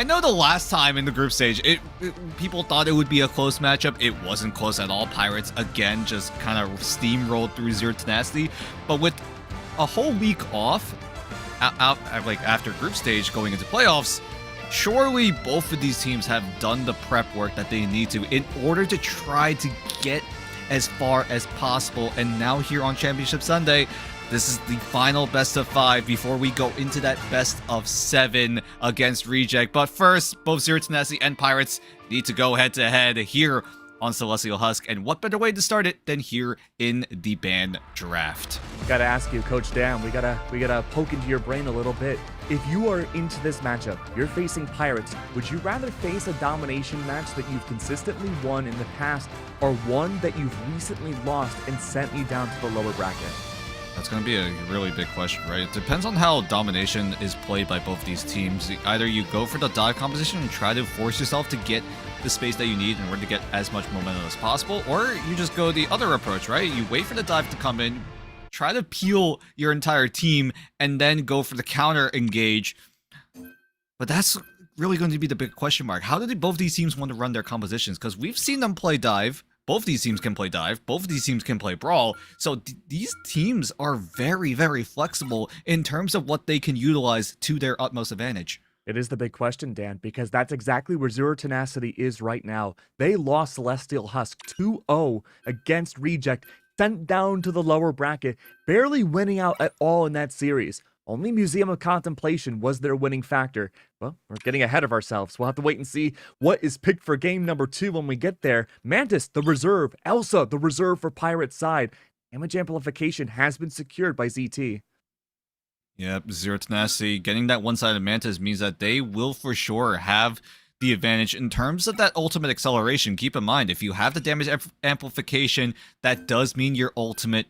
I know the last time in the group stage, people thought it would be a close matchup. It wasn't close at all. Pirates, again, just kind of steamrolled through Zero Tenacity. But with a whole week off, like after group stage going into playoffs, surely both of these teams have done the prep work that they need to in order to try to get as far as possible. And now here on Championship Sunday, this is the final best of 5 before we go into that best of 7 against Reject. But first, both Zero Tenacity and Pirates need to go head to head here on Celestial Husk. And what better way to start it than here in the band draft? Gotta ask you, Coach Dan, we gotta poke into your brain a little bit. If you are into this matchup, you're facing Pirates, would you rather face a domination match that you've consistently won in the past, or one that you've recently lost and sent you down to the lower bracket? That's going to be a really big question, right? It depends on how domination is played by both these teams. Either you go for the dive composition and try to force yourself to get the space that you need in order to get as much momentum as possible, or you just go the other approach, right? You wait for the dive to come in, try to peel your entire team, and then go for the counter engage. But that's really going to be the big question mark. How do both these teams want to run their compositions? Because we've seen them play dive. Both these teams can play dive. Both of these teams can play brawl. So these teams are very, very flexible in terms of what they can utilize to their utmost advantage. It is the big question, Dan, because that's exactly where Zero Tenacity is right now. They lost Celestial Husk 2-0 against Reject, sent down to the lower bracket, barely winning out at all in that series. Only Museum of Contemplation was their winning factor. Well, we're getting ahead of ourselves. We'll have to wait and see what is picked for game number 2 when we get there. Mantis, the reserve. Elsa, the reserve for Pirate's side. Damage amplification has been secured by ZT. Yep, Zero Tenacity getting that one-sided Mantis means that they will for sure have the advantage in terms of that ultimate acceleration. Keep in mind, if you have the damage amplification, that does mean your ultimate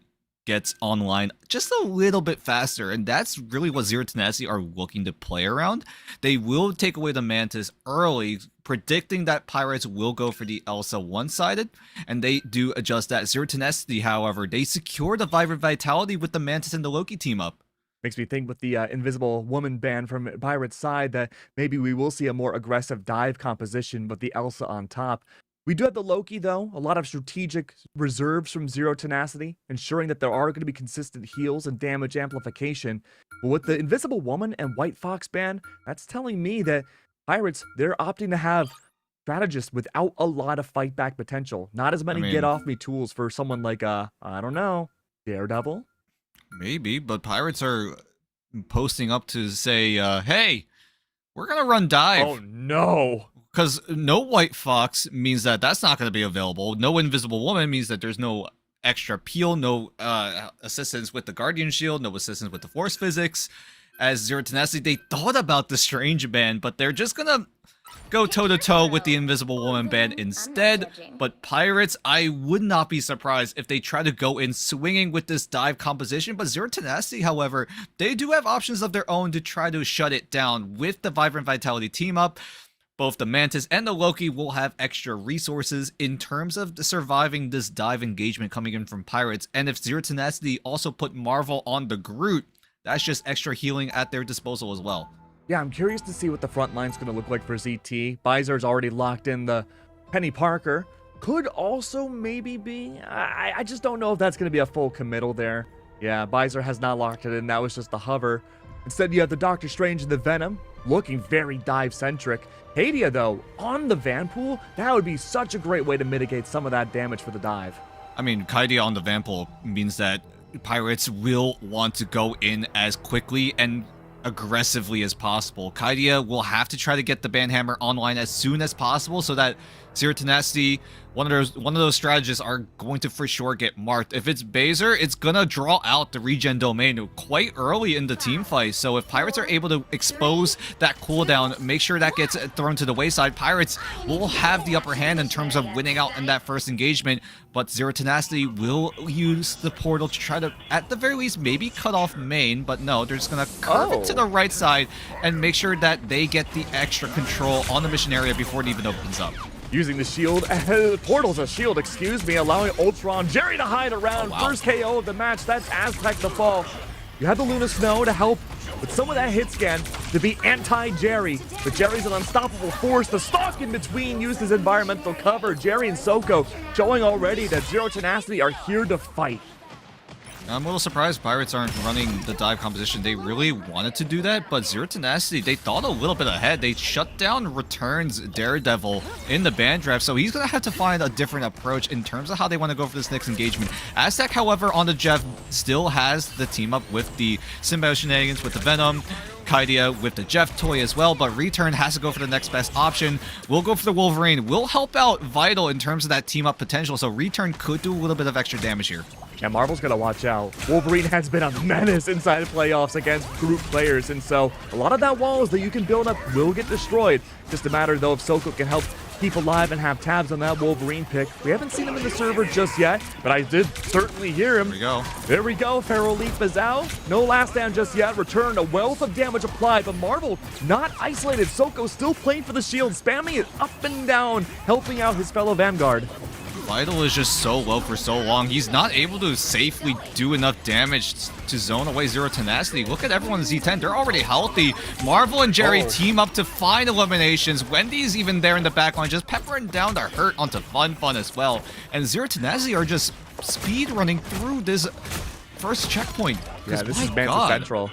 gets online just a little bit faster, and that's really what Zero Tenacity are looking to play around. They will take away the Mantis early, predicting that Pirates will go for the Elsa one-sided, and they do adjust that. Zero Tenacity, however, they secure the Vibrant Vitality with the Mantis and the Loki team up. Makes me think with the Invisible Woman ban from Pirate's side that maybe we will see a more aggressive dive composition with the Elsa on top. We do have the Loki, though, a lot of strategic reserves from Zero Tenacity, ensuring that there are going to be consistent heals and damage amplification. But with the Invisible Woman and White Fox ban, that's telling me that Pirates, they're opting to have strategists without a lot of fight back potential. Not as many get-off-me tools for someone like, I don't know, Daredevil? Maybe, but Pirates are posting up to say, hey, we're going to run dive. Oh, no. Because no White Fox means that that's not going to be available. No Invisible Woman means that there's no extra peel, no assistance with the Guardian Shield, no assistance with the Force Physics. As Zero Tenacity, they thought about the Strange ban, but they're just going to go toe-to-toe with the Invisible Woman ban instead. But Pirates, I would not be surprised if they try to go in swinging with this dive composition. But Zero Tenacity, however, they do have options of their own to try to shut it down with the Vibrant Vitality team-up. Both the Mantis and the Loki will have extra resources in terms of surviving this dive engagement coming in from Pirates. And if Zero Tenacity also put Marvel on the Groot, that's just extra healing at their disposal as well. Yeah, I'm curious to see what the front line's going to look like for ZT. Bizar's already locked in the Penny Parker. Could also maybe be. I just don't know if that's going to be a full committal there. Yeah, Bizar has not locked it in. That was just the hover. Instead, you have the Doctor Strange and the Venom, looking very dive-centric. Hadia, though, on the Vanpool, that would be such a great way to mitigate some of that damage for the dive. I mean, Hadia on the Vanpool means that Pirates will want to go in as quickly and aggressively as possible. Kaidia will have to try to get the Banhammer online as soon as possible so that Zero Tenacity, one of those strategists are going to for sure get marked. If it's Bazer, it's gonna draw out the regen domain quite early in the team fight. So if Pirates are able to expose that cooldown, make sure that gets thrown to the wayside, Pirates will have the upper hand in terms of winning out in that first engagement. But Zero Tenacity will use the portal to try to, at the very least, maybe cut off main. But no, they're just gonna curve it to the right side and make sure that they get the extra control on the mission area before it even opens up. Using the shield, portal's a shield, excuse me, allowing Ultron, Jerry to hide around. Oh, wow. First KO of the match, that's Aztec the fall. You have the Luna Snow to help with some of that hit scan to be anti-Jerry. But Jerry's an unstoppable force. The stalk in between used as environmental cover. Jerry and Soko showing already that Zero Tenacity are here to fight. I'm a little surprised Pirates aren't running the dive composition. They really wanted to do that, but Zero Tenacity, they thought a little bit ahead. They shut down Return's Daredevil in the ban draft, so he's going to have to find a different approach in terms of how they want to go for this next engagement. Aztec, however, on the Jeff still has the team up with the Symbiote Shenanigans, with the Venom, Kaidia with the Jeff toy as well, but Return has to go for the next best option. We'll go for the Wolverine. We'll help out Vital in terms of that team up potential, so Return could do a little bit of extra damage here. Yeah, Marvel's got to watch out. Wolverine has been a menace inside of playoffs against group players, and so a lot of that walls that you can build up will get destroyed. Just a matter, though, if Soko can help keep alive and have tabs on that Wolverine pick. We haven't seen him in the server just yet, but I did certainly hear him. There we go. There we go. Feral Leap is out. No last stand just yet. Return, a wealth of damage applied, but Marvel not isolated. Soko still playing for the shield, spamming it up and down, helping out his fellow Vanguard. Vital is just so low for so long. He's not able to safely do enough damage to zone away Zero Tenacity. Look at everyone in Z10. They're already healthy. Marvel and Jerry team up to find eliminations. Wendy's even there in the backline, just peppering down the hurt onto Fun as well. And Zero Tenacity are just speed running through this first checkpoint. Yeah, this is Manta Central.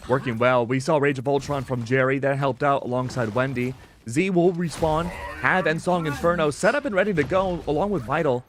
Working well. We saw Rage of Ultron from Jerry. That helped out alongside Wendy. Z will respawn, have Ensong Inferno set up and ready to go along with Vital.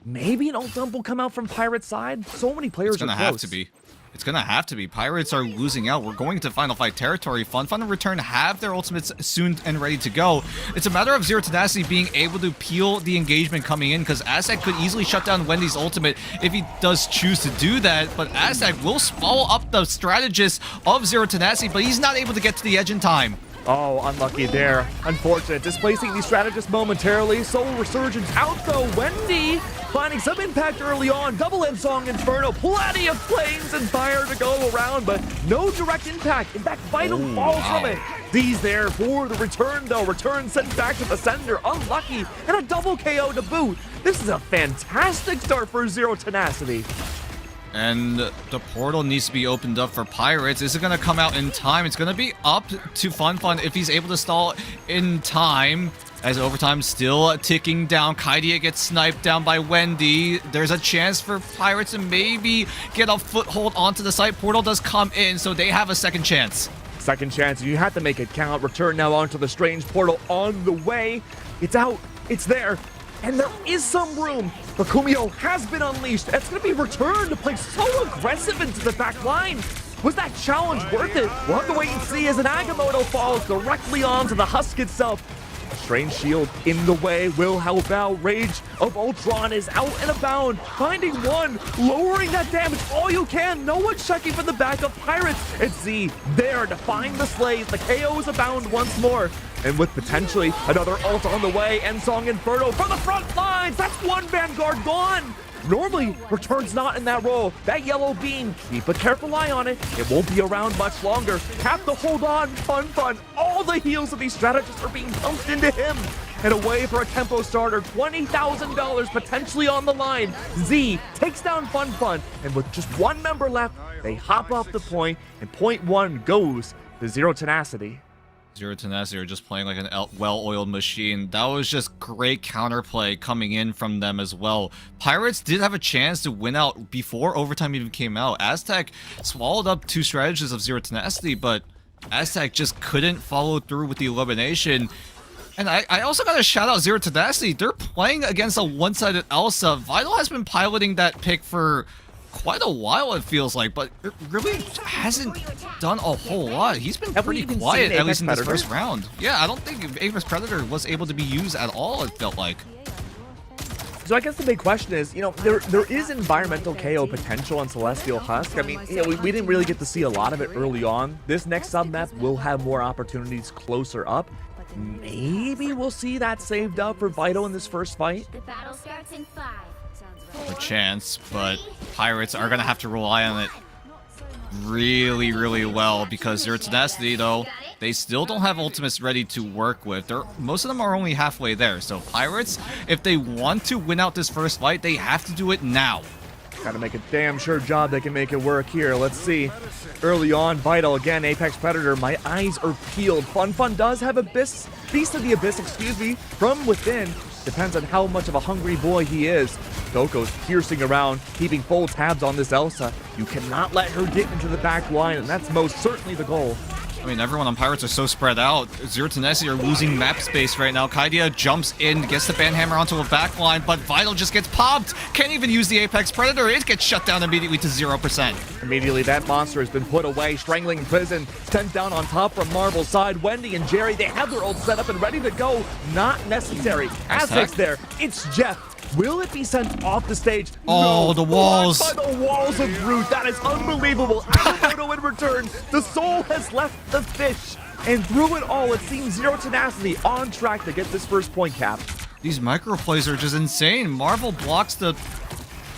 Maybe an ult dump will come out from Pirates' side. So many players are close. It's gonna have to be. It's gonna have to be. Pirates are losing out. We're going to Final Fight territory. Fun and Return have their ultimates soon and ready to go. It's a matter of Zero Tenacity being able to peel the engagement coming in, because Aztec could easily shut down Wendy's ultimate if he does choose to do that. But Aztec will follow up the strategist of Zero Tenacity, but he's not able to get to the edge in time. Oh, unlucky there. Unfortunate. Displacing the strategist momentarily. Soul Resurgence out though. Wendy finding some impact early on. Double Ensong Inferno. Plenty of flames and fire to go around, but no direct impact. In fact, Vital falls from it. Z's there for the Return though. Return sent back to the sender. Unlucky. And a double KO to boot. This is a fantastic start for Zero Tenacity. And the portal needs to be opened up for Pirates. Is it going to come out in time? It's going to be up to Fun if he's able to stall in time. As overtime still ticking down. Kaidia gets sniped down by Wendy. There's a chance for Pirates to maybe get a foothold onto the site. Portal does come in, so they have a second chance. Second chance. You have to make it count. Return now onto the strange portal on the way. It's out. It's there. And there is some room, but Kumio has been unleashed. It's going to be Return to play so aggressive into the back line. Was that challenge worth it? We'll have to wait and see as an Agamotto falls directly onto the husk itself. A strange shield in the way will help out. Rage of Ultron is out and abound, finding one, lowering that damage all you can. No one checking for the backup Pirates. It's Z there to find the slays. The KOs abound once more. And with potentially another ult on the way, Ensong Inferno for the front lines. That's one Vanguard gone. Normally, Return's not in that role. That yellow beam, keep a careful eye on it. It won't be around much longer. Have to hold on, Fun. All the heals of these strategists are being pumped into him. And away for a tempo starter, $20,000 potentially on the line. Z takes down Fun. And with just one member left, they hop off the point, and point one goes to Zero Tenacity. Zero Tenacity are just playing like an well-oiled machine. That was just great counterplay coming in from them as well. Pirates did have a chance to win out before overtime even came out. Aztec swallowed up two strategies of Zero Tenacity, but Aztec just couldn't follow through with the elimination. And I also got to shout out Zero Tenacity. They're playing against a one-sided Elsa. Vital has been piloting that pick for quite a while, it feels like, but it really hasn't done a whole lot. He's been pretty quiet, at least in this first round. Yeah, I don't think Apex Predator was able to be used at all, it felt like. So I guess the big question is, there is environmental KO potential on Celestial Husk. I mean, we didn't really get to see a lot of it early on. This next sub-map will have more opportunities closer up. Maybe we'll see that saved up for Vital in this first fight. The battle starts in 5. A chance, but Pirates are going to have to rely on it really well, because Zero Tenacity, though, they still don't have ultimates ready to work with. Most of them are only halfway there, so Pirates, if they want to win out this first fight, they have to do it now. Gotta make a damn sure job they can make it work here. Let's see. Early on, Vital again, Apex Predator. My eyes are peeled. Fun does have Abyss, Beast of the Abyss, from within. Depends on how much of a hungry boy he is. Doko's piercing around, keeping full tabs on this Elsa. You cannot let her get into the back line, and that's most certainly the goal. I mean, everyone on Pirates are so spread out. Zero to Nessie are losing map space right now. Kaidia jumps in, gets the Banhammer onto a backline, but Vital just gets popped. Can't even use the Apex Predator. It gets shut down immediately to 0%. Immediately, that monster has been put away. Strangling Prison, sent down on top from Marvel's side. Wendy and Jerry, they have their ult set up and ready to go. Not necessary. Aztec's there. It's Jeff. Will it be sent off the stage? Oh, no. the walls. Blocked by the walls of Groot. That is unbelievable. Agamotto in return. The soul has left the fish. And through it all, it seems Zero Tenacity on track to get this first point cap. These micro plays are just insane. Marvel blocks the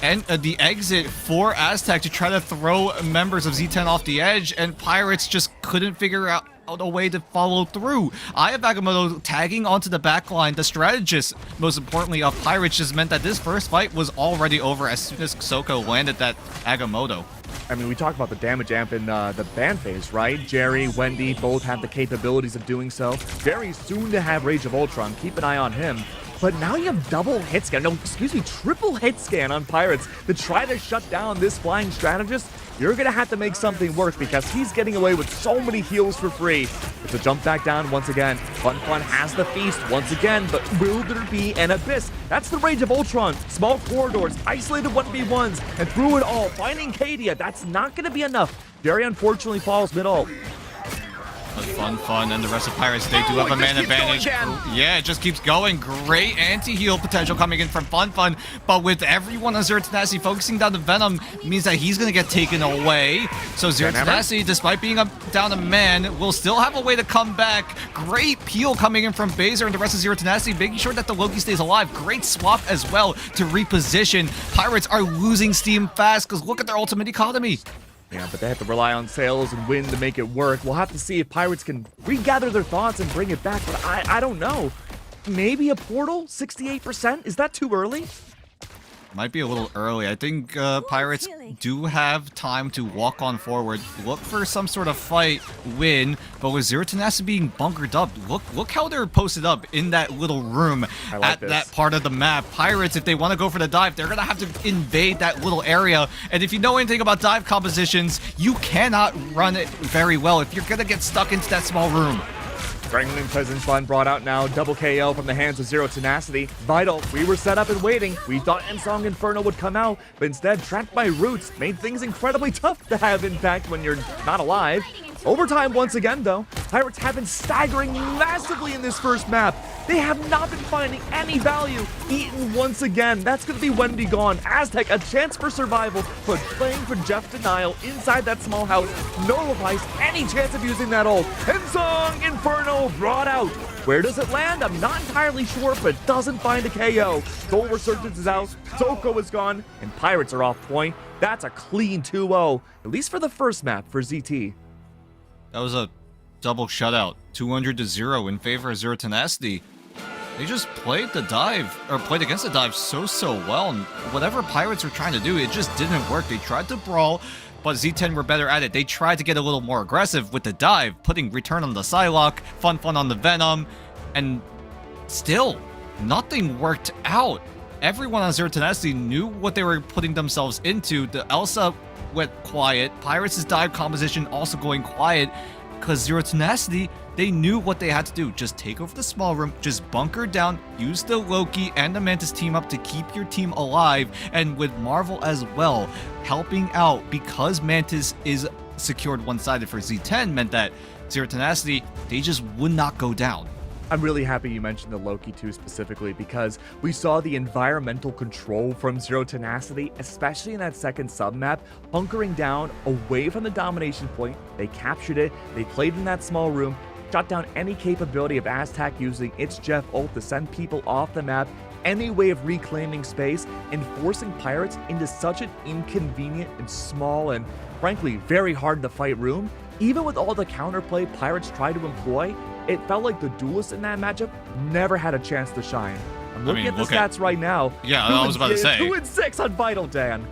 exit for Aztec to try to throw members of Z10 off the edge, and Pirates just couldn't figure out a way to follow through. I have Agamotto tagging onto the backline. The strategist, most importantly, of Pirates just meant that this first fight was already over as soon as Soko landed that Agamotto. I mean, we talked about the damage amp in the ban phase, right? Jerry, Wendy both have the capabilities of doing so. Very soon to have Rage of Ultron. Keep an eye on him. But now you have double hit scan, triple hit scan on Pirates to try to shut down this flying strategist. You're gonna have to make something work because he's getting away with so many heals for free. It's a jump back down once again. Fun has the feast once again, but will there be an Abyss? That's the Rage of Ultron. Small corridors, isolated 1v1s, and through it all, finding Kadia. That's not gonna be enough. Jerry unfortunately falls mid-ult. Fun, and the rest of Pirates, they do have a man advantage. Yeah, it just keeps going. Great anti-heal potential coming in from Fun, but with everyone on Zero Tenacity focusing down the Venom means that he's going to get taken away. So Zero Tenacity, despite being down a man, will still have a way to come back. Great peel coming in from Baser and the rest of Zero Tenacity, making sure that the Loki stays alive. Great swap as well to reposition. Pirates are losing steam fast because look at their ultimate economy. Yeah, but they have to rely on sales and win to make it work. We'll have to see if Pirates can regather their thoughts and bring it back, but I don't know. Maybe a portal? 68%? Is that too early? Might be a little early. I think Pirates do have time to walk on forward, look for some sort of fight, win, but with Zero Tenacity being bunkered up, look how they're posted up in that little room at that part of the map. Pirates, if they want to go for the dive, they're going to have to invade that little area, and if you know anything about dive compositions, you cannot run it very well if you're going to get stuck into that small room. Strangling Pleasant Fun brought out now. Double KO from the hands of Zero Tenacity. Vital, we were set up and waiting. We thought Ensong Inferno would come out, but instead, trapped by Roots, made things incredibly tough to have impact when you're not alive. Overtime once again, though. Pirates have been staggering massively in this first map. They have not been finding any value. Eaten once again. That's going to be Wendy gone. Aztec, a chance for survival, but playing for Jeff Denial inside that small house. No device, any chance of using that ult. Ensong Inferno brought out. Where does it land? I'm not entirely sure, but it doesn't find a KO. Soul Resurgence is out, Soko is gone, and Pirates are off point. That's a clean 2-0, at least for the first map for ZT. That was a double shutout, 200-0 in favor of Zero Tenacity. They just played the dive, or played against the dive so well, and whatever Pirates were trying to do, it just didn't work. They tried to brawl, but Z10 were better at it. They tried to get a little more aggressive with the dive, putting Return on the Psylocke, Fun on the Venom, and still, nothing worked out. Everyone on Zero Tenacity knew what they were putting themselves into. The Elsa went quiet. Pirates' dive composition also going quiet because Zero Tenacity, they knew what they had to do. Just take over the small room, just bunker down, use the Loki and the Mantis team up to keep your team alive, and with Marvel as well, helping out because Mantis is secured one-sided for Z10 meant that Zero Tenacity, they just would not go down. I'm really happy you mentioned the Loki too specifically because we saw the environmental control from Zero Tenacity, especially in that second sub-map, hunkering down away from the domination point. They captured it, they played in that small room, shut down any capability of Aztec using its Jeff ult to send people off the map, any way of reclaiming space, and forcing Pirates into such an inconvenient and small and frankly very hard to fight room. Even with all the counterplay Pirates tried to employ, it felt like the duelists in that matchup never had a chance to shine. I'm looking at the stats right now. Yeah, I was about to say. 2-6 on Vital, Dan.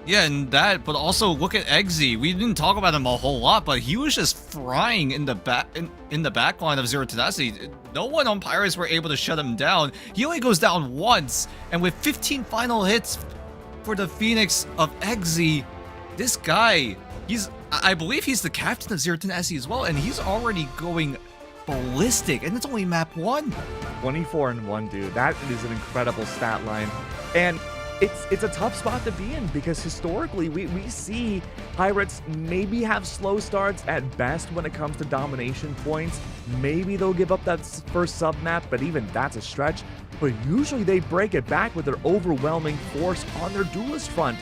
Yeah, and that, but also look at Eggsy. We didn't talk about him a whole lot, but he was just frying in the back line of Zero Tenacity. No one on Pirates were able to shut him down. He only goes down once, and with 15 final hits for the Phoenix of Eggsy, this guy, I believe he's the captain of Zero Tenacity as well, and he's already going ballistic, and it's only map 1. 24-1, dude. That is an incredible stat line. And it's a tough spot to be in because historically we see Pirates maybe have slow starts at best when it comes to domination points. Maybe they'll give up that first sub map, but even that's a stretch. But usually they break it back with their overwhelming force on their duelist front.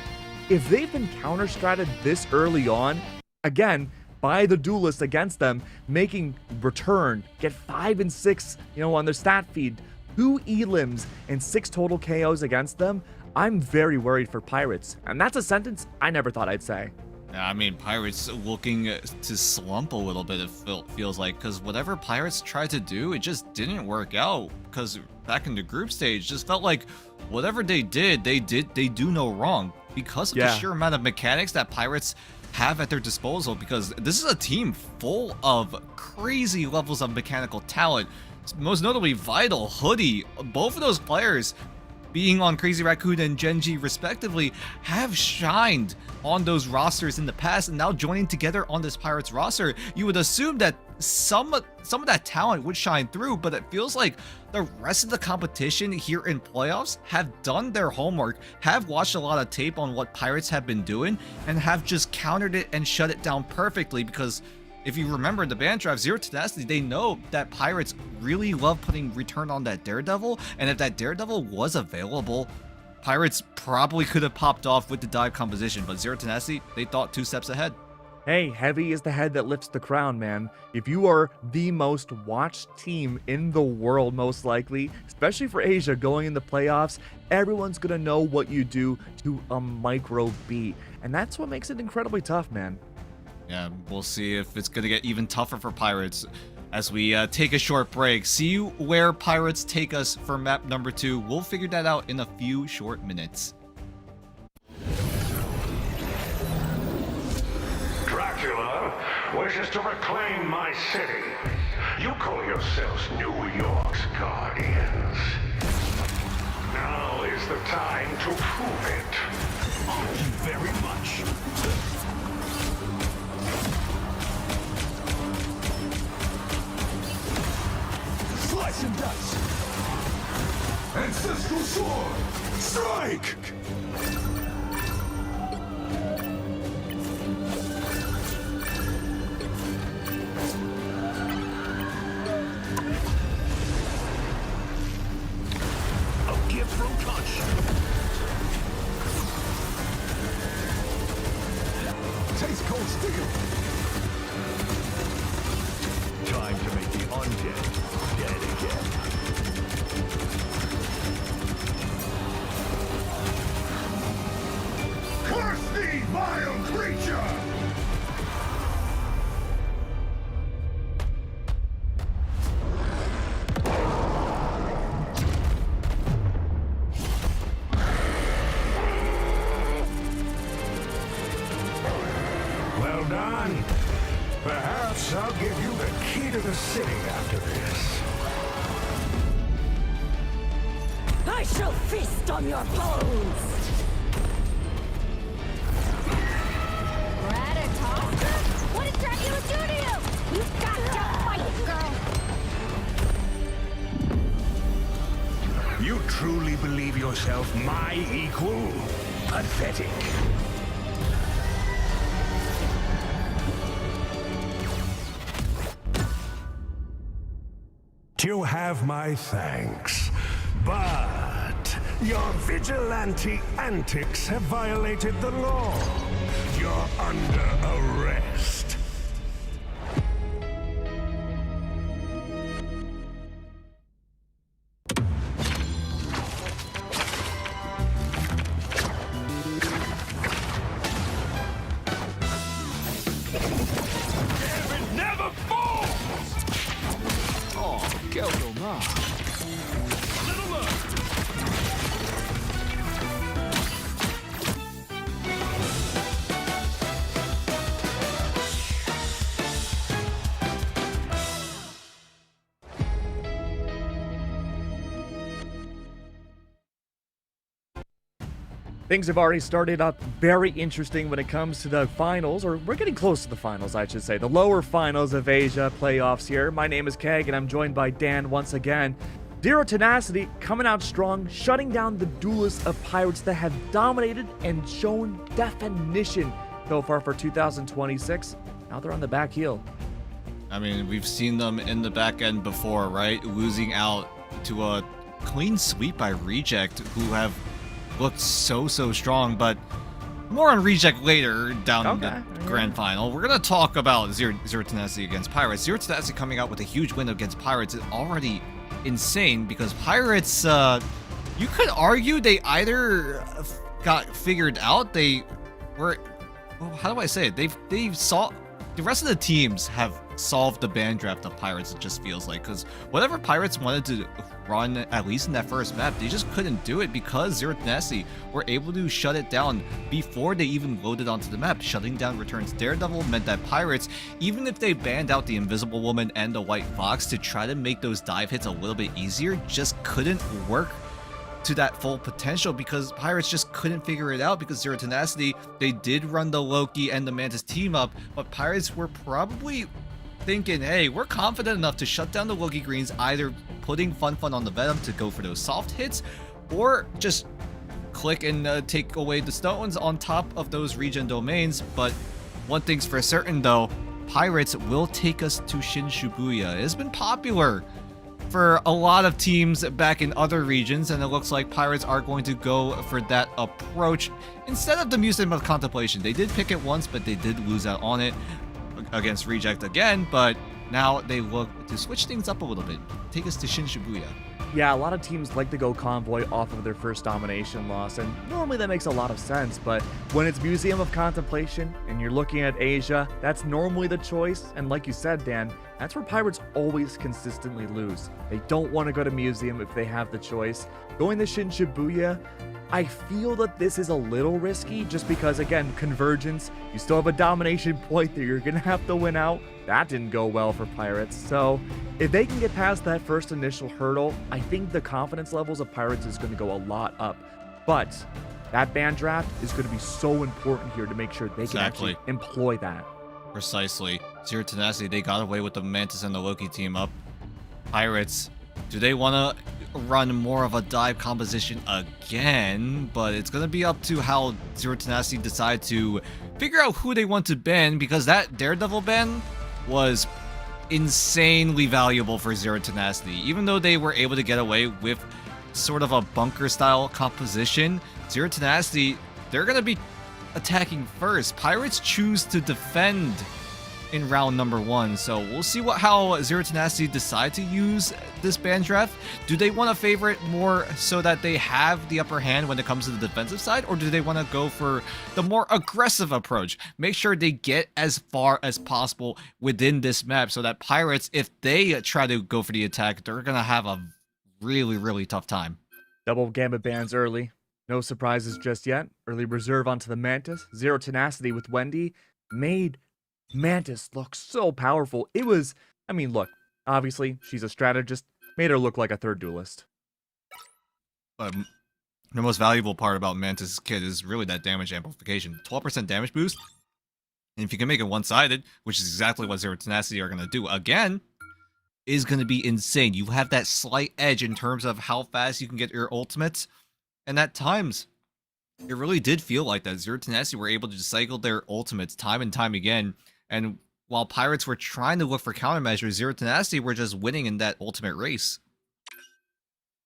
If they've been counter-stratted this early on, again, by the duelist against them, making return, get 5 and 6, on their stat feed, 2 elims and 6 total KOs against them, I'm very worried for Pirates. And that's a sentence I never thought I'd say. Yeah, I mean, Pirates looking to slump a little bit, it feels like, because whatever Pirates tried to do, it just didn't work out. Because back in the group stage, just felt like whatever they do no wrong. Because of the sheer amount of mechanics that Pirates have at their disposal, because this is a team full of crazy levels of mechanical talent. Most notably, Vital, Hoodie, both of those players being on Crazy Raccoon and Genji respectively, have shined on those rosters in the past, and now joining together on this Pirates roster, you would assume that some of that talent would shine through, but it feels like the rest of the competition here in playoffs have done their homework, have watched a lot of tape on what Pirates have been doing, and have just countered it and shut it down perfectly. Because if you remember the band draft, Zero Tenacity, they know that Pirates really love putting return on that Daredevil, and if that Daredevil was available, Pirates probably could have popped off with the dive composition, but Zero Tenacity, they thought 2 steps ahead. Hey, heavy is the head that lifts the crown, man. If you are the most watched team in the world, most likely, especially for Asia going in the playoffs, everyone's gonna know what you do to a micro beat, and that's what makes it incredibly tough, man. Yeah, we'll see if it's going to get even tougher for Pirates as we take a short break. See where Pirates take us for map number 2. We'll figure that out in a few short minutes. Dracula wishes to reclaim my city. You call yourselves New York's guardians. Now is the time to prove it. Thank you very much. Slice and dice! Ancestral sword! Strike! A gift from conscience. Taste cold steel! Time to make the undead dead again. Curse thee, vile creature! Well done. Perhaps I'll give you the key to the city after this. I shall feast on your bones! Ratatosker? What did Dracula do to you? You've got to fight, girl! You truly believe yourself my equal? Pathetic. You have my thanks, but your vigilante antics have violated the law. You're under arrest. It never falls! Oh, quel dommage! Little look! Things have already started up very interesting when it comes to the finals, or we're getting close to the finals, I should say. The lower finals of Asia playoffs here. My name is Keg, and I'm joined by Dan once again. Zero Tenacity coming out strong, shutting down the duelists of Pirates that have dominated and shown definition so far for 2026. Now they're on the back heel. I mean, we've seen them in the back end before, right? Losing out to a clean sweep by Reject, who have looked so strong, but more on Reject later down the grand final. We're gonna talk about Zero Tenacity against Pirates. Zero Tenacity coming out with a huge win against Pirates is already insane, because Pirates, you could argue they either got figured out, they were, well, how do I say it? They've saw the rest of the teams have solved the ban draft of Pirates, it just feels like, because whatever Pirates wanted to run, at least in that first map, they just couldn't do it because Zero Tenacity were able to shut it down before they even loaded onto the map. Shutting down Return's Daredevil meant that Pirates, even if they banned out the Invisible Woman and the White Fox to try to make those dive hits a little bit easier, just couldn't work to that full potential, because Pirates just couldn't figure it out. Because Zero Tenacity, they did run the Loki and the Mantis team up, but Pirates were probably thinking, hey, we're confident enough to shut down the Loki Greens, either putting Fun on the Venom to go for those soft hits, or just click and take away the stones on top of those regen domains. But one thing's for certain though, Pirates will take us to Shin Shibuya. It has been popular for a lot of teams back in other regions, and it looks like Pirates are going to go for that approach instead of the Museum of Contemplation. They did pick it once, but they did lose out on it against Reject again, but now they look to switch things up a little bit, take us to Shin Shibuya. Yeah, a lot of teams like to go Convoy off of their first domination loss, and normally that makes a lot of sense, but when it's Museum of Contemplation and you're looking at Asia, that's normally the choice, and like you said, Dan, that's where Pirates always consistently lose. They don't want to go to Museum if they have the choice. Going to Shin Shibuya, I feel that this is a little risky, just because, again, Convergence, you still have a domination point that you're going to have to win out. That didn't go well for Pirates, so if they can get past that first initial hurdle, I think the confidence levels of Pirates is going to go a lot up. But that ban draft is going to be so important here to make sure they can actually employ that. Precisely. Zero Tenacity, they got away with the Mantis and the Loki team up. Pirates, do they want to run more of a dive composition again? But it's going to be up to how Zero Tenacity decide to figure out who they want to ban, because that Daredevil ban was insanely valuable for Zero Tenacity. Even though they were able to get away with sort of a bunker style composition, Zero Tenacity, they're going to be attacking first. Pirates choose to defend in round number 1, so we'll see how Zero Tenacity decide to use this ban draft. Do they want to favor it more so that they have the upper hand when it comes to the defensive side, or do they want to go for the more aggressive approach? Make sure they get as far as possible within this map, so that Pirates, if they try to go for the attack, they're gonna have a really tough time. Double Gambit bans early. No surprises just yet. Early reserve onto the Mantis. Zero Tenacity with Wendy made Mantis look so powerful. It was, I mean, look, obviously she's a strategist, made her look like a third duelist. But the most valuable part about Mantis' kit is really that damage amplification. 12% damage boost, and if you can make it one-sided, which is exactly what Zero Tenacity are going to do again, is going to be insane. You have that slight edge in terms of how fast you can get your ultimates, and at times, it really did feel like that. Zero Tenacity were able to cycle their ultimates time and time again, and while Pirates were trying to look for countermeasures, Zero Tenacity were just winning in that ultimate race.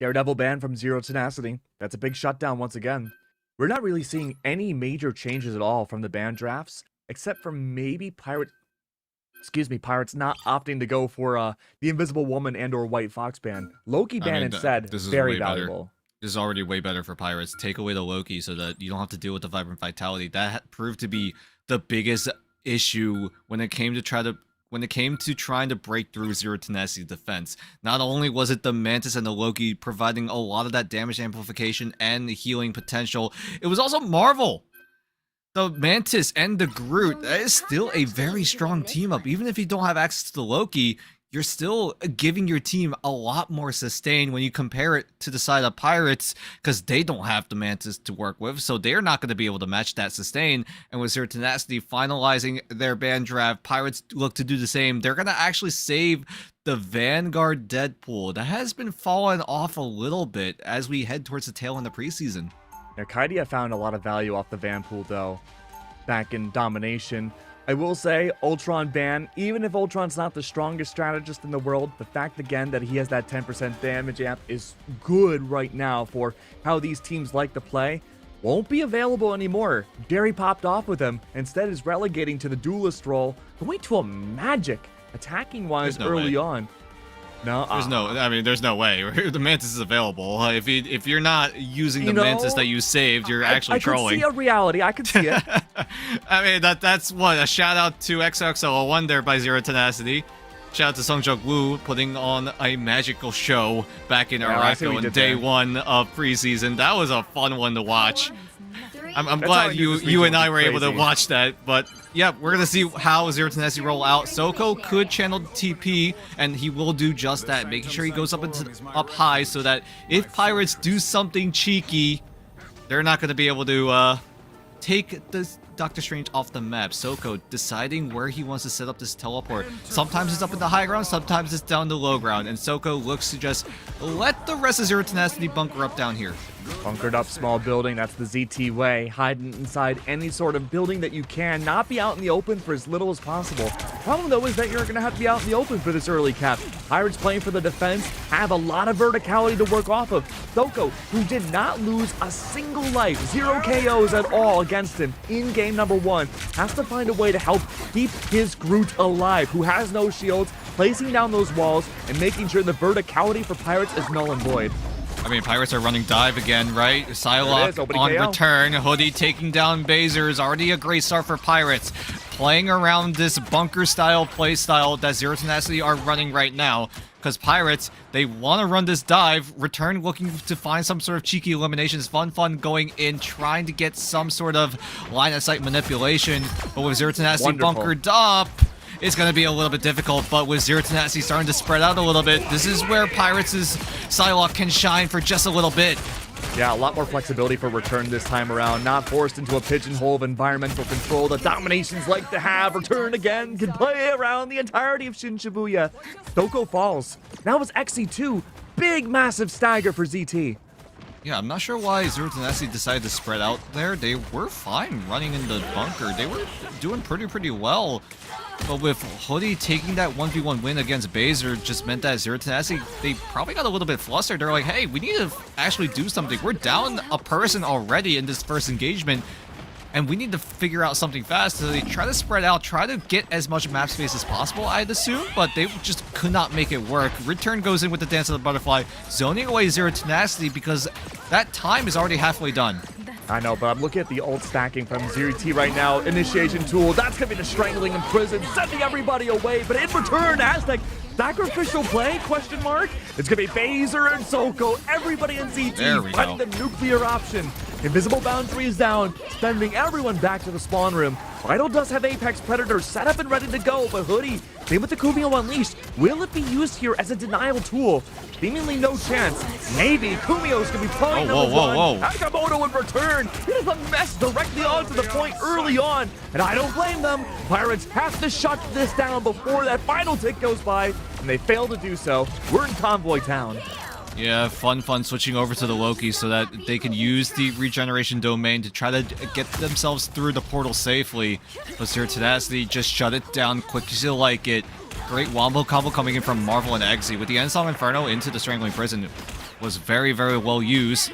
Daredevil ban from Zero Tenacity. That's a big shutdown once again. We're not really seeing any major changes at all from the ban drafts, except for maybe Pirates not opting to go for the Invisible Woman and or White Fox ban. Loki ban instead, this is very valuable. This is already way better for Pirates. Take away the Loki so that you don't have to deal with the Vibrant Vitality. That proved to be the biggest issue when it came to trying to break through Zero Tenacity defense. Not only was it the Mantis and the Loki providing a lot of that damage amplification and the healing potential, it was also Marvel. The Mantis and the Groot, that is still a very strong team up. Even if you don't have access to the Loki, you're still giving your team a lot more sustain when you compare it to the side of Pirates, because they don't have the Mantis to work with, so they're not going to be able to match that sustain. And with Zero Tenacity finalizing their ban draft, Pirates look to do the same. They're going to actually save the Vanguard Deadpool that has been falling off a little bit as we head towards the tail end of preseason. Now, Kaidia found a lot of value off the Vanpool, though, back in Domination. I will say, Ultron ban, even if Ultron's not the strongest strategist in the world, the fact, again, that he has that 10% damage amp is good right now for how these teams like to play. Won't be available anymore. Jerry popped off with him, instead is relegating to the duelist role, going to a magic, attacking-wise early on. No, there's no way. The Mantis is available. If you're not using the Mantis that you saved, you're actually trolling. I could see a reality. I could see it. I mean, that's what, a shout out to XOXO01 there by Zero Tenacity. Shout out to Sungjuk Woo putting on a magical show back in Araco in day 1 of preseason. That was a fun one to watch. I'm glad you and I were able to watch that, but yeah, we're gonna see how Zero Tenacity roll out. Soko could channel TP, and he will do just that, making sure he goes up high so that if Pirates do something cheeky, they're not gonna be able to take this Doctor Strange off the map. Soko deciding where he wants to set up this teleport. Sometimes it's up in the high ground, sometimes it's down the low ground, and Soko looks to just let the rest of Zero Tenacity bunker up down here. Bunkered up small building, that's the ZT way. Hiding inside any sort of building that you can, not be out in the open for as little as possible. Problem though is that you're going to have to be out in the open for this early cap. Pirates playing for the defense have a lot of verticality to work off of. Soko, who did not lose a single life, 0 KOs at all against him in game number 1, has to find a way to help keep his Groot alive, who has no shields, placing down those walls and making sure the verticality for Pirates is null and void. I mean, Pirates are running dive again, right? Psylocke on return. Hoodie taking down Baser is already a great start for Pirates. Playing around this bunker-style playstyle that Zero Tenacity are running right now. Because Pirates, they want to run this dive. Return looking to find some sort of cheeky eliminations. Fun going in, trying to get some sort of line-of-sight manipulation. But with Zero Tenacity bunkered up, it's going to be a little bit difficult, but with Zero Tenacity starting to spread out a little bit, this is where Pirates' Psylocke can shine for just a little bit. Yeah, a lot more flexibility for Return this time around, not forced into a pigeonhole of environmental control that Dominations like to have. Return again can play around the entirety of Shin Shibuya. Soko falls. Now it's XC2. Big, massive stagger for ZT. Yeah, I'm not sure why Zero Tenacity decided to spread out there. They were fine running in the bunker. They were doing pretty well. But with Hoodie taking that 1v1 win against Baser just meant that Zero Tenacity, they probably got a little bit flustered. They're like, hey, we need to actually do something. We're down a person already in this first engagement, and we need to figure out something fast. So they try to spread out, try to get as much map space as possible, I'd assume, but they just could not make it work. Return goes in with the Dance of the Butterfly, zoning away Zero Tenacity because that time is already halfway done. I know, but I'm looking at the ult stacking from ZT right now. Initiation tool, that's going to be the Strangling Imprison, sending everybody away. But in return, Aztec, sacrificial play, question mark? It's going to be Baser and Soko, everybody in ZT fighting the nuclear option. Invisible boundary is down, sending everyone back to the spawn room. Vital does have Apex Predator set up and ready to go, but Hoodie, same with the Kumio Unleashed. Will it be used here as a denial tool? Seemingly no chance. Maybe Kumio's gonna be playing number one. Akamoto in return. It is a mess directly onto the point early on, and I don't blame them. Pirates have to shut this down before that final tick goes by, and they fail to do so. We're in Convoy Town. Yeah, fun switching over to the Loki so that they can use the regeneration domain to try to get themselves through the portal safely. But Zero Tenacity just shut it down quick as you like it. Great wombo combo coming in from Marvel and Eggsy with the Ensong Inferno into the Strangling Prison was very well used.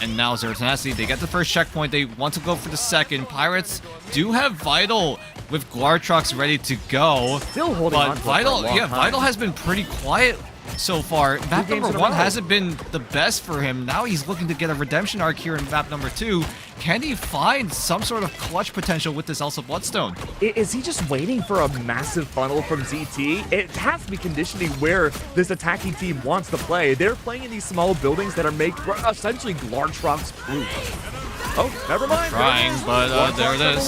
And now Zero Tenacity, they get the first checkpoint, they want to go for the second. Pirates do have Vital with Glartrox ready to go. Still holding on but Vital has been pretty quiet so far. Map number 1 hasn't been the best for him. Now he's looking to get a redemption arc here in map number 2. Can he find some sort of clutch potential with this Elsa Bloodstone? Is he just waiting for a massive funnel from ZT? It has to be conditioning where this attacking team wants to play. They're playing in these small buildings that are essentially Glartrox proof. Oh, never mind. Trying, but there it is.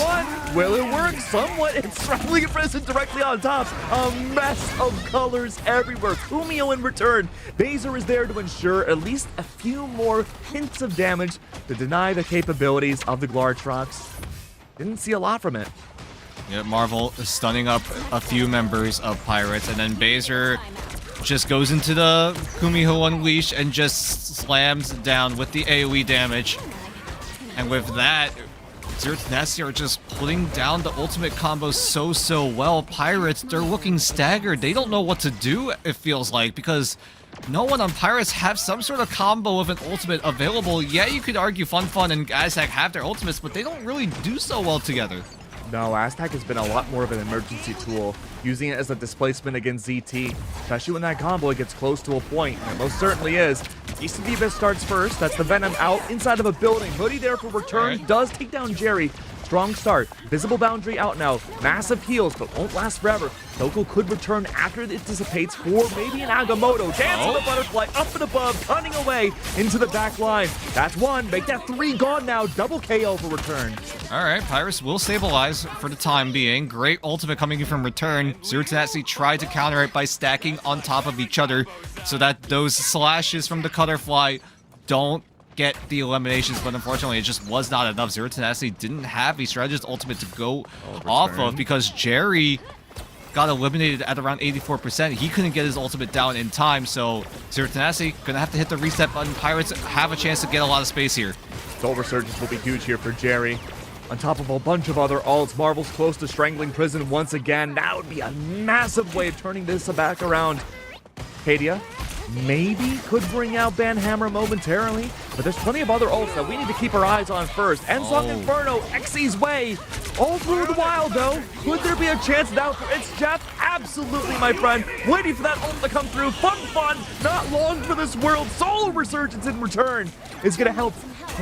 Will it work? Somewhat. It's strangling Prison directly on top. A mess of colors everywhere. Kumio in return. Baser is there to ensure at least a few more hints of damage to deny the capabilities of the Glartrox. Didn't see a lot from it. Yeah, Marvel is stunning up a few members of Pirates, and then Baser just goes into the Kumiho Unleash and just slams down with the AoE damage. And with that, Zero Tenacity are just putting down the ultimate combo so well. Pirates, they're looking staggered. They don't know what to do, it feels like, because no one on Pirates have some sort of combo of an ultimate available. Yeah, you could argue Fun and Aztec have their ultimates, but they don't really do so well together. No, Aztec has been a lot more of an emergency tool, using it as a displacement against ZT, especially when that combo gets close to a point, and it most certainly is. East of the Abyss starts first. That's the Venom out inside of a building. Hoodie there for return. Right. Does take down Jerry. Strong start. Visible boundary out now. Massive heals, but won't last forever. Doko could return after it dissipates for maybe an Agamotto. Dance with the butterfly up and above, cutting away into the back line. That's one. Make that three gone now. Double KO for return. All right, Pirates will stabilize for the time being. Great ultimate coming in from return. Zero Tenacity tried to counter it by stacking on top of each other so that those slashes from the Cutterfly don't get the eliminations, but unfortunately it just was not enough. Zero Tenacity didn't have a strategist ultimate to go off of because Jerry got eliminated at around 84%. He couldn't get his ultimate down in time, so Zero Tenacity gonna have to hit the reset button. Pirates have a chance to get a lot of space here. Soul Resurgence will be huge here for Jerry. On top of a bunch of other ults, Marvel's close to strangling Prison once again. That would be a massive way of turning this back around. Kadia maybe could bring out Banhammer momentarily, but there's plenty of other ults that we need to keep our eyes on first. Ensong Inferno, Xy's way, all through the wild though. Could there be a chance now for It's Jeff? Absolutely, my friend. Waiting for that ult to come through. Fun, not long for this world. Soul Resurgence in return is gonna help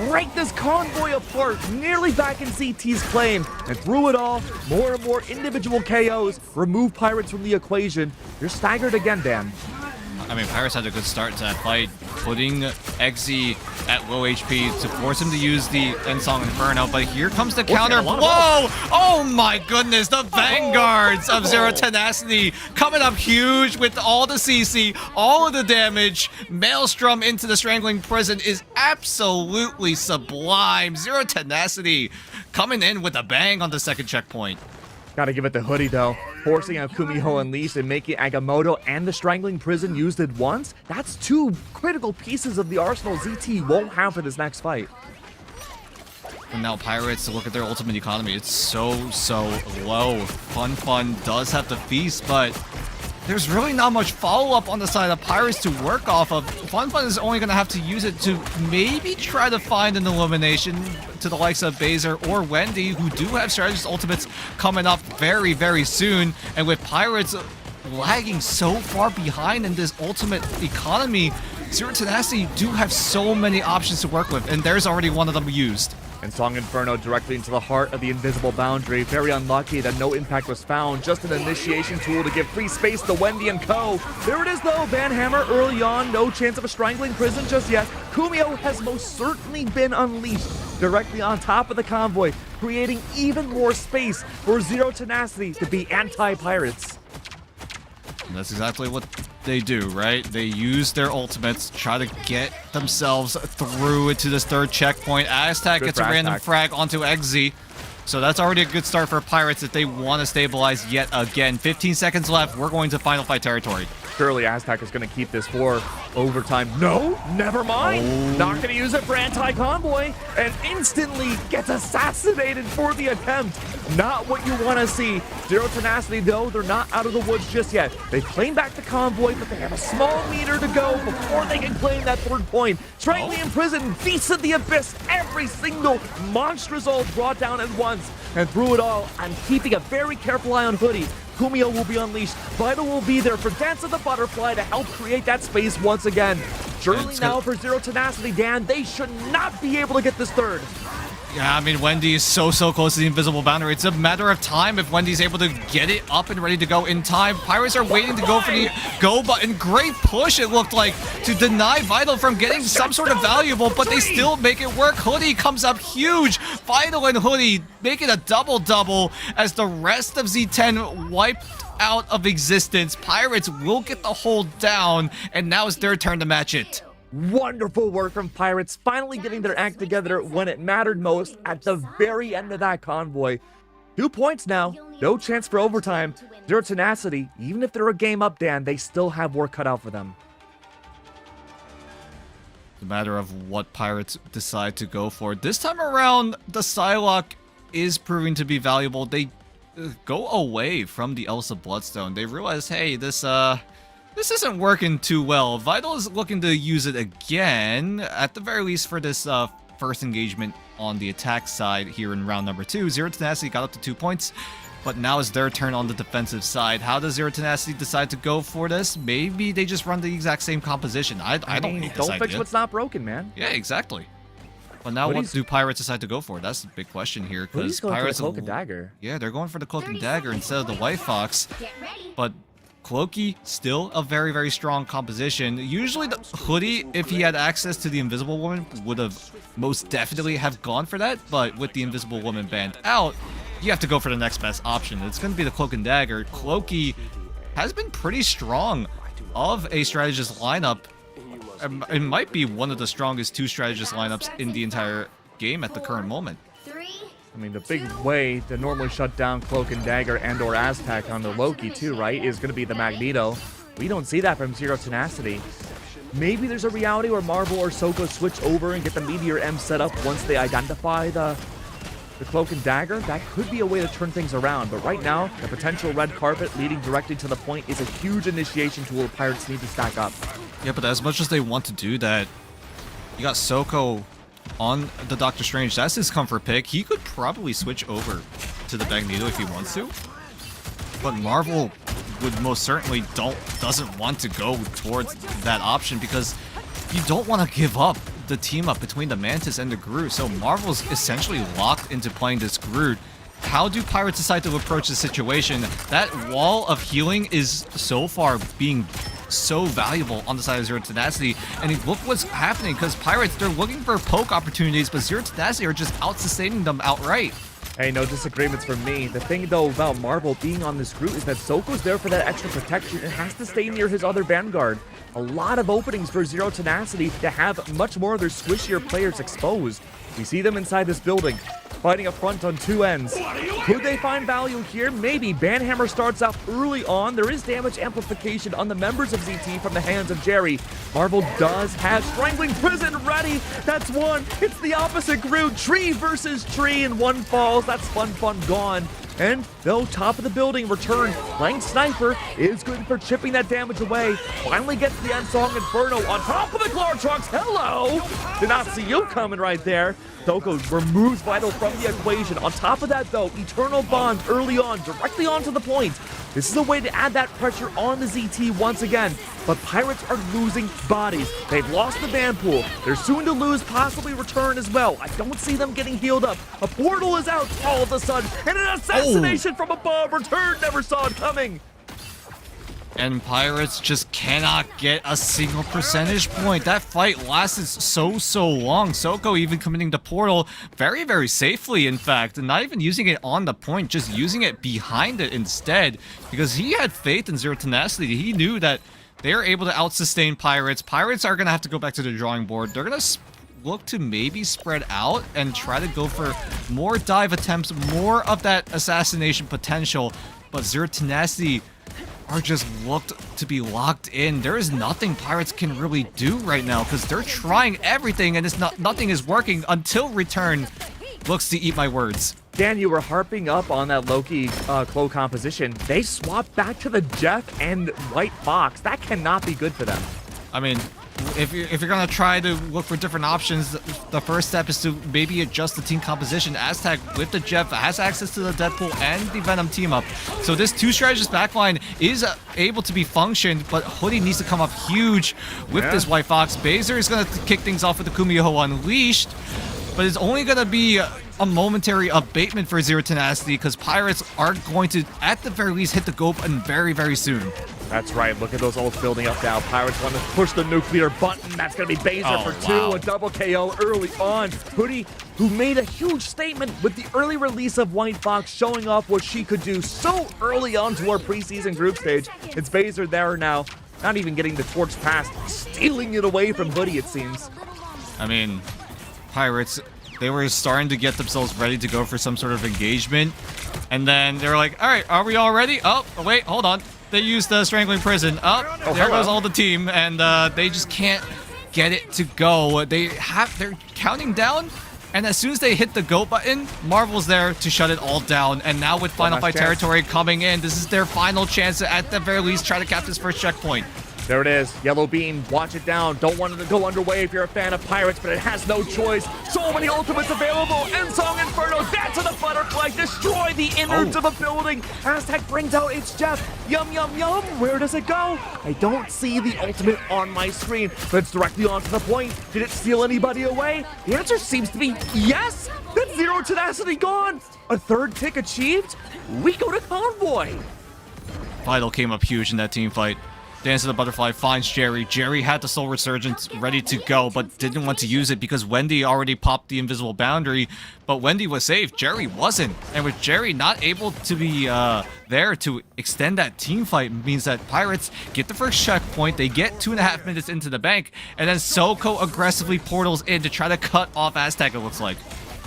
break this convoy apart, nearly back in CT's claim. And through it all, more and more individual KOs remove Pirates from the equation. You're staggered again, Dan. I mean, Pirates had a good start to that fight, putting Xy at low HP to force him to use the Ensong Inferno, but here comes the counter. Whoa! Oh my goodness, the Vanguards of Zero Tenacity coming up huge with all the CC, all of the damage. Maelstrom into the Strangling Prison is absolutely sublime. Zero Tenacity coming in with a bang on the second checkpoint. Gotta give it to Hoodie though. Forcing out Kumiho Unleashed and making Agamotto and the Strangling Prison used at once. That's two critical pieces of the arsenal ZT won't have for this next fight. And now Pirates, look at their ultimate economy. It's so low. Fun does have the feast, but there's really not much follow-up on the side of Pirates to work off of. Fun is only going to have to use it to maybe try to find an elimination to the likes of Baser or Wendy, who do have strategist ultimates coming up very soon. And with Pirates lagging so far behind in this ultimate economy, Zero Tenacity do have so many options to work with, and there's already one of them used. And Song Inferno directly into the heart of the invisible boundary. Very unlucky that no impact was found. Just an initiation tool to give free space to Wendy and co. There it is though, Banhammer early on. No chance of a Strangling Prison just yet. Kumio has most certainly been unleashed directly on top of the convoy, creating even more space for Zero Tenacity to be anti-Pirates. And that's exactly what they do, right? They use their ultimates, try to get themselves through into this third checkpoint. Aztec gets a random frag onto Xy. So that's already a good start for Pirates if they want to stabilize yet again. 15 seconds left. We're going to final fight territory. Surely Aztec is going to keep this for overtime. No, never mind. Not going to use it for anti-convoy, and instantly gets assassinated for the attempt. Not what you want to see. Zero Tenacity, though, they're not out of the woods just yet. They've claimed back the convoy, but they have a small meter to go before they can claim that third point. Strangely in prison, Feast of the Abyss, every single monstrous ult brought down at once. And through it all, I'm keeping a very careful eye on Hoodie. Kumio will be unleashed. Vital will be there for Dance of the Butterfly to help create that space once again. Surely now for Zero Tenacity, Dan, they should not be able to get this third. Yeah, I mean, Wendy is so close to the invisible boundary. It's a matter of time if Wendy's able to get it up and ready to go in time. Pirates are waiting to go for the go button. Great push, it looked like, to deny Vital from getting some sort of valuable, but they still make it work. Hoodie comes up huge. Vital and Hoodie make it a double-double as the rest of Z10 wiped out of existence. Pirates will get the hold down, and now it's their turn to match it. Wonderful work from Pirates, finally getting their act together when it mattered most at the very end of that convoy. 2 points now, no chance for overtime. Zero Tenacity, even if they're a game up, Dan, they still have work cut out for them. It's a matter of what Pirates decide to go for. This time around, the Psylocke is proving to be valuable. They go away from the Elsa Bloodstone. They realize, hey, this isn't working too well. Vital is looking to use it again, at the very least for this first engagement on the attack side here in round number 2. Zero Tenacity got up to 2 points, but now it's their turn on the defensive side. How does Zero Tenacity decide to go for this? Maybe they just run the exact same composition. I don't hate this Don't fix idea. what's not broken, man. Yeah, exactly. But now what do Pirates decide to go for? That's the big question here, because Pirates... Cloak and Dagger. Yeah, they're going for the Cloak and Dagger instead of the White Fox. Get ready. But Cloaky, still a very strong composition. Usually the Hoodie, if he had access to the Invisible Woman, would have most definitely have gone for that. But with the Invisible Woman banned out, you have to go for the next best option. It's going to be the Cloak and Dagger. Cloaky has been pretty strong of a strategist lineup. It might be one of the strongest 2 strategist lineups in the entire game at the current moment. I mean, the big way to normally shut down Cloak and Dagger and or Aztec on the Loki too, right, is going to be the Magneto. We don't see that from Zero Tenacity. Maybe there's a reality where Marvel or Soko switch over and get the Meteor M set up once they identify the Cloak and Dagger. That could be a way to turn things around, but right now, the potential red carpet leading directly to the point is a huge initiation tool Pirates need to stack up. Yeah, but as much as they want to do that, you got Soko on the Doctor Strange. That's his comfort pick. He could probably switch over to the Magneto if he wants to. But Marvel would most certainly doesn't want to go towards that option, because you don't want to give up the team up between the Mantis and the Groot. So Marvel's essentially locked into playing this Groot. How do Pirates decide to approach the situation? That wall of healing is so far being so valuable on the side of Zero Tenacity, and look what's happening, because Pirates, they're looking for poke opportunities, but Zero Tenacity are just out-sustaining them outright. Hey, no disagreements from me. The thing, though, about Marvel being on this Groot is that Soko's there for that extra protection and has to stay near his other Vanguard. A lot of openings for Zero Tenacity to have much more of their squishier players exposed. We see them inside this building, fighting up front on 2 ends. Could they find value here? Maybe. Banhammer starts out early on. There is damage amplification on the members of ZT from the hands of Jerry. Marvel does have Strangling Prison ready. That's one. It's the opposite Groot. Tree versus tree, and one falls. That's fun gone. And though top of the building return, Lang Sniper is good for chipping that damage away. Finally gets the Unsong Inferno on top of the Glortrox. Hello! Did not see you coming right there. Soko removes Vital from the equation. On top of that, though, Eternal Bond early on, directly onto the point. This is a way to add that pressure on the ZT once again. But Pirates are losing bodies. They've lost the ban pool. They're soon to lose, possibly return as well. I don't see them getting healed up. A portal is out all of a sudden, and an assassination from above. Return never saw it coming. And Pirates just cannot get a single percentage point. That fight lasted so long. Soko even committing the portal very safely, in fact, and not even using it on the point, just using it behind it instead, because he had faith in Zero Tenacity. He knew that they are able to out-sustain Pirates. Pirates are going to have to go back to the drawing board. They're going to look to maybe spread out and try to go for more dive attempts, more of that assassination potential, but Zero Tenacity are just looked to be locked in. There is nothing Pirates can really do right now, because they're trying everything and nothing is working until Return looks to eat my words. Dan, you were harping up on that Loki Clo composition. They swapped back to the Jeff and White Fox. That cannot be good for them. I mean, if you're gonna try to look for different options, the first step is to maybe adjust the team composition. Aztec with the Jeff has access to the Deadpool and the Venom team up, so this 2 strategist backline is able to be functioned. But Hoodie needs to come up huge with this White Fox. Baser is gonna kick things off with the Kumiho Unleashed, but it's only gonna be a momentary abatement for Zero Tenacity because Pirates are going to, at the very least, hit the go button very, very soon. That's right. Look at those ults building up now. Pirates want to push the nuclear button. That's going to be Baser for 2. Wow. A double KO early on. Hoodie, who made a huge statement with the early release of White Fox, showing off what she could do so early on to our preseason group stage. It's Baser there now. Not even getting the torch passed. Stealing it away from Hoodie, it seems. I mean, Pirates, they were starting to get themselves ready to go for some sort of engagement. And then they were like, all right, are we all ready? Oh, wait, hold on. They used the Strangling Prison. There goes all the team, and they just can't get it to go. They're counting down, and as soon as they hit the go button, Marvel's there to shut it all down. And now with Final Fight territory coming in, this is their final chance to, at the very least, try to cap this first checkpoint. There it is. Yellow Beam, watch it down. Don't want it to go underway if you're a fan of Pirates, but it has no choice. So many ultimates available. Song Inferno, dance of the butterfly, destroy the innards of a building. Aztec brings out its Jeff. Yum, yum, yum. Where does it go? I don't see the ultimate on my screen, but it's directly onto the point. Did it steal anybody away? The answer seems to be yes. That's Zero Tenacity gone. A third tick achieved. We go to Convoy. Vital came up huge in that team fight. Dance of the Butterfly finds Jerry. Jerry had the Soul Resurgence ready to go, but didn't want to use it because Wendy already popped the invisible boundary. But Wendy was safe. Jerry wasn't. And with Jerry not able to be there to extend that team fight means that Pirates get the first checkpoint. They get 2.5 minutes into the bank, and then Soko aggressively portals in to try to cut off Aztec, it looks like.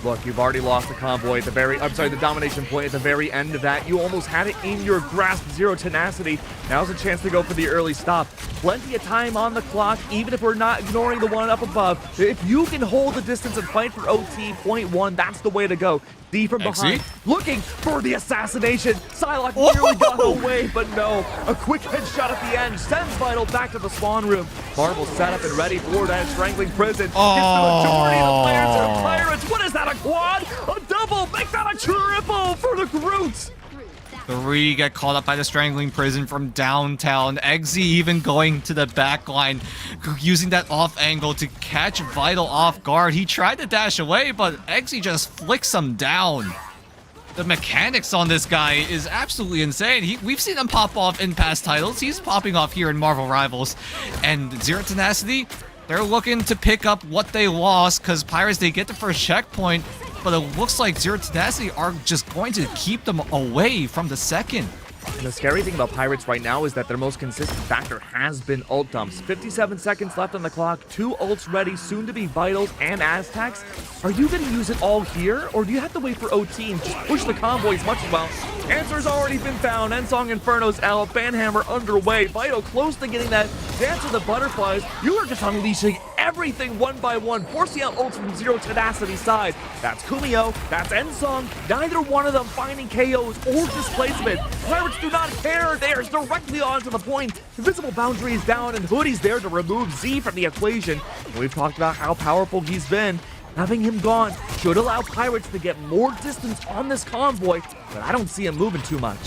Look, you've already lost the convoy at the the domination point at the very end of that. You almost had it in your grasp, Zero Tenacity. Now's a chance to go for the early stop. Plenty of time on the clock, even if we're not ignoring the one up above. If you can hold the distance and fight for OT, point 1, that's the way to go. D from behind, looking for the assassination. Psylocke nearly got away, but no. A quick headshot at the end sends Vital back to the spawn room. Marvel set up and ready for that Strangling Prison. It's the majority of the players are Pirates. What is that, a quad? A double? Make that a triple for the Groots. 3 get caught up by the Strangling Prison from downtown. Eggsy even going to the back line, using that off angle to catch Vital off guard. He tried to dash away, but Eggsy just flicks him down. The mechanics on this guy is absolutely insane. We've seen him pop off in past titles. He's popping off here in Marvel Rivals. And Zero Tenacity, they're looking to pick up what they lost because Pirates, they get the first checkpoint, but it looks like Zero Tenacity are just going to keep them away from the second. And the scary thing about Pirates right now is that their most consistent factor has been ult dumps. 57 seconds left on the clock, 2 ults ready, soon to be Vitals and Aztecs. Are you going to use it all here, or do you have to wait for OT and just push the convoy as much as well? Answer's already been found. Song Inferno's out, Banhammer underway. Vital close to getting that Dance of the Butterflies. You are just unleashing everything one by one, forcing out ults from Zero Tenacity's side. That's Kumio, that's Ensong. Neither one of them finding KOs or displacement. Pirates do not care. They are directly on to the point. Invisible boundary is down, and Hoodie's there to remove Z from the equation. And we've talked about how powerful he's been. Having him gone should allow Pirates to get more distance on this convoy, but I don't see him moving too much.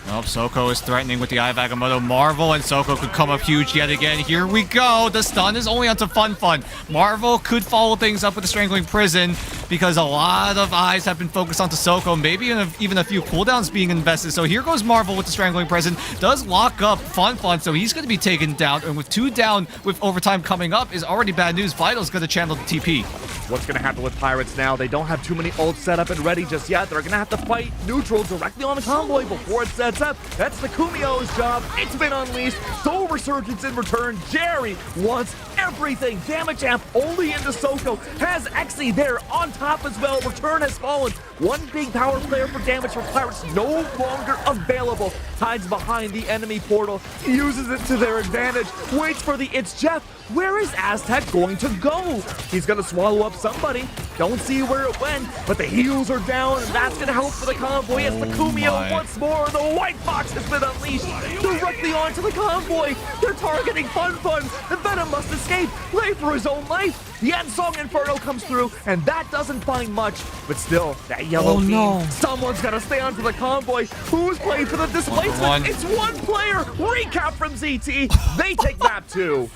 Nope, Soko is threatening with the Eye of Agamotto. Marvel and Soko could come up huge yet again. Here we go. The stun is only onto Fun Fun. Marvel could follow things up with the Strangling Prison because a lot of eyes have been focused onto Soko. Maybe even a few cooldowns being invested. So here goes Marvel with the Strangling Prison. Does lock up Fun Fun, so he's going to be taken down. And with 2 down with overtime coming up is already bad news. Vital's going to channel the TP. What's going to happen with Pirates now? They don't have too many ults set up and ready just yet. They're going to have to fight neutral directly on the convoy before it sets up. That's the Kumio's job. It's been unleashed. Soul Resurgence in return. Jerry wants everything. Damage amp only into Soko. Has Exy there on top as well. Return has fallen. One big power player for damage for Pirates no longer available. Hides behind the enemy portal. He uses it to their advantage. Waits for the It's Jeff. Where is Aztec going to go? He's going to swallow up somebody. Don't see where it went, but the heals are down, and that's going to help for the convoy. It's the Kumio once more. The White Fox has been unleashed directly onto the convoy. They're targeting Fun Fun. The Venom must escape. Play for his own life. The Song Inferno comes through, and that doesn't find much, but still, that yellow beam. Someone's got to stay onto the convoy. Who's playing for the displacement? It's one player. Recap from ZT. They take map 2.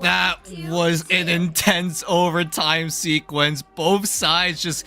That was an intense overtime sequence. Both sides just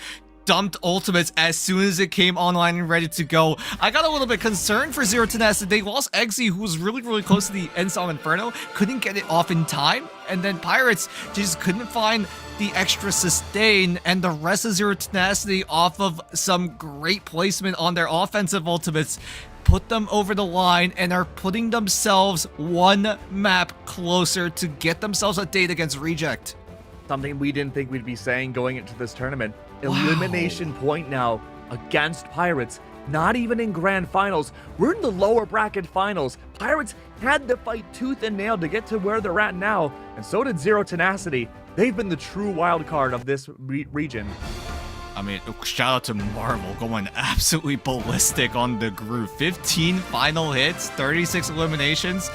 dumped ultimates as soon as it came online and ready to go. I got a little bit concerned for Zero Tenacity. They lost Eggsy, who was really, really close to the Ensom Inferno, couldn't get it off in time, and then Pirates just couldn't find the extra sustain, and the rest of Zero Tenacity, off of some great placement on their offensive ultimates, put them over the line and are putting themselves one map closer to get themselves a date against Reject. Something we didn't think we'd be saying going into this tournament. Elimination point now against Pirates. Not even in grand finals. We're in the lower bracket finals. Pirates had to fight tooth and nail to get to where they're at now, and so did Zero Tenacity. They've been the true wild card of this region. I mean, shout out to Marvel going absolutely ballistic on the group. 15 final hits, 36 eliminations.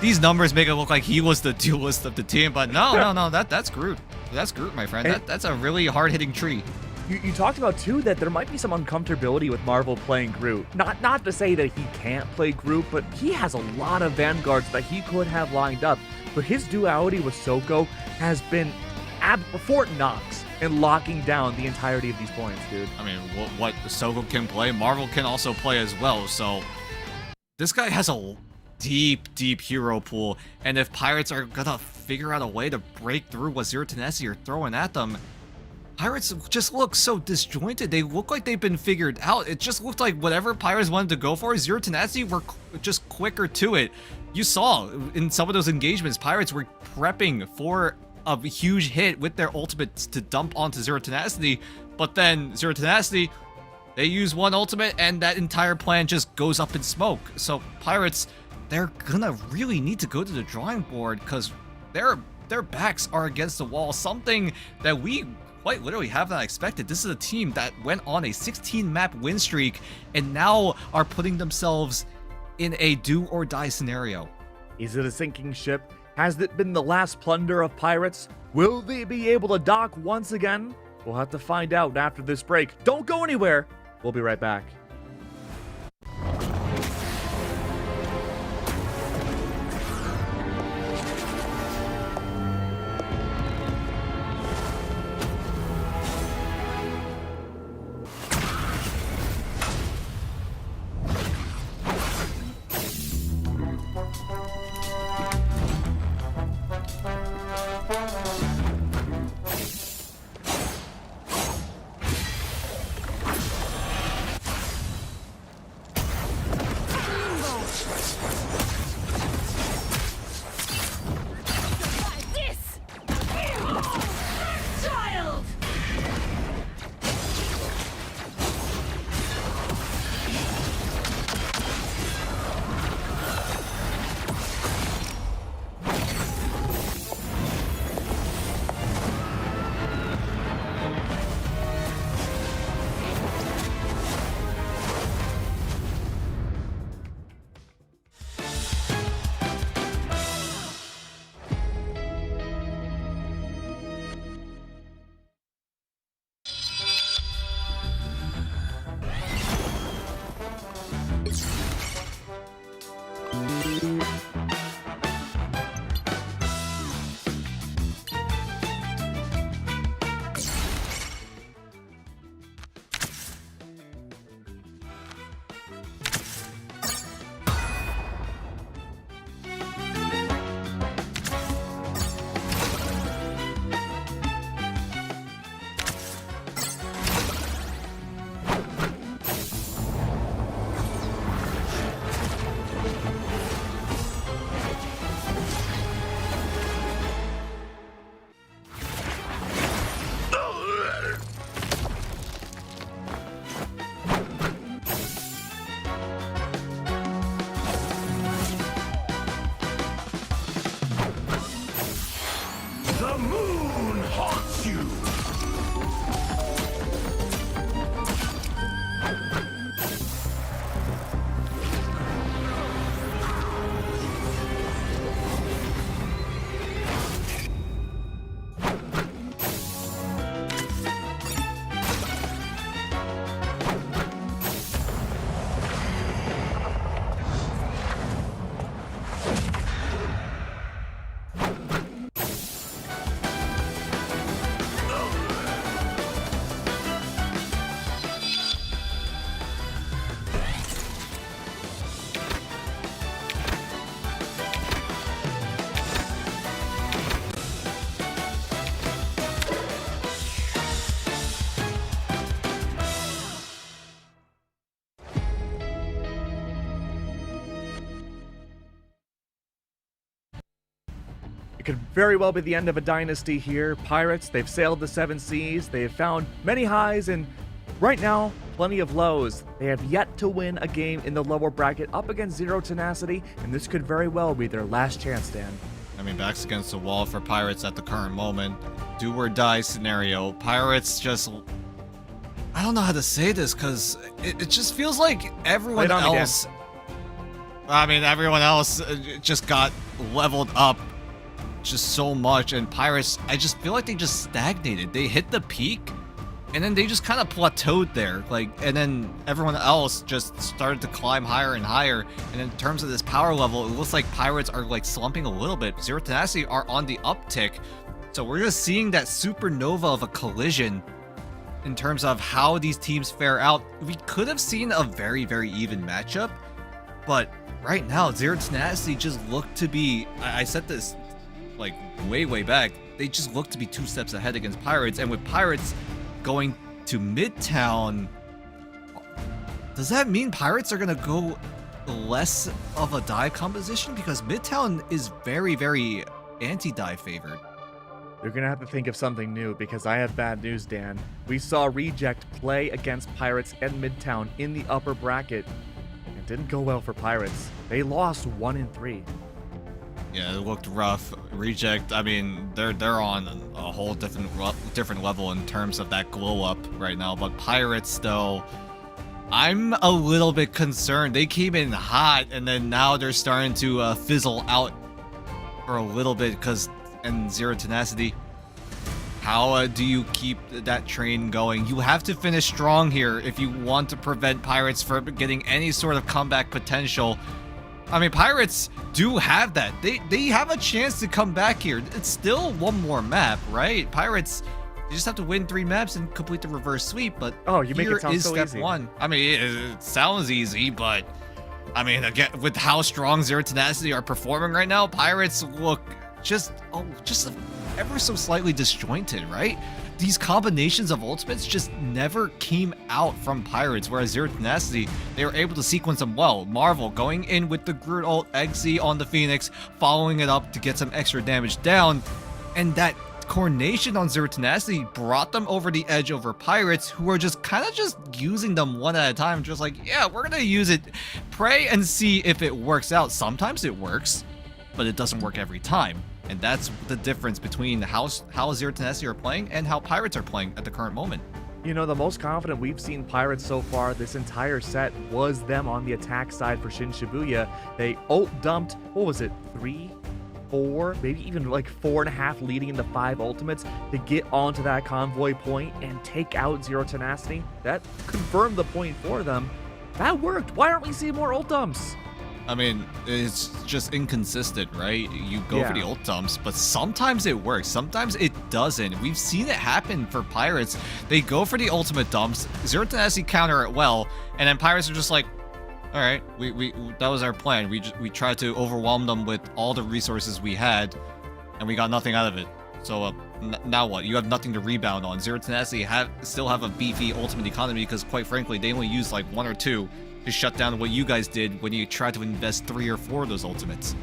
These numbers make it look like he was the duelist of the team, but no, that's Groot. That's Groot, my friend. That's a really hard-hitting tree. You talked about, too, that there might be some uncomfortability with Marvel playing Groot. Not to say that he can't play Groot, but he has a lot of vanguards that he could have lined up. But his duality with Soko has been Fort Knox in locking down the entirety of these points, dude. I mean, what Soko can play, Marvel can also play as well, so this guy has a deep hero pool, and if Pirates are gonna figure out a way to break through what Zero Tenacity are throwing at them, Pirates just look so disjointed. They look like they've been figured out. It just looked like whatever Pirates wanted to go for, Zero Tenacity were just quicker to it. You saw in some of those engagements, Pirates were prepping for a huge hit with their ultimates to dump onto Zero Tenacity, but then Zero Tenacity, they use one ultimate and that entire plan just goes up in smoke. So Pirates, they're gonna really need to go to the drawing board because their backs are against the wall. Something that we quite literally have not expected. This is a team that went on a 16 map win streak and now are putting themselves in a do or die scenario. Is it a sinking ship? Has it been the last plunder of Pirates? Will they be able to dock once again? We'll have to find out after this break. Don't go anywhere. We'll be right back. The moon haunts you! It could very well be the end of a dynasty here. Pirates, they've sailed the 7 seas, they have found many highs, and right now, plenty of lows. They have yet to win a game in the lower bracket up against Zero Tenacity, and this could very well be their last chance, Dan. I mean, backs against the wall for Pirates at the current moment. Do or die scenario. Pirates just... I don't know how to say this, because it just feels like everyone else... I mean, everyone else just got leveled up just so much, and Pirates, I just feel like they just stagnated. They hit the peak, and then they just kind of plateaued there, and then everyone else just started to climb higher and higher. And in terms of this power level, it looks like Pirates are slumping a little bit. Zero Tenacity are on the uptick, so we're just seeing that supernova of a collision in terms of how these teams fare out. We could have seen a very, very even matchup, but right now, Zero Tenacity just looked to be, I said this way back, they just look to be 2 steps ahead against Pirates. And with Pirates going to Midtown, does that mean Pirates are going to go less of a dive composition? Because Midtown is very, very anti-dive favored. You're going to have to think of something new, because I have bad news, Dan. We saw Reject play against Pirates and Midtown in the upper bracket. It didn't go well for Pirates. They lost 1-3. Yeah, it looked rough. Reject, I mean, they're on a whole different level in terms of that glow up right now. But Pirates, though, I'm a little bit concerned. They came in hot, and then now they're starting to fizzle out for a little bit and Zero Tenacity. How do you keep that train going? You have to finish strong here if you want to prevent Pirates from getting any sort of comeback potential. I mean, Pirates do have that. They have a chance to come back here. It's still one more map, right? Pirates, you just have to win 3 maps and complete the reverse sweep, but you make it sound so step easy. 1. I mean, it sounds easy, but I mean, again, with how strong Zero Tenacity are performing right now, Pirates look just ever so slightly disjointed, right? These combinations of ultimates just never came out from Pirates, whereas Zero Tenacity, they were able to sequence them well. Marvel going in with the Groot ult, XZ on the Phoenix, following it up to get some extra damage down, and that coordination on Zero Tenacity brought them over the edge over Pirates, who are just kind of just using them one at a time, just like, yeah, we're gonna use it, pray and see if it works out. Sometimes it works, but it doesn't work every time. And that's the difference between how Zero Tenacity are playing and how Pirates are playing at the current moment. You know, the most confident we've seen Pirates so far this entire set was them on the attack side for Shin Shibuya. They ult dumped, what was it, 3, 4, maybe even 4.5 leading into 5 ultimates to get onto that convoy point and take out Zero Tenacity. That confirmed the point for them. That worked. Why aren't we seeing more ult dumps? I mean, it's just inconsistent, right? You go for the ult dumps, but sometimes it works, sometimes it doesn't. We've seen it happen for Pirates. They go for the ultimate dumps, Zero Tenacity counter it well, and then Pirates are just like, all right, we that was our plan. We tried to overwhelm them with all the resources we had, and we got nothing out of it. So now what? You have nothing to rebound on. Zero Tenacity still have a beefy ultimate economy because, quite frankly, they only use 1 or 2 to shut down what you guys did when you tried to invest 3 or 4 of those ultimates.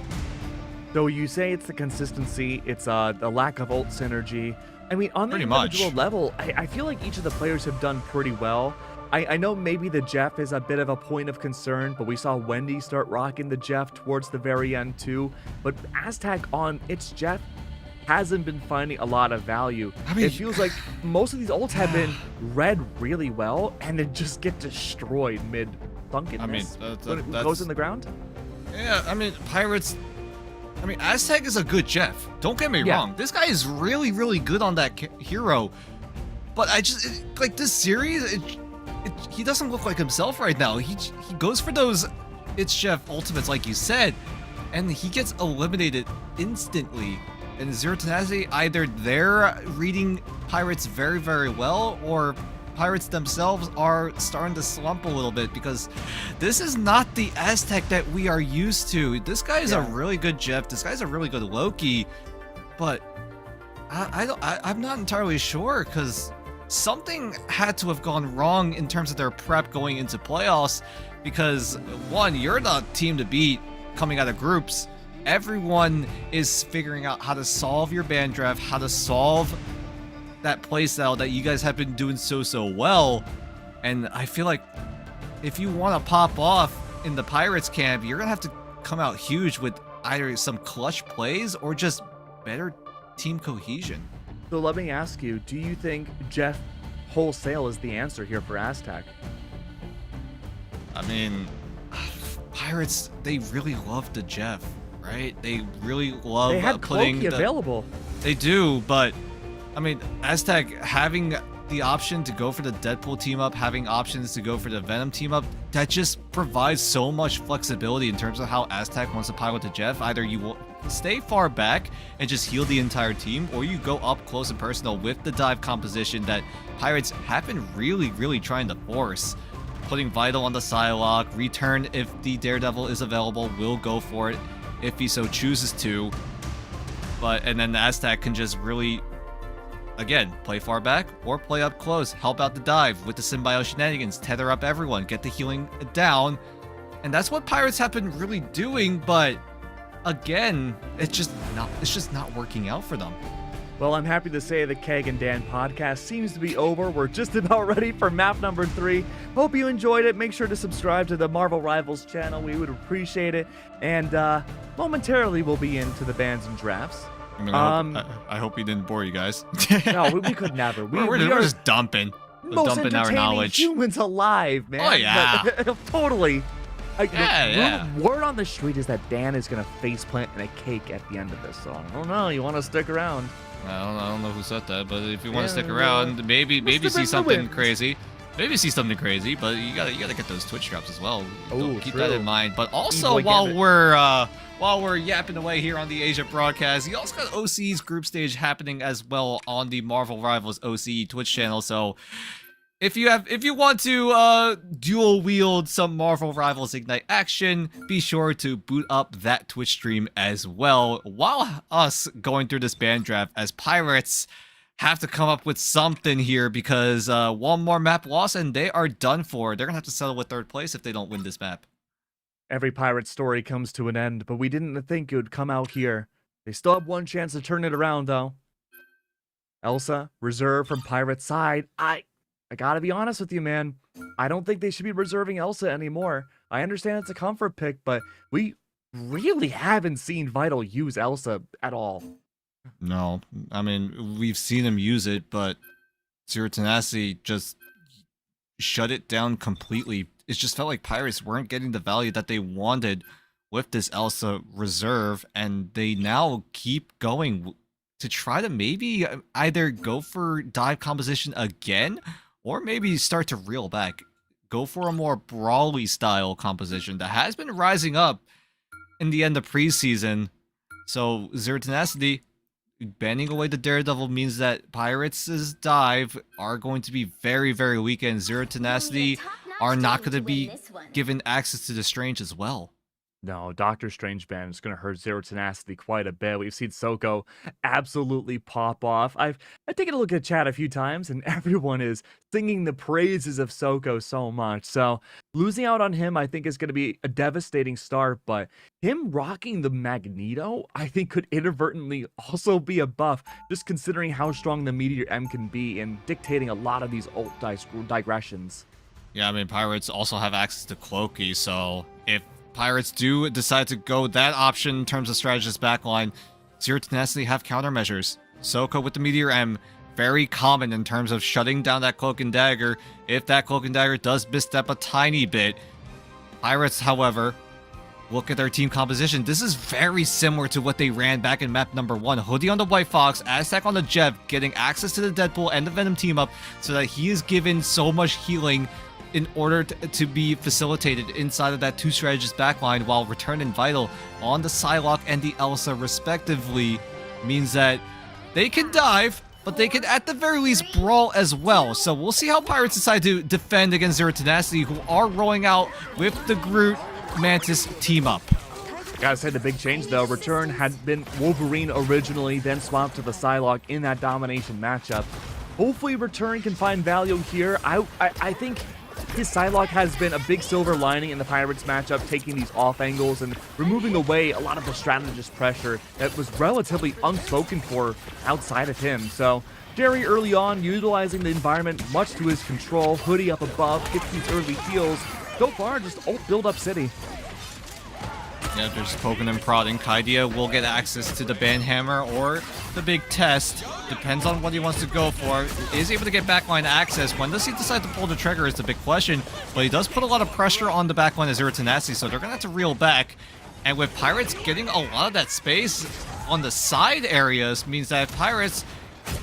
So you say it's the consistency, it's the lack of ult synergy. I mean, on the individual level, I feel like each of the players have done pretty well. I know maybe the Jeff is a bit of a point of concern, but we saw Wendy start rocking the Jeff towards the very end too. But Aztec on its Jeff hasn't been finding a lot of value. I mean, it feels like most of these ults have been read really well, and then just get destroyed mid-thunkenness. I mean, when it goes in the ground. Yeah, I mean, Pirates. I mean, Aztec is a good Jeff. Don't get me wrong. This guy is really, really good on that hero. But this series, he doesn't look like himself right now. He goes for those It's Jeff ultimates, like you said, and he gets eliminated instantly. And Zero Tenacity, either they're reading Pirates very, very well, or Pirates themselves are starting to slump a little bit, because this is not the Aztec that we are used to. This guy is a really good Jeff. This guy's a really good Loki, but I'm not entirely sure, because something had to have gone wrong in terms of their prep going into playoffs, because one, you're the team to beat coming out of groups, everyone is figuring out how to solve your band draft, how to solve that playstyle that you guys have been doing so well. And I feel like if you want to pop off in the Pirates camp, you're gonna have to come out huge with either some clutch plays or just better team cohesion. So let me ask you, do you think Jeff wholesale is the answer here for Aztec? I mean, Pirates, they really love the Jeff, right? They really love They had putting Cloaky available. They do, but I mean, Aztec having the option to go for the Deadpool team up, having options to go for the Venom team up, that just provides so much flexibility in terms of how Aztec wants to pilot the Jeff. Either you will stay far back and just heal the entire team, or you go up close and personal with the dive composition that Pirates have been really trying to force. Putting Vital on the Psylocke, return if the Daredevil is available, will go for it if he so chooses to. And then the Aztec can just really, again, play far back or play up close, help out the dive with the symbiote shenanigans, tether up everyone, get the healing down. And that's what Pirates have been really doing, but again, it's just not working out for them. Well, I'm happy to say the Keg and Dan podcast seems to be over. We're just about ready for map number 3. Hope you enjoyed it. Make sure to subscribe to the Marvel Rivals channel. We would appreciate it. And momentarily, we'll be into the bans and drafts. I mean, I hope we didn't bore you guys. No, we could never. We're just dumping. Most Dumping our entertaining knowledge. humans alive, man. Oh, yeah. But, totally. Yeah. Word on the street is that Dan is going to faceplant in a cake at the end of this song. I don't know. You want to stick around? I don't know who said that, but if you want to stick around, maybe see something crazy. Maybe see something crazy, but you gotta get those Twitch drops as well. Oh, keep true. that in mind. But also, while we're yapping away here on the Asia broadcast, you also got OC's group stage happening as well on the Marvel Rivals OCE Twitch channel. So if you want to dual wield some Marvel Rivals Ignite action, be sure to boot up that Twitch stream as well, while us going through this band draft, as Pirates have to come up with something here, because one more map loss and they are done for. They're gonna have to settle with 3rd place if they don't win this map. Every pirate story comes to an end, but we didn't think it would come out here. They still have one chance to turn it around, though. Elsa, reserve from Pirate's side. I gotta be honest with you, man. I don't think they should be reserving Elsa anymore. I understand it's a comfort pick, but we really haven't seen Vital use Elsa at all. No, I mean, we've seen him use it, but Zero Tenacity just shut it down completely. It just felt like Pirates weren't getting the value that they wanted with this Elsa reserve, and they now keep going to try to maybe either go for dive composition again, or maybe start to reel back, go for a more brawly style composition that has been rising up in the end of preseason. So Zero Tenacity banning away the Daredevil means that Pirates' dive are going to be very weak, and Zero Tenacity are not going to be given access to the Strange as well. No, Doctor Strange ban is going to hurt Zero Tenacity quite a bit. We've seen Soko absolutely pop off. I've taken a look at chat a few times, and everyone is singing the praises of Soko so much. So losing out on him, I think, is going to be a devastating start. But him rocking the Magneto, I think, could inadvertently also be a buff, just considering how strong the Meteor M can be and dictating a lot of these ult digressions. Yeah, I mean, Pirates also have access to Cloaky, so if Pirates do decide to go that option in terms of strategist backline, Zero Tenacity have countermeasures. Soko with the Meteor M, very common in terms of shutting down that Cloak and Dagger if that Cloak and Dagger does misstep a tiny bit. Pirates, however, look at their team composition. This is very similar to what they ran back in map number 1. Hoodie on the White Fox, Aztec on the Jeff, getting access to the Deadpool and the Venom team up so that he is given so much healing in order to be facilitated inside of that 2 strategist backline, while Return and Vital on the Psylocke and the Elsa respectively means that they can dive, but they can at the very least brawl as well. So we'll see how Pirates decide to defend against Zero Tenacity, who are rolling out with the Groot Mantis team up. Gotta say, the big change though, Return had been Wolverine originally, then swapped to the Psylocke in that domination matchup. Hopefully Return can find value here. I think his Psylocke has been a big silver lining in the Pirates matchup, taking these off angles and removing away a lot of the strategist pressure that was relatively unspoken for outside of him. So Jerry early on utilizing the environment much to his control, hoodie up above, gets these early heals. So far, just ult build up city. Yeah, they're just poking and prodding. Kaidia will get access to the Banhammer or the big test. Depends on what he wants to go for. Is able to get backline access. When does he decide to pull the trigger is the big question. But he does put a lot of pressure on the backline of Zero Tenacity, so they're going to have to reel back. And with Pirates getting a lot of that space on the side areas means that Pirates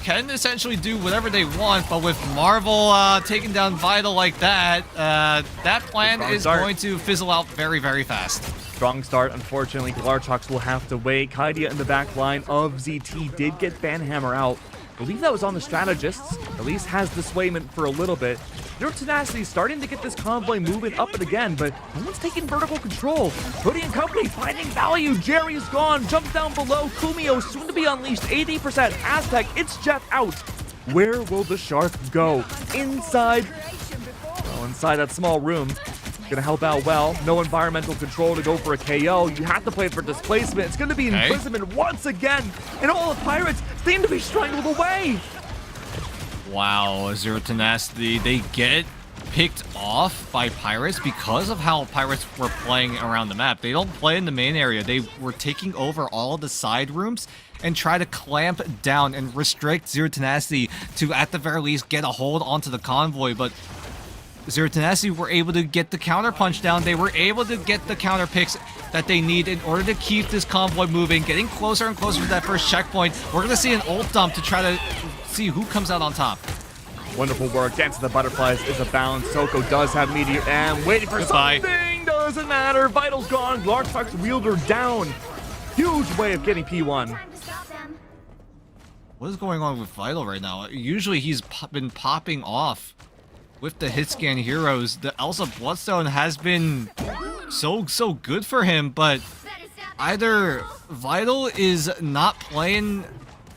can essentially do whatever they want, but with Marvel taking down Vital like that, that plan is going to fizzle out very, very fast. Strong start. Unfortunately, Glarchox will have to wait. Kaidia in the back line of ZT did get Banhammer out. I believe that was on the strategists. At least has the swayment for a little bit. Zero Tenacity starting to get this convoy moving up and again, but no one's taking vertical control. Hoodie and company finding value. Jerry is gone. Jumps down below. Kumio soon to be unleashed. 80%. Aztec, it's Jeff out. Where will the shark go? Inside. Well, inside that small room. Gonna help out well. No environmental control to go for a KO. You have to play for displacement. It's gonna be imprisonment once again. And all the Pirates seem to be strangled away. Wow, Zero Tenacity, they get picked off by Pirates because of how Pirates were playing around the map. They don't play in the main area. They were taking over all the side rooms and try to clamp down and restrict Zero Tenacity to, at the very least, get a hold onto the convoy. But Zero Tenacity were able to get the counter punch down. They were able to get the counter picks that they need in order to keep this convoy moving, getting closer and closer to that first checkpoint. We're going to see an ult dump to try to see who comes out on top. Wonderful work. Dance of the Butterflies is a bounce. Soko does have meteor and waiting for something. Doesn't matter. Vital's gone. Glarchox wheeled her down. Huge way of getting P1. What is going on with Vital right now? Usually he's been popping off with the hit scan heroes. The Elsa Bloodstone has been so good for him, but either Vital is not playing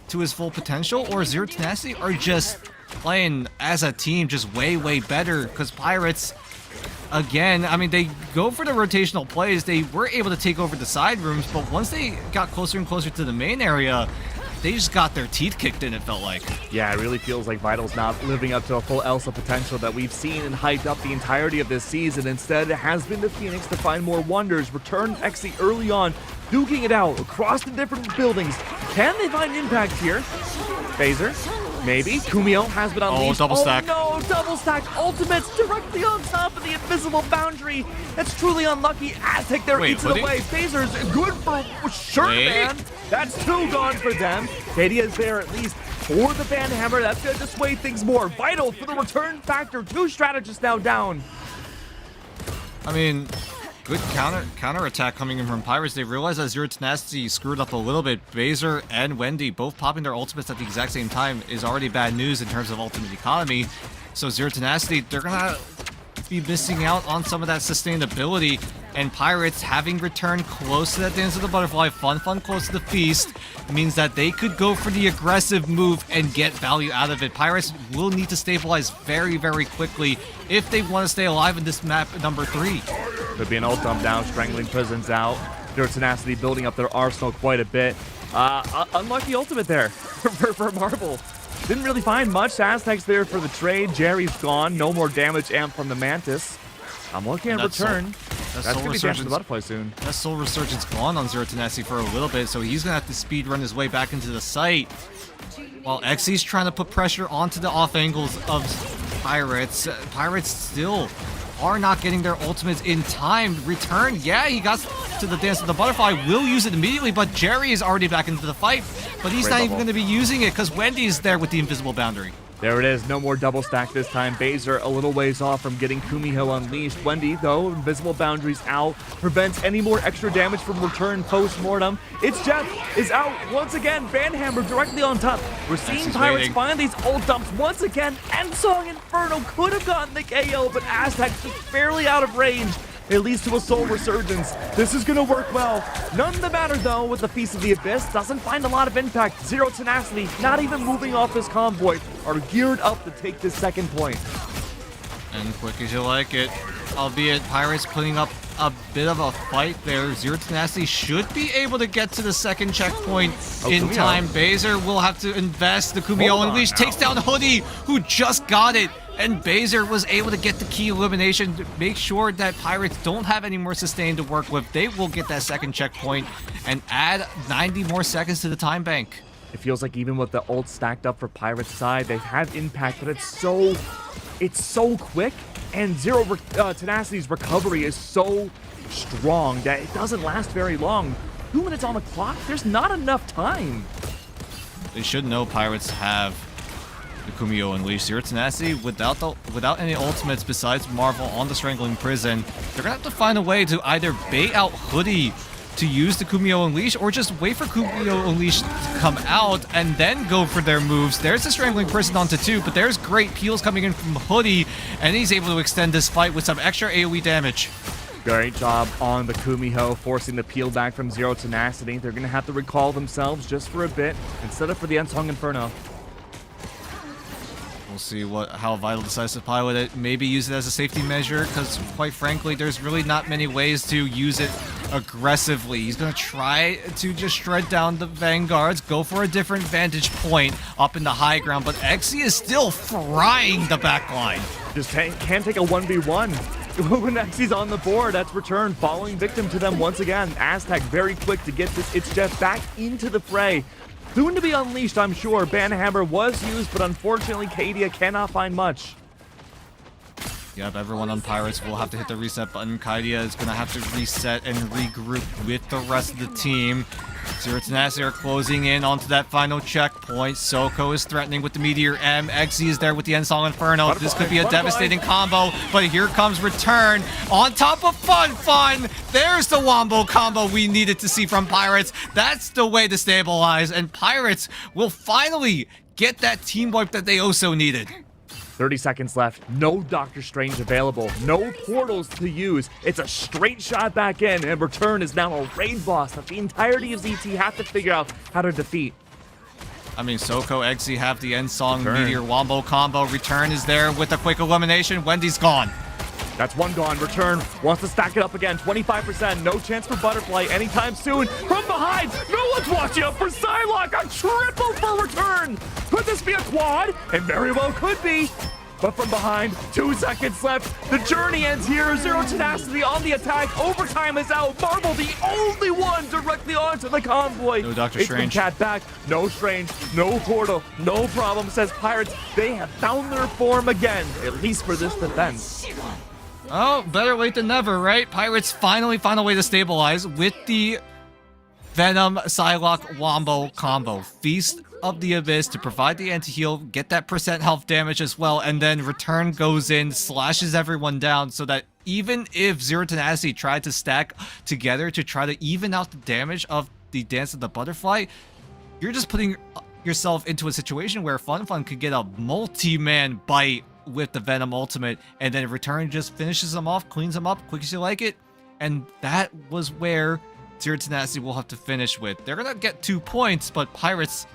to his full potential, or Zero Tenacity are just playing as a team just way better, because Pirates, again, I mean, they go for the rotational plays. They were able to take over the side rooms, but once they got closer and closer to the main area, they just got their teeth kicked in, it felt like. Yeah, it really feels like Vital's not living up to a full Elsa potential that we've seen and hyped up the entirety of this season. Instead, it has been the Phoenix to find more wonders. Return XC early on, duking it out across the different buildings. Can they find impact here? Phaser? Maybe. Kumio has been unleashed. Oh, double stack. Oh no, double stack ultimates directly on top of the invisible boundary. That's truly unlucky. Aztec there eats it away. Phaser's good for sure, man. That's two gone for them. Kadia is there at least for the Banhammer. That's going to sway things more. Vital for the return factor. Two strategists now down. I mean, good counter attack coming in from Pirates. They realize that Zero Tenacity screwed up a little bit. Baser and Wendy both popping their ultimates at the exact same time is already bad news in terms of ultimate economy. So Zero Tenacity, they're gonna be missing out on some of that sustainability. And Pirates, having returned close to that Dance of the Butterfly, fun close to the feast, means that they could go for the aggressive move and get value out of it. Pirates will need to stabilize very quickly if they want to stay alive in this map number 3. Could be an ult dump now, strangling prisons out. Zero Tenacity building up their arsenal quite a bit. Unlucky ultimate there for Marvel. Didn't really find much. Aztecs there for the trade. Jerry's gone. No more damage amp from the Mantis. I'm looking at return. That's going to be Dance of the Butterfly soon. That Soul Resurgence gone on Zero Tenacity for a little bit, so he's going to have to speed run his way back into the site. While XC's trying to put pressure onto the off angles of Pirates. Pirates still are not getting their ultimates in time. Return, yeah, he got to the Dance of the Butterfly, will use it immediately, but Jerry is already back into the fight. But he's not even going to be using it because Wendy's there with the invisible boundary. There it is, no more double stack this time. Baser a little ways off from getting Kumiho unleashed. Wendy, though, invisible boundaries out, prevents any more extra damage from return post-mortem. It's Jeff is out once again. Banhammer directly on top. We're seeing Pirates find these ult dumps once again. Endsong Inferno could have gotten the KO, but Aztec just barely out of range. It leads to a Soul Resurgence. This is going to work well. None the matter, though, with the Feast of the Abyss. Doesn't find a lot of impact. Zero Tenacity, not even moving off this convoy, are geared up to take this second point. And quick as you like it. Albeit Pirates putting up a bit of a fight there. Zero Tenacity should be able to get to the second checkpoint in Kumio. time. Baser will have to invest. The Kumio Hold on Unleashed now. takes down Hoodie, who just got it. And Baser was able to get the key elimination to make sure that Pirates don't have any more sustain to work with. They will get that second checkpoint and add 90 more seconds to the time bank. It feels like even with the ult stacked up for Pirates side, they have impact, but it's so quick, and Tenacity's recovery is so strong that it doesn't last very long. 2 minutes on the clock, there's not enough time. They should know Pirates have the Kumio Unleashed. Zero Tenacity, without any ultimates besides Marvel on the Strangling Prison, they're gonna have to find a way to either bait out Hoodie to use the Kumio Unleash, or just wait for Kumio Unleash to come out and then go for their moves. There's the Strangling Prison onto 2, but there's great peels coming in from Hoodie, and he's able to extend this fight with some extra AoE damage. Great job on the Kumiho, forcing the peel back from Zero Tenacity. They're going to have to recall themselves just for a bit, instead of for the Unsung Inferno. We'll see how Vital decides to pilot it. Maybe use it as a safety measure, because quite frankly, there's really not many ways to use it aggressively. He's going to try to just shred down the Vanguards, go for a different vantage point up in the high ground, but Exy is still frying the backline. Just can't take a 1v1. When Exy's on the board, that's Return, falling victim to them once again. Aztec very quick to get this It's Jeff back into the fray. Soon to be unleashed, I'm sure. Banhammer was used, but unfortunately, Kadia cannot find much. Yep, everyone on Pirates will have to hit the reset button. Kaidia is going to have to reset and regroup with the rest of the team. Zero Tenacity are closing in onto that final checkpoint. Soko is threatening with the Meteor M. Exy is there with the Ensong Inferno. This could be a devastating combo, but here comes Return on top of Fun. There's the Wombo combo we needed to see from Pirates. That's the way to stabilize, and Pirates will finally get that team wipe that they also needed. 30 seconds left. No Doctor Strange available. No portals to use. It's a straight shot back in, and Return is now a raid boss that the entirety of ZT have to figure out how to defeat. I mean, Soko, Exy have the Ensong Meteor Wombo combo. Return is there with a quick elimination. Wendy's gone. That's one gone. Return wants to stack it up again. 25%. No chance for Butterfly anytime soon. From behind, no one's watching out for Psylocke. A triple for Return. Could this be a quad? It very well could be. But from behind, 2 seconds left. The journey ends here. Zero Tenacity on the attack. Overtime is out. Marvel, the only one directly onto the convoy. No Doctor It's Strange. been cat back. No Strange. No portal. No problem, says Pirates. They have found their form again, at least for this defense. Oh, better late than never, right? Pirates finally find a way to stabilize with the Venom Psylocke Wombo combo. Feast of the Abyss to provide the anti-heal, get that percent health damage as well, and then Return goes in, slashes everyone down so that even if Zero Tenacity tried to stack together to try to even out the damage of the Dance of the Butterfly, you're just putting yourself into a situation where Fun could get a multi-man bite with the Venom ultimate, and then Return just finishes them off, cleans them up, quick as you like it, and that was where Zero Tenacity will have to finish with. They're gonna get 2 points, but Pirates,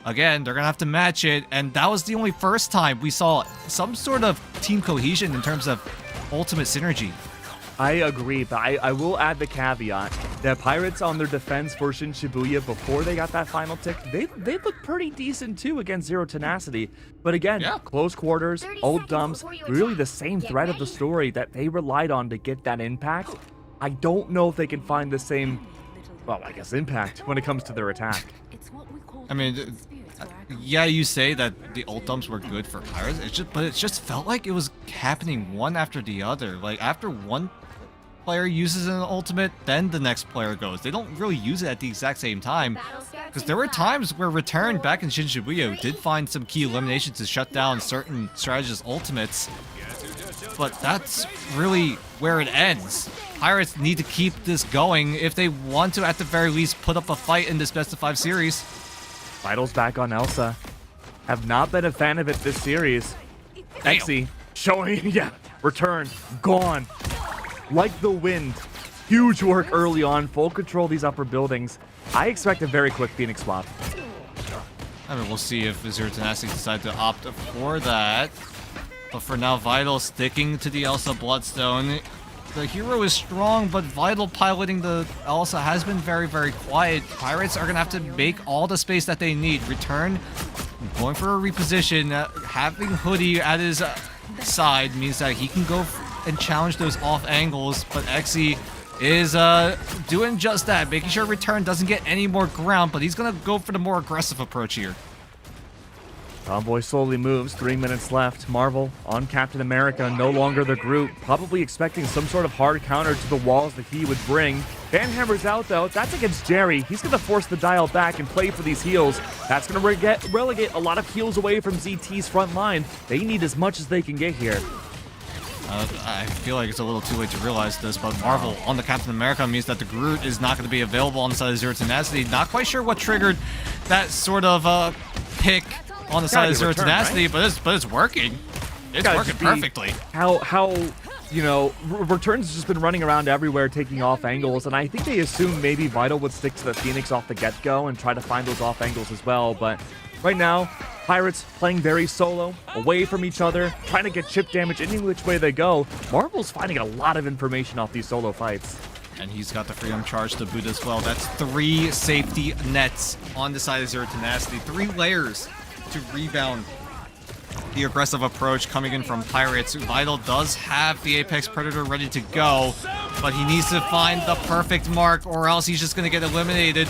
again, they're gonna have to match it, and that was the only first time we saw some sort of team cohesion in terms of ultimate synergy. I agree, but I will add the caveat that Pirates on their defense for Shin Shibuya before they got that final tick, they looked pretty decent too against Zero Tenacity. But again, Yeah. close quarters, 30 old seconds dumps, before you really attack. the same Get thread of the ready. story that they relied on to get that impact. I don't know if they can find the same, well, I guess impact when it comes to their attack. I mean, yeah, you say that the ult dumps were good for Pirates, but it just felt like it was happening one after the other. Like, after one player uses an ultimate, then the next player goes. They don't really use it at the exact same time. Because there were times where Return back in Shin Shibuya did find some key eliminations to shut down certain strategists' ultimates. But that's really where it ends. Pirates need to keep this going if they want to, at the very least, put up a fight in this best of 5 series. Vitals back on Elsa. Have not been a fan of it this series. Exy showing, yeah, Return, gone. Like the wind. Huge work early on, full control of these upper buildings. I expect a very quick Phoenix swap. I mean, we'll see if Zero Tenacity decide to opt for that. But for now, Vital sticking to the Elsa Bloodstone. The hero is strong, but Vital piloting the Elsa has been very, very quiet. Pirates are going to have to make all the space that they need. Return, going for a reposition. Having Hoodie at his side means that he can go and challenge those off angles, but Xe is doing just that, making sure Return doesn't get any more ground, but he's going to go for the more aggressive approach here. Convoy slowly moves, 3 minutes left. Marvel on Captain America, no longer the group, probably expecting some sort of hard counter to the walls that he would bring. Banhammer's out though, that's against Jerry. He's going to force the dial back and play for these heals. That's going to relegate a lot of heals away from ZT's front line. They need as much as they can get here. I feel like it's a little too late to realize this, but Marvel on the Captain America means that the Groot is not going to be available on the side of Zero Tenacity. Not quite sure what triggered that sort of pick on the side of Zero Tenacity, right? but it's working. It's working perfectly. How you know, Return's just been running around everywhere taking off angles, and I think they assumed maybe Vital would stick to the Phoenix off the get-go and try to find those off angles as well, but right now, Pirates playing very solo, away from each other, trying to get chip damage any which way they go. Marvel's finding a lot of information off these solo fights. And he's got the Freedom Charge to boot as well. That's 3 safety nets on the side of Zero Tenacity. 3 layers to rebound the aggressive approach coming in from Pirates. Vital does have the Apex Predator ready to go, but he needs to find the perfect mark or else he's just going to get eliminated.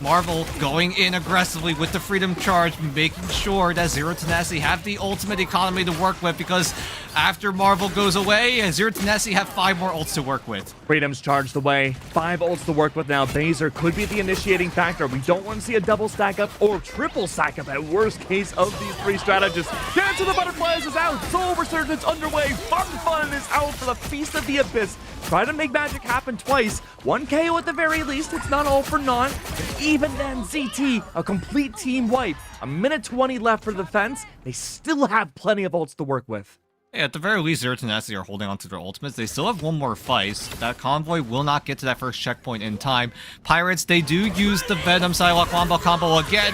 Marvel going in aggressively with the Freedom Charge, making sure that Zero Tenacity have the ultimate economy to work with, because after Marvel goes away, Zero Tenacity have 5 more ults to work with. Freedom's charged away, 5 ults to work with now. Baser could be the initiating factor. We don't want to see a double stack up or triple stack up at worst case of these 3 strategists. Dance of the Butterflies is out, Soul Resurgence underway, Fun is out for the Feast of the Abyss. Try to make magic happen twice. 1 KO at the very least, it's not all for naught. Even then, ZT, a complete team wipe. A minute 20 left for the defense. They still have plenty of ults to work with. Yeah, at the very least, Zero Tenacity are holding on to their ultimates. They still have 1 more fight. That convoy will not get to that first checkpoint in time. Pirates, they do use the Venom Psylocke combo again.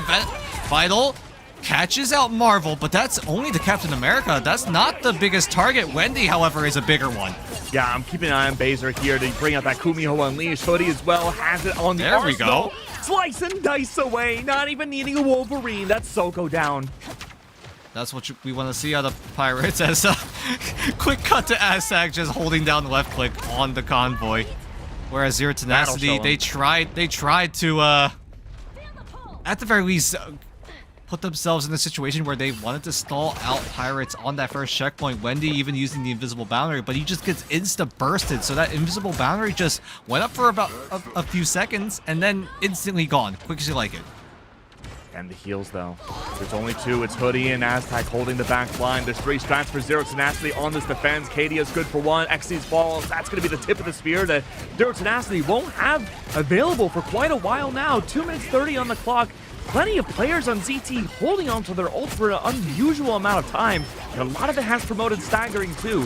Vital catches out Marvel, but that's only the Captain America. That's not the biggest target. Wendy, however, is a bigger one. Yeah, I'm keeping an eye on Baser here to bring out that Kumiho Unleashed. Hoodie as well has it on the There arsenal. we go. Slice and dice away, not even needing a Wolverine. That's Soko down. That's what we want to see out of Pirates, as a quick cut to Aztec just holding down the left click on the convoy. Whereas Zero Tenacity, they tried to, at the very least, put themselves in a situation where they wanted to stall out Pirates on that first checkpoint. Wendy even using the invisible boundary, but he just gets insta-bursted. So that invisible boundary just went up for about a few seconds and then instantly gone, quick as you like it. And the heals, though. There's only 2. It's Hoodie and Aztec holding the back line. There's 3 strats for Zero Tenacity on this defense. Kadia's good for 1. Xyz falls. That's going to be the tip of the spear that Zero Tenacity won't have available for quite a while now. 2 minutes 30 on the clock. Plenty of players on ZT holding on to their ult for an unusual amount of time. And a lot of it has promoted staggering, too.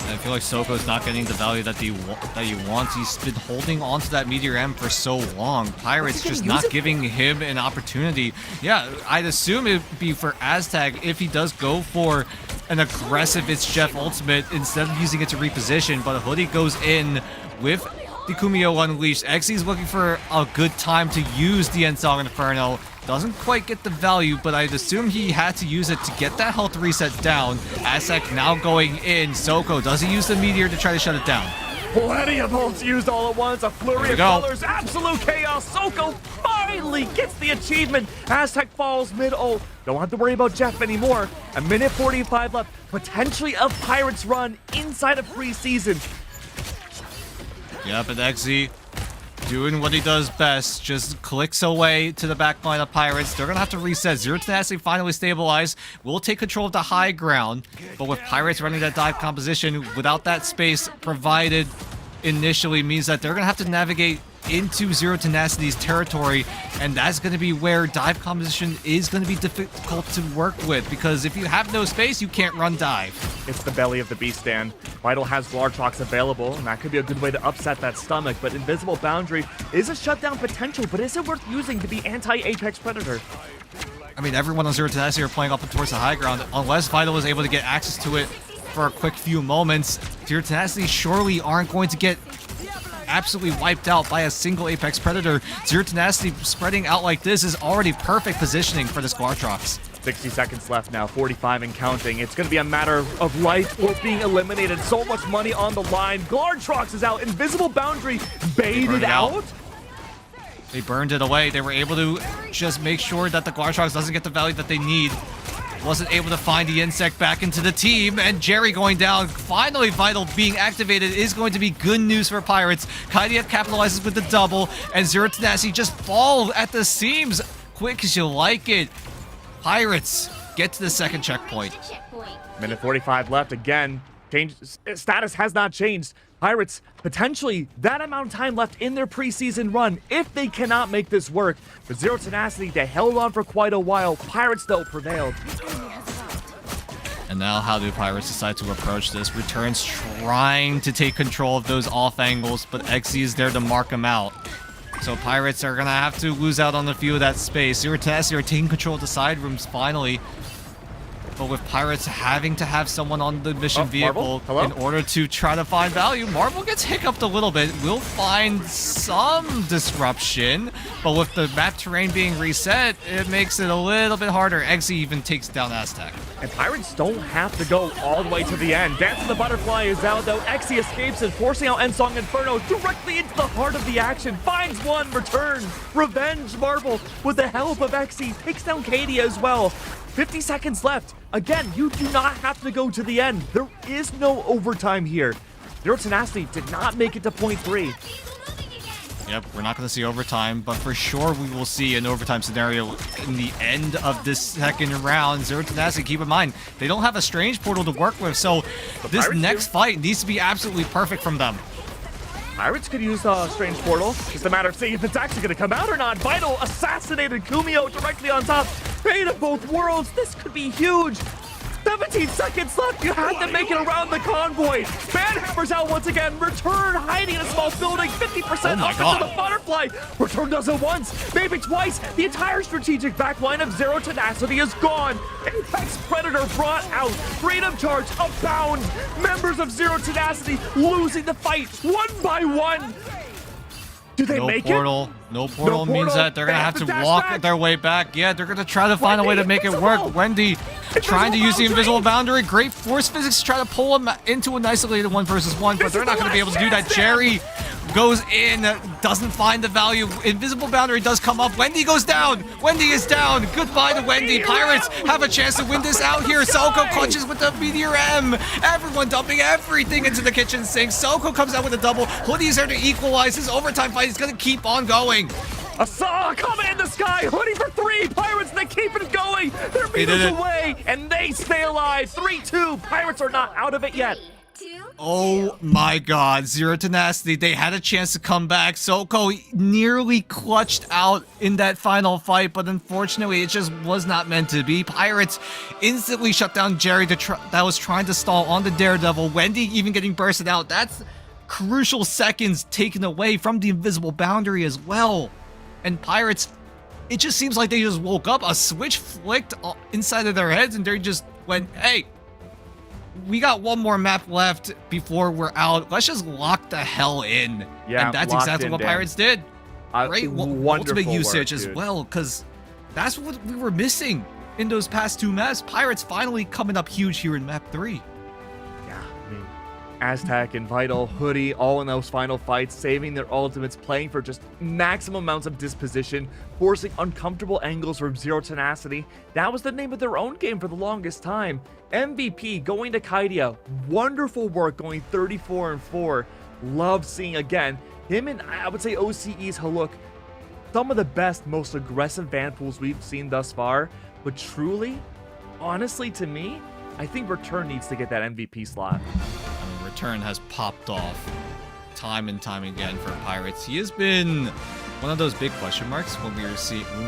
I feel like Soko's not getting the value that he wants. He's been holding on to that Meteor M for so long. Pirates just not giving him an opportunity. Yeah, I'd assume it'd be for Aztec if he does go for an aggressive It's Jeff ultimate instead of using it to reposition, but Hoodie goes in with the Kumiho Unleashed. Xy's looking for a good time to use the Ensong Inferno. Doesn't quite get the value, but I'd assume he had to use it to get that health reset down. Aztec now going in. Soko, does he use the Meteor to try to shut it down? Plenty of ults used all at once. A flurry of colors. Absolute chaos. Soko finally gets the achievement. Aztec falls mid-ult. Don't have to worry about Jeff anymore. A minute 45 left. Potentially a Pirates run inside of preseason. Yeah, but Xe doing what he does best, just clicks away to the back line of Pirates. They're gonna have to reset. Zero Tenacity finally stabilized. We'll take control of the high ground, but with Pirates running that dive composition without that space provided initially means that they're gonna have to navigate into Zero Tenacity's territory, and that's going to be where dive composition is going to be difficult to work with, because if you have no space, you can't run dive. It's the belly of the beast, Dan. Vital has large rocks available, and that could be a good way to upset that stomach, but Invisible Boundary is a shutdown potential, but is it worth using to be anti-Apex Predator? I mean, everyone on Zero Tenacity are playing up and towards the high ground. Unless Vital was able to get access to it for a quick few moments, Zero Tenacity surely aren't going to get absolutely wiped out by a single Apex Predator. Zero Tenacity spreading out like this is already perfect positioning for the Squartrox. 60 seconds left now, 45 and counting. It's going to be a matter of life or being eliminated. So much money on the line. Glartrox is out. Invisible Boundary baited out. They burned it away. They were able to just make sure that the Glartrox doesn't get the value that they need. Wasn't able to find the insect back into the team, and Jerry going down. Finally, Vital being activated is going to be good news for Pirates. Kaidia capitalizes with the double, and Zero Tenacity just fall at the seams. Quick as you like it. Pirates get to the second checkpoint. Minute 45 left again. Status has not changed. Pirates, potentially that amount of time left in their preseason run if they cannot make this work. For Zero Tenacity, they held on for quite a while. Pirates, though, prevailed. And now how do Pirates decide to approach this? Returns trying to take control of those off angles, but XZ is there to mark them out. So Pirates are going to have to lose out on a few of that space. Zero Tenacity are taking control of the side rooms finally. But with Pirates having to have someone on the mission vehicle in order to try to find value, Marvel gets hiccuped a little bit. We'll find some disruption, but with the map terrain being reset, it makes it a little bit harder. Eggsy even takes down Aztec. And Pirates don't have to go all the way to the end. Dance of the Butterfly is out, though. Exy escapes and forcing out Endsong Inferno directly into the heart of the action. Finds one, return. Revenge Marvel with the help of Exy. Takes down Katie as well. 50 seconds left. Again, you do not have to go to the end. There is no overtime here. Zero Tenacity did not make it to point 3. Yep, we're not going to see overtime, but for sure we will see an overtime scenario in the end of this second round. Zero Tenacity, keep in mind, they don't have a strange portal to work with, so this next fight needs to be absolutely perfect from them. Pirates could use Strange Portal. Just a matter of seeing if it's actually going to come out or not. Vital assassinated Kumio directly on top. Fate of both worlds. This could be huge. 17 seconds left. You have to make it around the convoy. Banhammer's out once again. Return hiding in a small building. 50% up into the Butterfly. Return does it once, maybe twice. The entire strategic backline of Zero Tenacity is gone. Apex Predator brought out. Freedom Charge abound. Members of Zero Tenacity losing the fight one by one. Do they make it? No portal means that they're going to have to walk their way back. Yeah, they're going to try to find a way to make it work. Wendy trying to use the invisible boundary. Great force physics to try to pull him into an isolated 1v1, but they're not going to be able to do that. Jerry goes in, doesn't find the value. Invisible boundary does come up. Wendy goes down. Wendy is down. Goodbye to Wendy. Pirates have a chance to win this out here. Soko clutches with the Meteor M. Everyone dumping everything into the kitchen sink. Soko comes out with a double. Hoodie's there to equalize. His overtime fight is going to keep on going. A saw coming in the sky. Hoodie for 3. Pirates, they keep it going. They're meters away, and they stay alive. 3-2. Pirates are not out of it yet. Oh my god, Zero Tenacity, they had a chance to come back. Soko nearly clutched out in that final fight, but unfortunately it just was not meant to be. Pirates instantly shut down Jerry that was trying to stall on the Daredevil. Wendy even getting bursted out. That's crucial seconds taken away from the invisible boundary as well. And Pirates, it just seems like they just woke up, a switch flicked inside of their heads, and they just went, hey, we got one more map left before we're out. Let's just lock the hell in. Yeah, and that's exactly what Pirates did. Great ultimate usage as well, because that's what we were missing in those past 2 maps. Pirates finally coming up huge here in map 3. Yeah, I mean, Aztec and Vital, Hoodie, all in those final fights, saving their ultimates, playing for just maximum amounts of disposition, forcing uncomfortable angles from Zero Tenacity. That was the name of their own game for the longest time. MVP going to Kaidia. Wonderful work going 34-4. Love seeing again him and I would say OCE's Haluk. Some of the best, most aggressive ban pools we've seen thus far. But truly, honestly to me, I think Return needs to get that MVP slot. I mean, Return has popped off time and time again for Pirates. He has been one of those big question marks when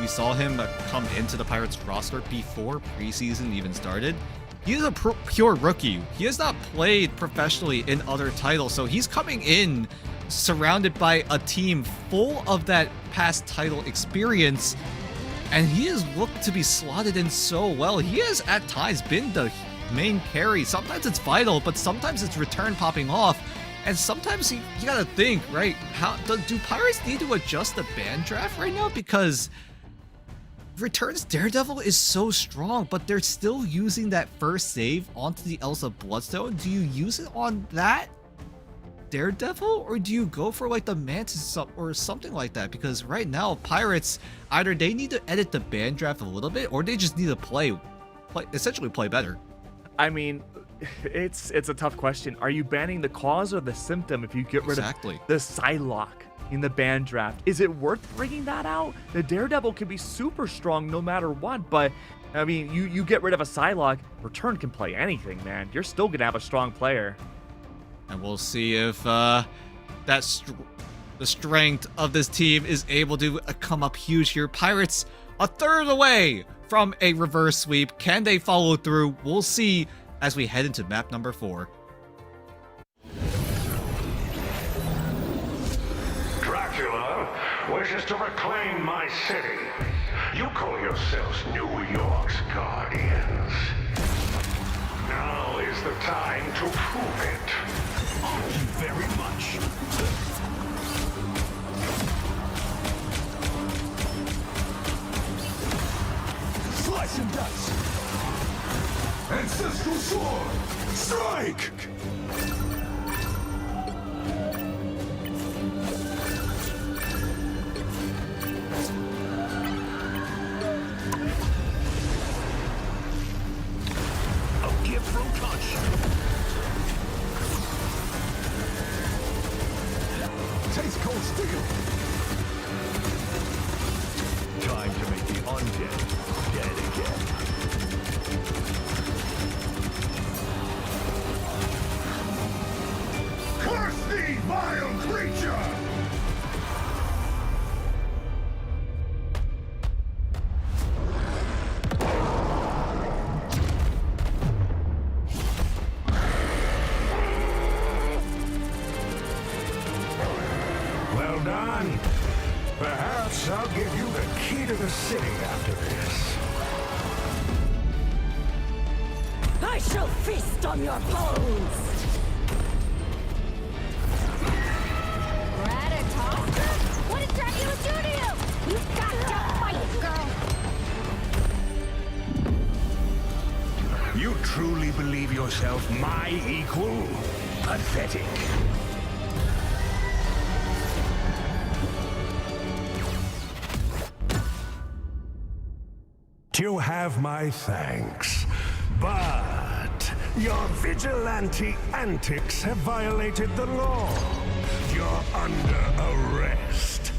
we saw him come into the Pirates roster before preseason even started. He is a pure rookie. He has not played professionally in other titles, so he's coming in surrounded by a team full of that past title experience. and he has looked to be slotted in so well. He has at times been the main carry. Sometimes it's vital, but sometimes it's return popping off. And sometimes you gotta think, right? How do Pirates need to adjust the ban draft right now? Because Return's Daredevil is so strong, but they're still using that first save onto the Elsa Bloodstone. Do you use it on that Daredevil, or do you go for like the Mantis or something like that? Because right now, Pirates, either they need to edit the ban draft a little bit, or they just need to essentially play better. I mean, it's a tough question. Are you banning the cause or the symptom if you get rid of the Psylocke in the ban draft? Is it worth bringing that out? The Daredevil can be super strong no matter what, but I mean, you get rid of a Psylocke, Return can play anything, man. You're still gonna have a strong player. And we'll see if the strength of this team is able to come up huge here. Pirates a third away from a reverse sweep. Can they follow through? We'll see as we head into map number 4. Dracula wishes to reclaim my city. You call yourselves New York's guardians. Now is the time to prove it. Thank you very much. Slice and dice. Ancestral sword. Strike! A gift from Punch. Taste cold steel. Time to make the undead dead again. Curse thee, vile creature! Well done. Perhaps I'll give you the key to the city after this. I shall feast on your bones! Ratatosker? What did Dracula do to you? You've got to fight, girl! You truly believe yourself my equal? Pathetic. You have my thanks, but your vigilante antics have violated the law. You're under arrest.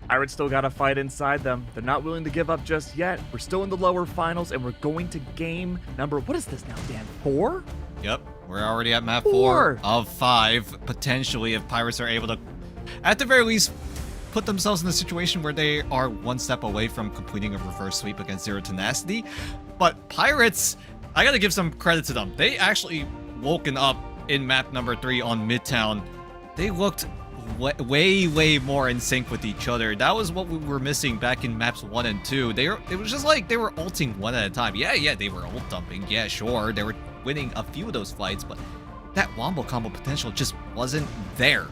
Pirates still got a fight inside them. They're not willing to give up just yet. We're still in the lower finals, and we're going to game number, what is this now, Dan? 4? Yep, we're already at map 4 4 of 5, potentially, if Pirates are able to, at the very least, put themselves in a situation where they are one step away from completing a reverse sweep against Zero Tenacity. But Pirates, I gotta give some credit to them. They actually woken up in map number 3 on Midtown. They looked way more in sync with each other. That was what we were missing back in maps 1 and 2. It was just like they were ulting one at a time. Yeah, they were ult dumping. Yeah, sure, they were winning a few of those fights, but that wombo combo potential just wasn't there.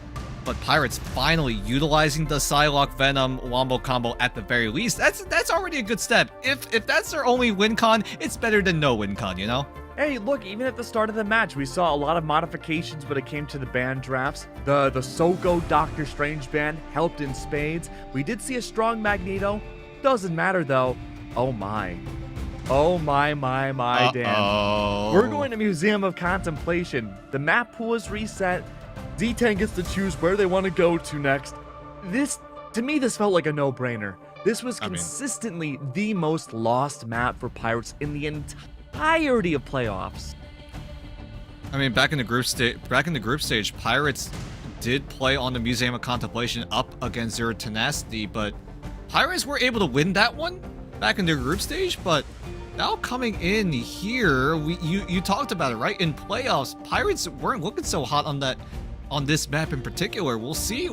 But Pirates finally utilizing the Psylocke Venom wombo combo at the very least. That's already a good step. If that's their only win con, it's better than no win con, you know? Hey, look, even at the start of the match, we saw a lot of modifications when it came to the ban drafts. The Sogo Doctor Strange ban helped in spades. We did see a strong Magneto. Doesn't matter, though. Oh, my. Oh, my, Dan. We're going to Museum of Contemplation. The map pool is reset. Z10 gets to choose where they want to go to next. To me, this felt like a no-brainer. This was consistently the most lost map for Pirates in the entirety of playoffs. I mean, back in the group stage, Pirates did play on the Museum of Contemplation up against Zero Tenacity, but Pirates were able to win that one back in their group stage. But now coming in here, you talked about it, right? In playoffs, Pirates weren't looking so hot on that on this map in particular. We'll see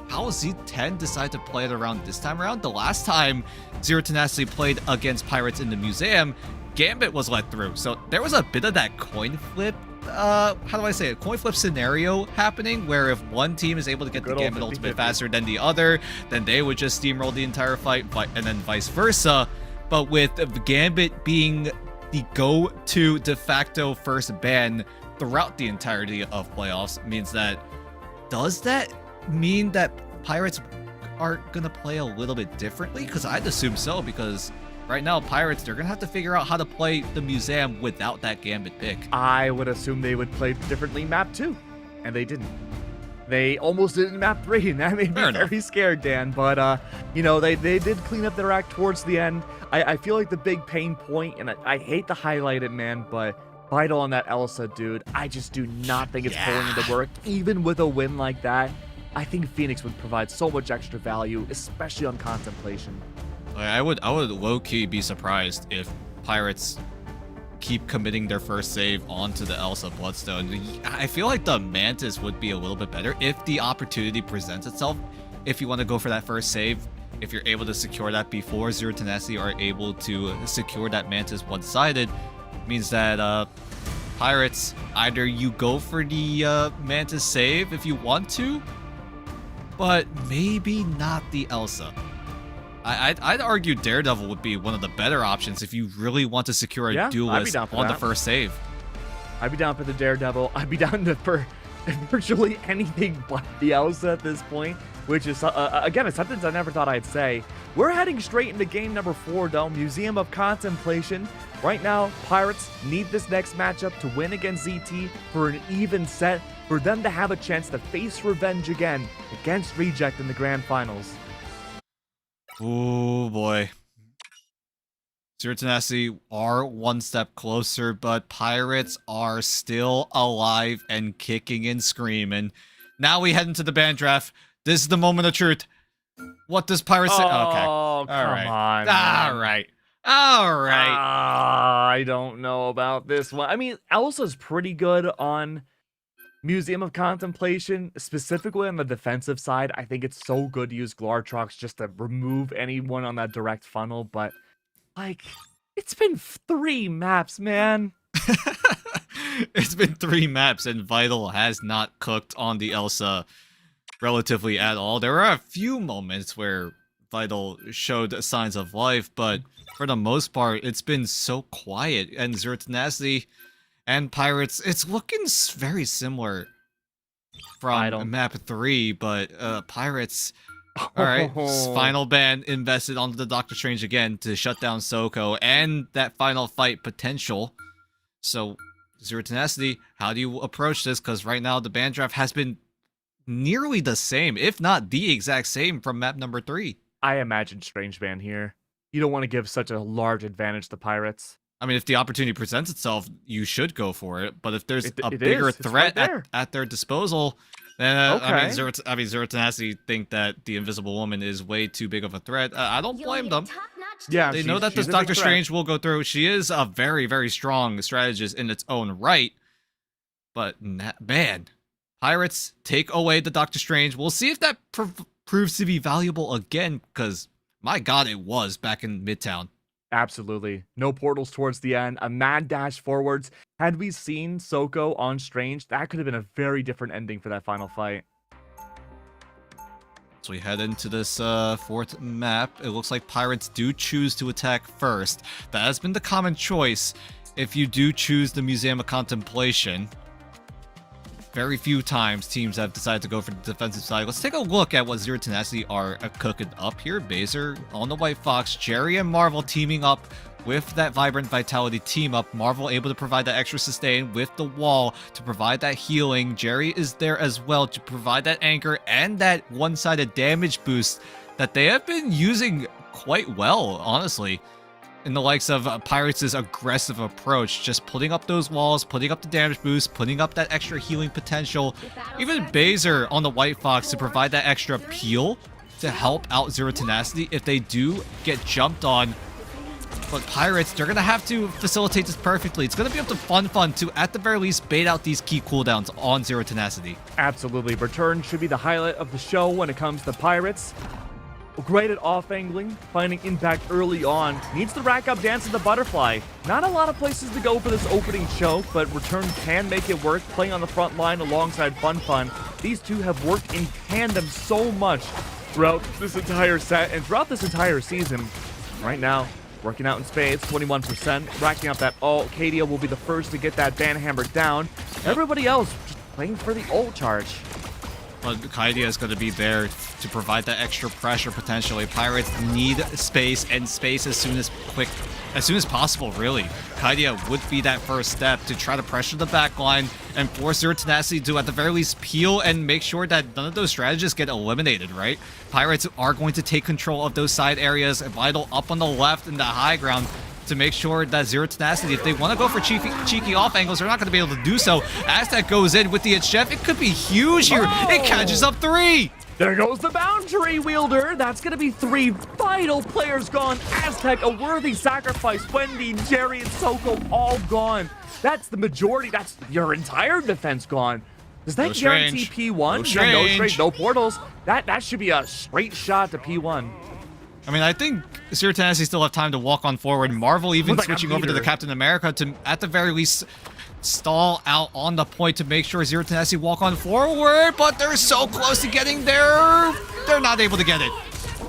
how Z10 decide to play it around this time around. The last time Zero Tenacity played against Pirates in the museum, Gambit was let through. So there was a bit of that coin flip, how do I say it? Coin flip scenario happening where if one team is able to get the Gambit ultimate faster than the other, then they would just steamroll the entire fight, and then vice versa. But with Gambit being the go-to de facto first ban throughout the entirety of playoffs, means that, does that mean that Pirates are gonna play a little bit differently? Because I'd assume so, because right now Pirates, they're gonna have to figure out how to play the museum without that Gambit pick. I would assume they would play differently in map 2, and they didn't. They almost did in map 3, and that made me very scared, Dan. But, you know, they did clean up their act towards the end. I feel like the big pain point, and I hate to highlight it, man, but Vital on that Elsa, dude, I just do not think it's pulling into work. Even with a win like that, I think Phoenix would provide so much extra value, especially on Contemplation. I would low-key be surprised if Pirates keep committing their first save onto the Elsa Bloodstone. I feel like the Mantis would be a little bit better if the opportunity presents itself. If you want to go for that first save, if you're able to secure that before Zero Tenacity are able to secure that Mantis one-sided, means that Pirates, either you go for the Mantis save if you want to, but maybe not the Elsa. I'd argue Daredevil would be one of the better options if you really want to secure a duelist on the first save. I'd be down for the Daredevil. I'd be down for virtually anything but the Elsa at this point, which is, again, a sentence I never thought I'd say. We're heading straight into game number 4, though, Museum of Contemplation. Right now, Pirates need this next matchup to win against ZT for an even set, for them to have a chance to face revenge again against Reject in the Grand Finals. Oh boy. Zero Tenacity are one step closer, but Pirates are still alive and kicking and screaming. Now we head into the band draft. This is the moment of truth. What does Pirates say? Okay. Oh, come on. Man. All right. I don't know about this one. I mean, Elsa's pretty good on Museum of Contemplation, specifically on the defensive side. I think it's so good to use Glartrox just to remove anyone on that direct funnel, but, like, it's been 3 maps, man. It's been 3 maps, and Vital has not cooked on the Elsa relatively at all. There are a few moments where Vital showed signs of life, but for the most part, it's been so quiet, and Zero Tenacity and Pirates, it's looking very similar from map 3, but Pirates, alright, final ban invested onto the Doctor Strange again to shut down Soko and that final fight potential. So, Zero Tenacity, how do you approach this? Because right now, the ban draft has been nearly the same, if not the exact same, from map number 3. I imagine Strange ban here. You don't want to give such a large advantage to Pirates. I mean, if the opportunity presents itself, you should go for it. But if there's a bigger threat right at their disposal, then I mean, Zero Tenacity think that the Invisible Woman is way too big of a threat. I don't blame them. Yeah, they know that this Doctor Strange will go through. She is a very, very strong strategist in its own right. But man, Pirates take away the Doctor Strange. We'll see if that proves to be valuable again, because my God, it was back in Midtown. Absolutely. No portals towards the end. A mad dash forwards. Had we seen Soko on Strange, that could have been a very different ending for that final fight. So we head into this 4th map. It looks like Pirates do choose to attack first. That has been the common choice if you do choose the Museum of Contemplation. Very few times teams have decided to go for the defensive side. Let's take a look at what Zero Tenacity are cooking up here. Baser on the White Fox. Jerry and Marvel teaming up with that Vibrant Vitality team up. Marvel able to provide that extra sustain with the wall to provide that healing. Jerry is there as well to provide that anchor and that one-sided damage boost that they have been using quite well, honestly, in the likes of Pirates' aggressive approach, just putting up those walls, putting up the damage boost, putting up that extra healing potential. Even Baser on the White Fox to provide that extra peel to help out Zero Tenacity if they do get jumped on But Pirates, they're going to have to facilitate this perfectly. It's going to be up to Fun to, at the very least, bait out these key cooldowns on Zero Tenacity. Absolutely. Return should be the highlight of the show when it comes to Pirates. Great at off-angling, finding impact early on. Needs to rack up Dance of the Butterfly. Not a lot of places to go for this opening choke, but Return can make it work, playing on the front line alongside Fun. These two have worked in tandem so much throughout this entire set and throughout this entire season. Right now, working out in spades, 21%, racking up that ult. Kadia will be the first to get that banhammer down. Everybody else just playing for the ult charge. But Kaidia is going to be there to provide that extra pressure potentially. Pirates need space, and space as soon as possible, really. Kaidia would be that first step to try to pressure the backline and force Zero Tenacity to at the very least peel and make sure that none of those strategists get eliminated, right? Pirates are going to take control of those side areas. Vital up on the left in the high ground to make sure that Zero Tenacity, if they want to go for cheeky off angles, they're not going to be able to do so. Aztec goes in with the chef. It could be huge here. It catches up 3. There goes the boundary wielder. That's going to be 3 vital players gone. Aztec, a worthy sacrifice. Wendy, Jerry, and Soko all gone. That's the majority. That's your entire defense gone. Does that guarantee P1? No strange. No strange, no portals. That should be a straight shot to P1. I mean, I think Zero Tenacity still have time to walk on forward. Marvel even switching over to the Captain America to, at the very least, stall out on the point to make sure Zero Tenacity walk on forward, but they're so close to getting there. They're not able to get it.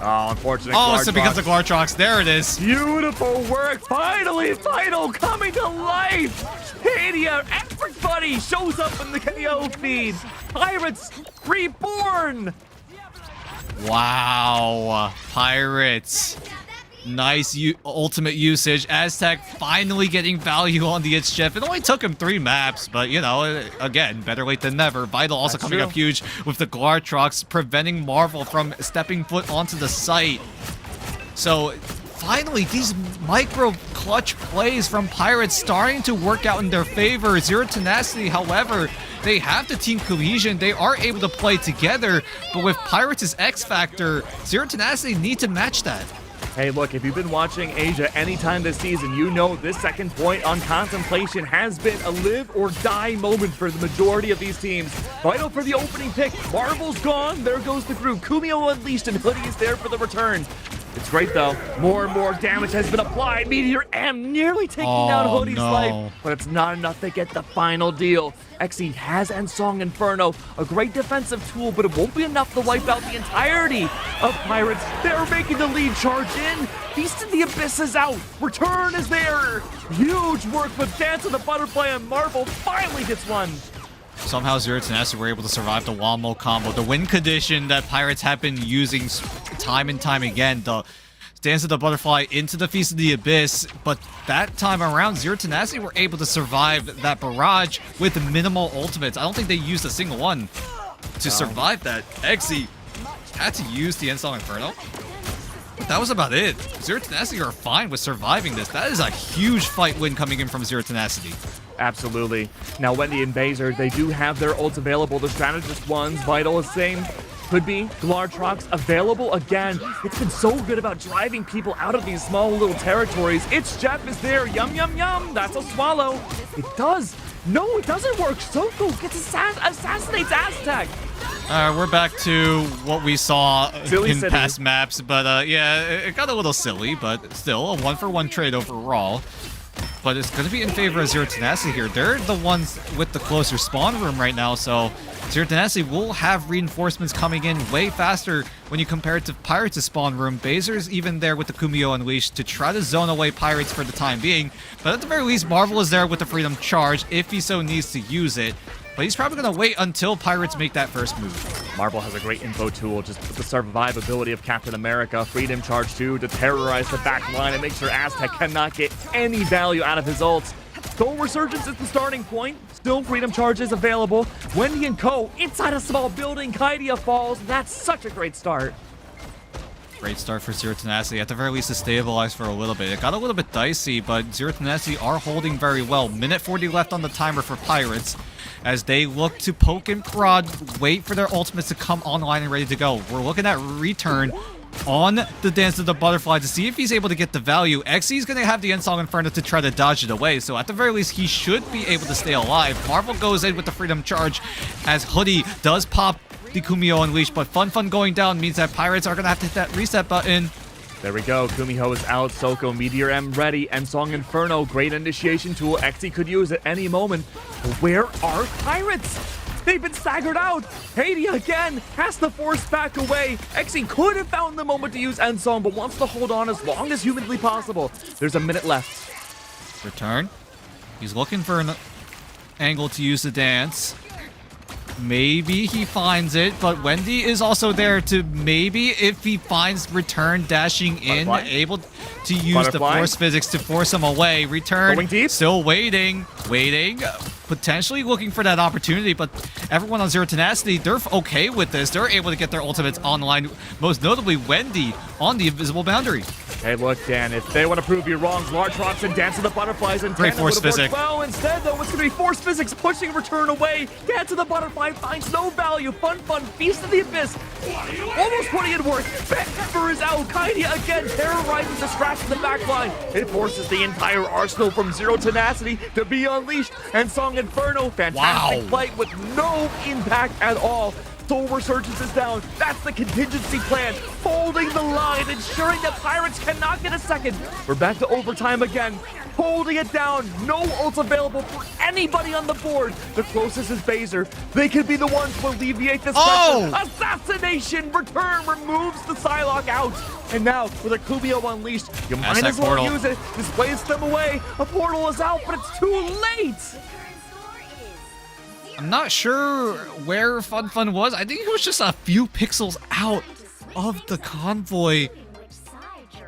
Oh, unfortunate. Oh, so because of Glartrox. There it is. Beautiful work. Finally, Vital coming to life. Kadia, everybody shows up in the KO feed. Pirates reborn. Wow. Pirates. Nice ultimate usage. Aztec finally getting value on the It's Chef. It only took him 3 maps, but, you know, again, better late than never. Vital also coming up huge with the Glartrox, preventing Marvel from stepping foot onto the site. So, finally, these micro clutch plays from Pirates starting to work out in their favor. Zero Tenacity, however, they have the team cohesion. They are able to play together, but with Pirates' X Factor, Zero Tenacity need to match that. Hey, look, if you've been watching Asia anytime this season, you know this second point on Contemplation has been a live or die moment for the majority of these teams. Vital for the opening pick. Marvel's gone. There goes the group. Kumio unleashed and Hoodie is there for the return. It's great, though. More and more damage has been applied. Meteor M nearly taking down Hoodie's life, but it's not enough to get the final deal. Xe has Ensong Inferno, a great defensive tool, but it won't be enough to wipe out the entirety of Pirates. They're making the lead charge in. Beast of the Abyss is out. Return is there. Huge work with Dance of the Butterfly, and Marvel finally gets one. Somehow Zero Tenacity were able to survive the Wamo combo. The win condition that Pirates have been using time and time again. The Dance of the Butterfly into the Feast of the Abyss. But that time around, Zero Tenacity were able to survive that barrage with minimal ultimates. I don't think they used a single one to survive that. Xe had to use the Ensong Inferno. But that was about it. Zero Tenacity are fine with surviving this. That is a huge fight win coming in from Zero Tenacity. Absolutely. Now, Wendy and Bazer, they do have their ults available. The strategist ones, Vital is same. Could be Glartrox available again. It's been so good about driving people out of these small little territories. It's Jeff is there. Yum, yum, yum. That's a swallow. It does. No, it doesn't work. Soko gets assassinates Aztec. We're back to what we saw Silly in City. past maps, but yeah, it got a little silly, but still a 1-for-1 trade overall. But it's going to be in favor of Zero Tenacity here. They're the ones with the closer spawn room right now, so Zero Tenacity will have reinforcements coming in way faster when you compare it to Pirates' spawn room. Bazer's even there with the Kumio Unleashed to try to zone away Pirates for the time being, but at the very least, Marvel is there with the Freedom Charge if he so needs to use it. But he's probably going to wait until Pirates make that first move. Marvel has a great info tool, just with the survivability of Captain America. Freedom Charge 2 to terrorize the back line and make sure Aztec cannot get any value out of his ults. Soul Resurgence is the starting point. Still Freedom Charge is available. Wendy and Co. inside a small building. Kaidia falls. That's such a great start. Great start for Zero Tenacity. At the very least, to stabilize for a little bit. It got a little bit dicey, but Zero Tenacity are holding very well. Minute 40 left on the timer for Pirates as they look to poke and prod, wait for their ultimates to come online and ready to go. We're looking at Return on the Dance of the Butterfly to see if he's able to get the value. Xy's going to have the Endsong Inferno to try to dodge it away, so at the very least, he should be able to stay alive. Marvel goes in with the Freedom Charge as Hoodie does pop the Kumio Unleash, but Fun Fun going down means that Pirates are going to have to hit that reset button. There we go. Kumiho is out. Soko, Meteor M ready. Endsong Inferno, great initiation tool. Xy could use at any moment. But where are Pirates? They've been staggered out. Haiti again has to force back away. Xy could have found the moment to use Endsong, but wants to hold on as long as humanly possible. There's a minute left. Return. He's looking for an angle to use the dance. Maybe he finds it, but Wendy is also there to maybe, if he finds Return dashing in, Butterfly? able to use Butterfly? the force physics to force him away. Return, Going deep? still waiting, potentially looking for that opportunity, but everyone on Zero Tenacity, they're okay with this. They're able to get their ultimates online, most notably Wendy on the invisible boundary. Hey, look, Dan, if they want to prove you wrong, Lartrox and Dance of the Butterflies and Great force physics. Well, instead, though, it's going to be force physics pushing Return away. Dance of the Butterfly finds no value. Fun Feast of the Abyss. Almost putting it worth. Pepper is out. Kaidia again terrorizing the scratch in the backline. It forces the entire arsenal from Zero Tenacity to be unleashed. And Song Inferno, fantastic fight with no impact at all. Soul Resurgence is down. That's the contingency plan. Holding the line, ensuring that Pirates cannot get a second. We're back to overtime again. Holding it down. No ults available for anybody on the board. The closest is Baser. They could be the ones to alleviate this pressure. Assassination! Return removes the Psylocke out. And now, with a Kumio Unleashed, you might as well use it. Displays them away. A portal is out, but it's too late. I'm not sure where Fun was. I think it was just a few pixels out of the convoy.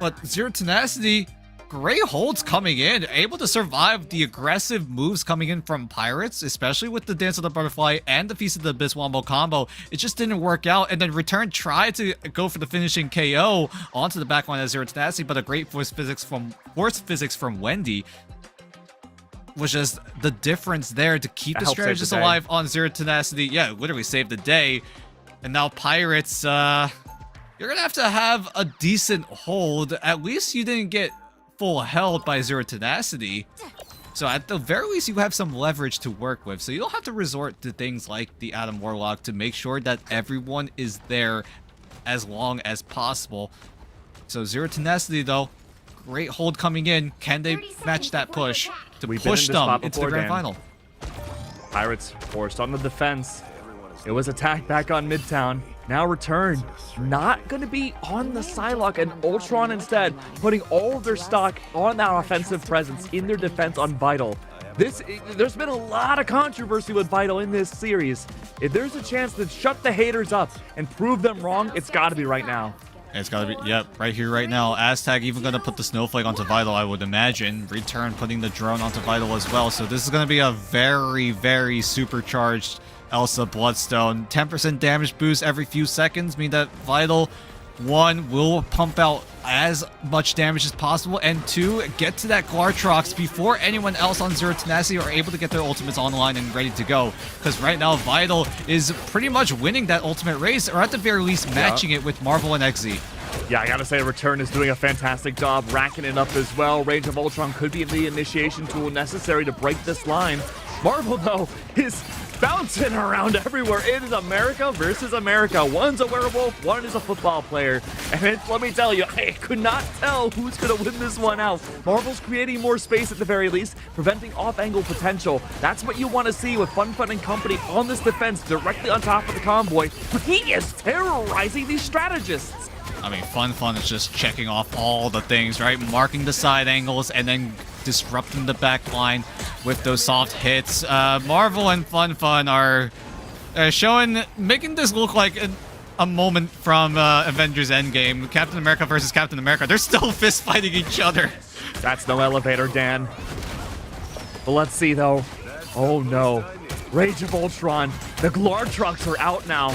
But Zero Tenacity, great holds coming in, able to survive the aggressive moves coming in from Pirates, especially with the Dance of the Butterfly and the Feast of the Abyss Wombo combo. It just didn't work out, and then Return tried to go for the finishing KO onto the backline of Zero Tenacity, but a great force physics from Wendy was just the difference there to keep the strategist alive on Zero Tenacity. Yeah, literally saved the day. And now Pirates, you're gonna have a decent hold. At least you didn't get full held by Zero Tenacity. So at the very least, you have some leverage to work with. So you don't have to resort to things like the Atom Warlock to make sure that everyone is there as long as possible. So Zero Tenacity, though, great hold coming in. Can they match that push to push them into the grand final? Pirates forced on the defense. It was attacked back on Midtown. Now Return, not going to be on the Psylocke, and Ultron instead, putting all of their stock on that offensive presence in their defense on Vital. There's been a lot of controversy with Vital in this series. If there's a chance to shut the haters up and prove them wrong, it's got to be right now. It's gotta be, yep, right here, right now. Aztag even gonna put the Snowflake onto Vital, I would imagine. Return putting the drone onto Vital as well. So this is gonna be a very, very supercharged Elsa Bloodstone. 10% damage boost every few seconds, mean that Vital, 1, will pump out as much damage as possible, and 2, get to that Glartrox before anyone else on Zero Tenacity are able to get their ultimates online and ready to go. Because right now, Vital is pretty much winning that ultimate race, or at the very least matching it with Marvel and Xy. Yeah, I gotta say, Return is doing a fantastic job racking it up as well. Range of Ultron could be the initiation tool necessary to break this line. Marvel, though, is bouncing around everywhere. It is America versus America. One's a werewolf, one is a football player. And let me tell you, I could not tell who's going to win this one out. Marvel's creating more space at the very least, preventing off-angle potential. That's what you want to see with Fun and company on this defense directly on top of the convoy. But he is terrorizing these strategists. I mean, Fun is just checking off all the things, right? Marking the side angles and then disrupting the back line with those soft hits. Marvel and Fun are making this look like a moment from Avengers Endgame. Captain America versus Captain America. They're still fist fighting each other. That's no elevator, Dan. But let's see, though. Oh, no. Rage of Ultron. The Glartrox are out now.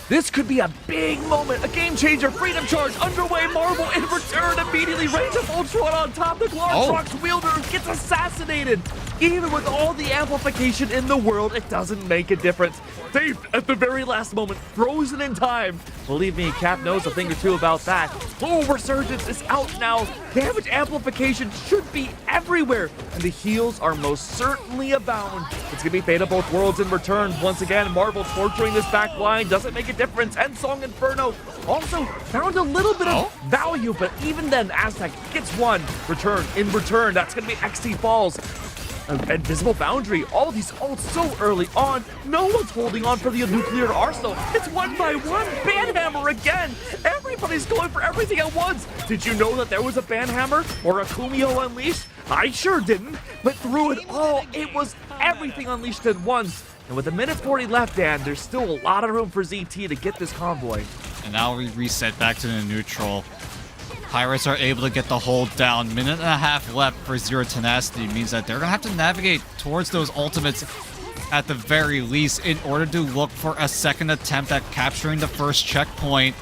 This could be a big moment, a game changer. Freedom Charge underway. Marvel in return immediately. Rage of Ultron on top. The Glartrox wielder gets assassinated. Even with all the amplification in the world, it doesn't make a difference. Saved at the very last moment, frozen in time. Believe me, Cap knows a thing or two about that. Oh, Resurgence is out now. Damage amplification should be everywhere, and the heals are most certainly abound. It's gonna be Fate of Both Worlds in return. Once again, Marvel torturing this back line doesn't make a difference. End Song Inferno also found a little bit of value, but even then, Aztec gets one. Return in return. That's gonna be XT Falls. Invisible Boundary, all these ults so early on. No one's holding on for the nuclear arsenal. It's one by one. Banhammer again. Everybody's going for everything at once. Did you know that there was a Banhammer or a Kumio Unleashed? I sure didn't. But through it all, it was everything unleashed at once. And with a minute 40 left, Dan, there's still a lot of room for ZT to get this convoy. And now we reset back to the neutral. Pirates are able to get the hold down. Minute and a half left for Zero Tenacity. Means that they're going to have to navigate towards those ultimates at the very least in order to look for a second attempt at capturing the first checkpoint.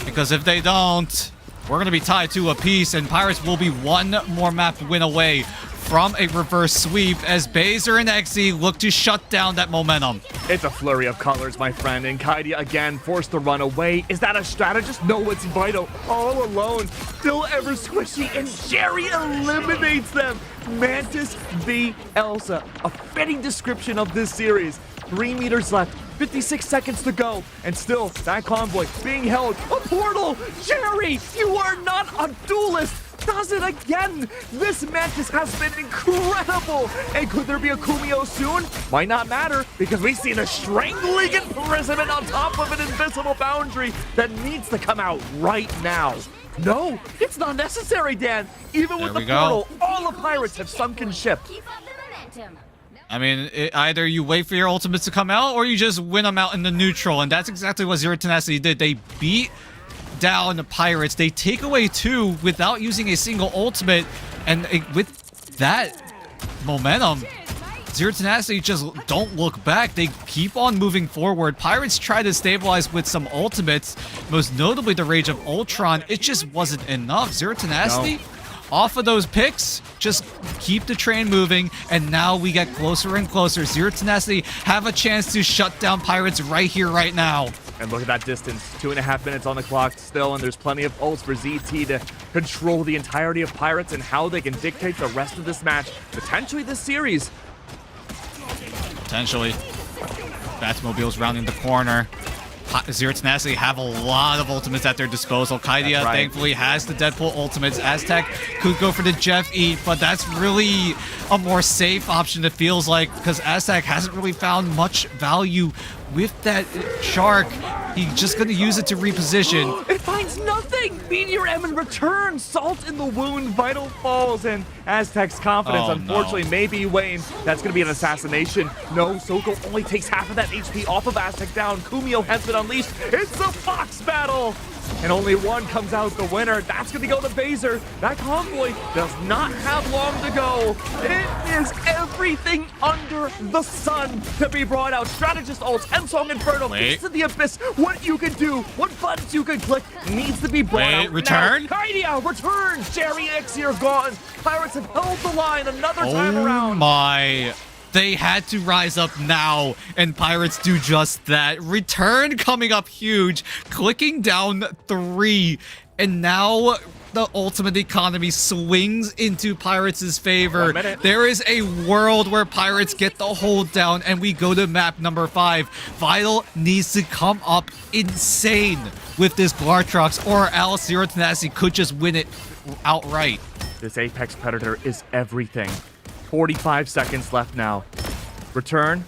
Because if they don't, we're going to be tied to a piece, and Pirates will be one more map win away from a reverse sweep as Baser and Xe look to shut down that momentum. It's a flurry of colors, my friend, and Kaidia again forced to run away. Is that a strategist? No, it's Vito, all alone, still ever squishy, and Jerry eliminates them. Mantis v. Elsa, a fitting description of this series. 3 meters left, 56 seconds to go, and still that convoy being held. A portal! Jerry, you are not a duelist! Does it again! This Mantis has been incredible! And could there be a Kumio soon? Might not matter, because we see the strangling imprisonment on top of an invisible boundary that needs to come out right now. No, it's not necessary, Dan. Even with the portal, all the Pirates have sunken ship. Keep up the momentum. I mean, either you wait for your ultimates to come out, or you just win them out in the neutral, and that's exactly what Zero Tenacity did. They beat down the Pirates. They take away 2 without using a single ultimate, and with that momentum, Zero Tenacity just don't look back. They keep on moving forward. Pirates try to stabilize with some ultimates, most notably the Rage of Ultron. It just wasn't enough. Zero Tenacity, off of those picks, just keep the train moving, and now we get closer and closer. Zero Tenacity have a chance to shut down Pirates right here, right now. And look at that distance, 2.5 minutes on the clock still, and there's plenty of ults for ZT to control the entirety of Pirates and how they can dictate the rest of this match, potentially this series. Potentially. Batmobile's rounding the corner. Zero Tenacity have a lot of ultimates at their disposal. Kaidia, thankfully, has the Deadpool ultimates. Aztec could go for the Jeff E, but that's really a more safe option, it feels like, because Aztec hasn't really found much value with that shark. He's just going to use it to reposition. It finds nothing! Meteor M in return! Salt in the wound, Vital falls, and Aztec's confidence unfortunately may be waned. That's going to be an assassination. No, Soko only takes half of that HP off of Aztec down. Kumio has been unleashed. It's a Fox battle! And only one comes out the winner. That's going to go to Baser. That convoy does not have long to go. It is everything under the sun to be brought out. Strategist ults, End Song Inferno, Beast of the Abyss. What you can do, what buttons you can click needs to be brought out. Return? Kaidia, return! Jerry X here gone. Pirates have held the line another time around. Oh my. They had to rise up now, and Pirates do just that. Return coming up huge, clicking down 3, and now the ultimate economy swings into Pirates' favor. There is a world where Pirates get the hold down, and we go to map number 5. Vital needs to come up insane with this Glartrox, or else Zero Tenacity could just win it outright. This Apex Predator is everything. 45 seconds left now. Return.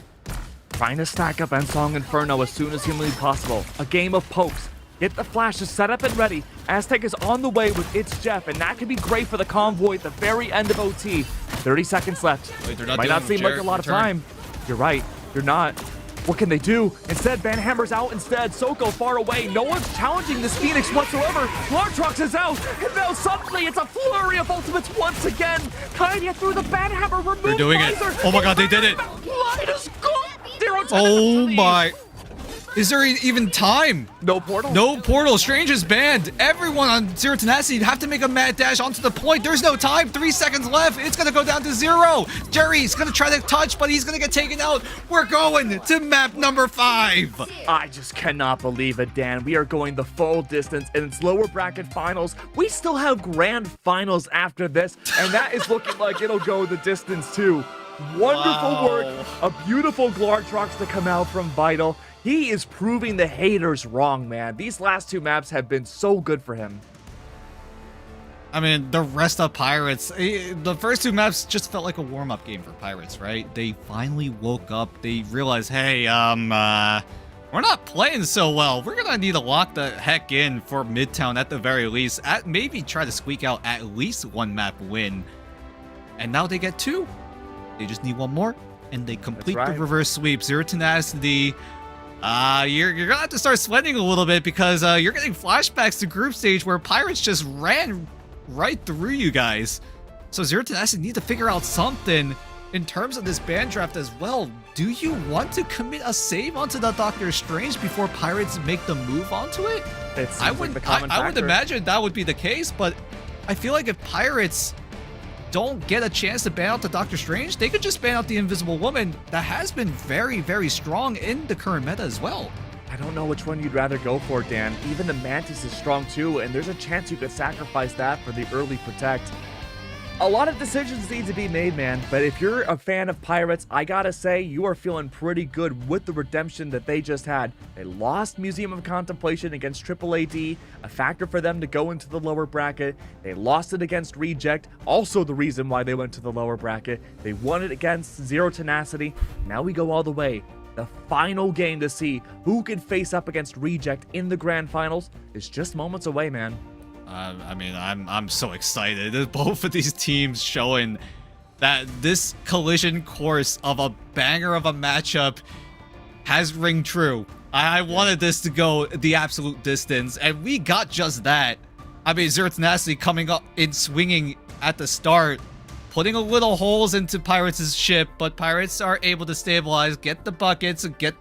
Trying to stack up End Song Inferno as soon as humanly possible. A game of pokes. Get the flashes set up and ready. Aztec is on the way with its Jeff, and that could be great for the convoy at the very end of OT. 30 seconds left. Might not seem like a lot of time. You're right. You're not. What can they do? Instead, Banhammer's out instead. Soko far away. No one's challenging this Phoenix whatsoever. Glartrox is out. And now suddenly it's a flurry of ultimates once again. Kaidia through the Banhammer. Remove They're doing it. Oh my god, they did it. Line is gone. Oh my. Is there even time? No portal? No portal. Strange is banned. Everyone on Zero Tenacity have to make a mad dash onto the point. There's no time. 3 seconds left. It's going to go down to 0. Jerry's going to try to touch, but he's going to get taken out. We're going to map number 5. I just cannot believe it, Dan. We are going the full distance, and it's lower bracket finals. We still have grand finals after this, and that is looking like it'll go the distance too. Wonderful work. A beautiful Glartrox to come out from Vital. He is proving the haters wrong, man. These last 2 maps have been so good for him. I mean, the rest of Pirates, the first 2 maps just felt like a warm-up game for Pirates, right? They finally woke up. They realized, hey, we're not playing so well. We're gonna need to lock the heck in for Midtown at the very least. Maybe try to squeak out at least 1 map win. And now they get 2. They just need 1 more, and they complete the reverse sweep. Zero Tenacity. You're gonna have to start sweating a little bit because you're getting flashbacks to group stage where Pirates just ran right through you guys. So Zero Tenacity need to figure out something in terms of this ban draft as well. Do you want to commit a save onto the Doctor Strange before Pirates make the move onto it? I would imagine that would be the case, but I feel like if Pirates don't get a chance to ban out the Doctor Strange, they could just ban out the Invisible Woman that has been very, very strong in the current meta as well. I don't know which one you'd rather go for, Dan. Even the Mantis is strong too, and there's a chance you could sacrifice that for the early protect. A lot of decisions need to be made, man, but if you're a fan of Pirates, I gotta say, you are feeling pretty good with the redemption that they just had. They lost Museum of Contemplation against Triple AD, a factor for them to go into the lower bracket. They lost it against Reject, also the reason why they went to the lower bracket. They won it against Zero Tenacity. Now we go all the way. The final game to see who can face up against Reject in the grand finals is just moments away, man. I mean, I'm so excited. Both of these teams showing that this collision course of a banger of a matchup has ring true. I wanted this to go the absolute distance, and we got just that. I mean, Zero Tenacity coming up in swinging at the start, putting a little holes into Pirates' ship, but Pirates are able to stabilize, get the buckets, get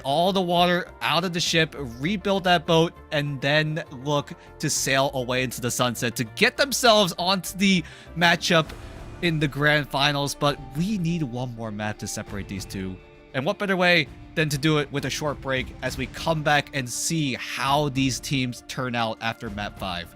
all the water out of the ship, rebuild that boat, and then look to sail away into the sunset to get themselves onto the matchup in the grand finals. But we need 1 more map to separate these 2. And what better way than to do it with a short break as we come back and see how these teams turn out after map 5.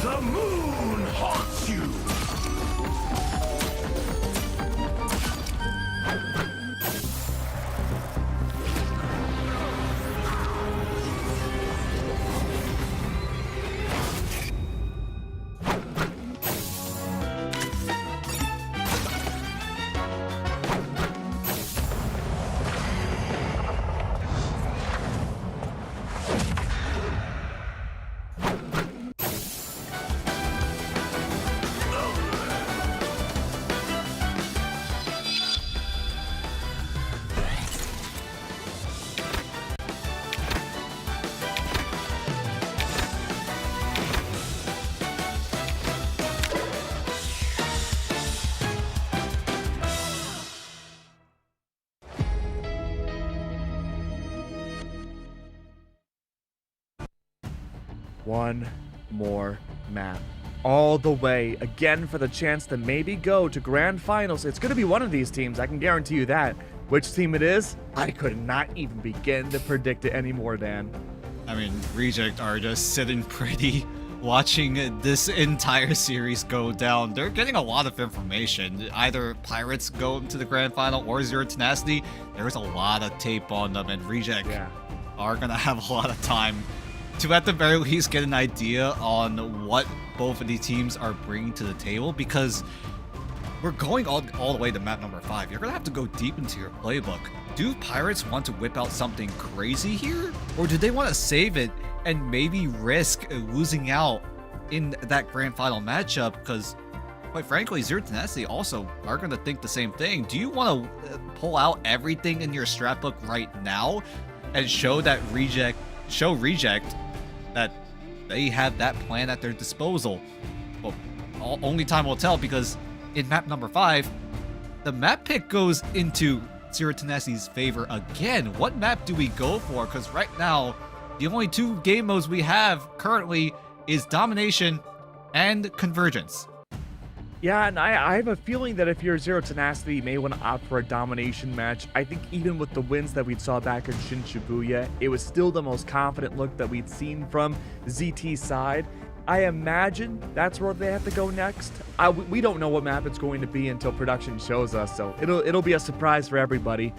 The moon haunts you! one more map. All the way again for the chance to maybe go to grand finals. It's going to be one of these teams, I can guarantee you that. Which team it is, I could not even begin to predict it anymore, Dan. I mean, Reject are just sitting pretty, watching this entire series go down. They're getting a lot of information. Either Pirates go into the grand final or Zero Tenacity. There's a lot of tape on them, and Reject are going to have a lot of time to, at the very least, get an idea on what both of these teams are bringing to the table, because we're going all the way to map number 5. You're going to have to go deep into your playbook. Do Pirates want to whip out something crazy here? Or do they want to save it and maybe risk losing out in that grand final matchup? Because, quite frankly, Zero Tenacity also are going to think the same thing. Do you want to pull out everything in your strat book right now and show Reject that they have that plan at their disposal? Well, only time will tell, because in map number 5, the map pick goes into Zero Tenacity's favor again. What map do we go for? Because right now, the only 2 game modes we have currently is Domination and Convergence. Yeah, and I have a feeling that if you're Zero Tenacity, you may want to opt for a domination match. I think even with the wins that we saw back in Shin Shibuya, it was still the most confident look that we'd seen from ZT's side. I imagine that's where they have to go next. We don't know what map it's going to be until production shows us, so it'll be a surprise for everybody.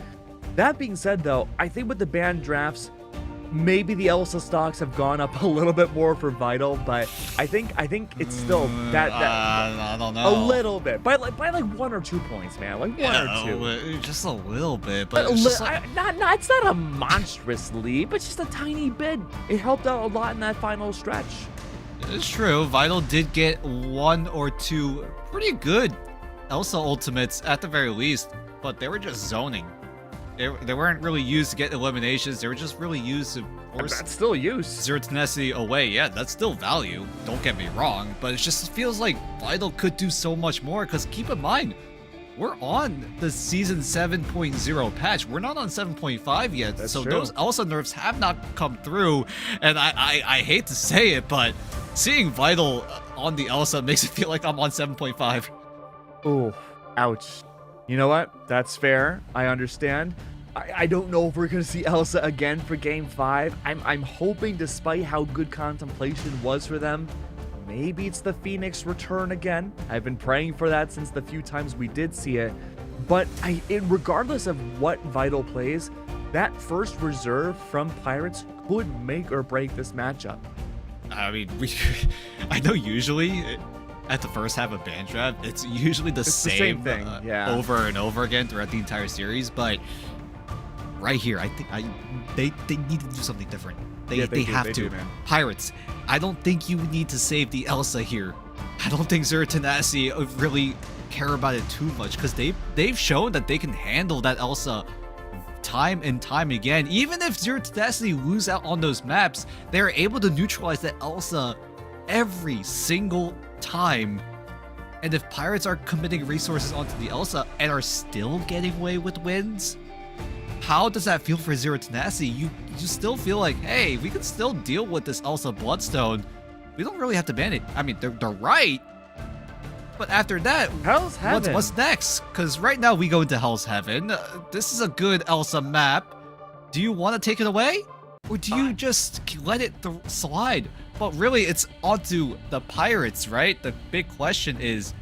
That being said, though, I think with the banned drafts, maybe the Elsa stocks have gone up a little bit more for Vital, but I think it's still that I don't know. a little bit by like 1 or 2 points, man, like 1 or 2. Just a little bit, but it's just like... it's not a monstrous lead, but just a tiny bit. It helped out a lot in that final stretch. It's true. Vital did get 1 or 2 pretty good Elsa ultimates at the very least, but they were just zoning. They weren't really used to get eliminations. They were just really used to force That's still use. Zero Tenacity away. Yeah, that's still value. Don't get me wrong, but it just feels like Vital could do so much more, because keep in mind, we're on the Season 7.0 patch. We're not on 7.5 yet, That's so true. those Elsa nerfs have not come through, and I hate to say it, but seeing Vital on the Elsa makes it feel like I'm on 7.5. Ooh, ouch. You know what? That's fair. I understand. I don't know if we're going to see Elsa again for Game 5. I'm hoping, despite how good Contemplation was for them, maybe it's the Phoenix return again. I've been praying for that since the few times we did see it. But regardless of what Vital plays, that first reserve from Pirates could make or break this matchup. I mean, I know usually at the first half of band draft, it's usually the same thing, yeah, over and over again throughout the entire series. But right here, I think they need to do something different. They have to. do, man. Pirates, I don't think you need to save the Elsa here. I don't think Zero Tenacity really care about it too much, because they've shown that they can handle that Elsa time and time again. Even if Zero Tenacity lose out on those maps, they're able to neutralize that Elsa every single time. And if Pirates are committing resources onto the Elsa and are still getting away with wins, how does that feel for Zero Tenacity? You still feel like, hey, we can still deal with this Elsa Bloodstone. We don't really have to ban it. I mean, they're right. But after that, Hell's Heaven. what's next? Because right now we go into Hell's Heaven. This is a good Elsa map. Do you want to take it away? Or do you just let it slide? But really, it's onto the Pirates, right? The big question is,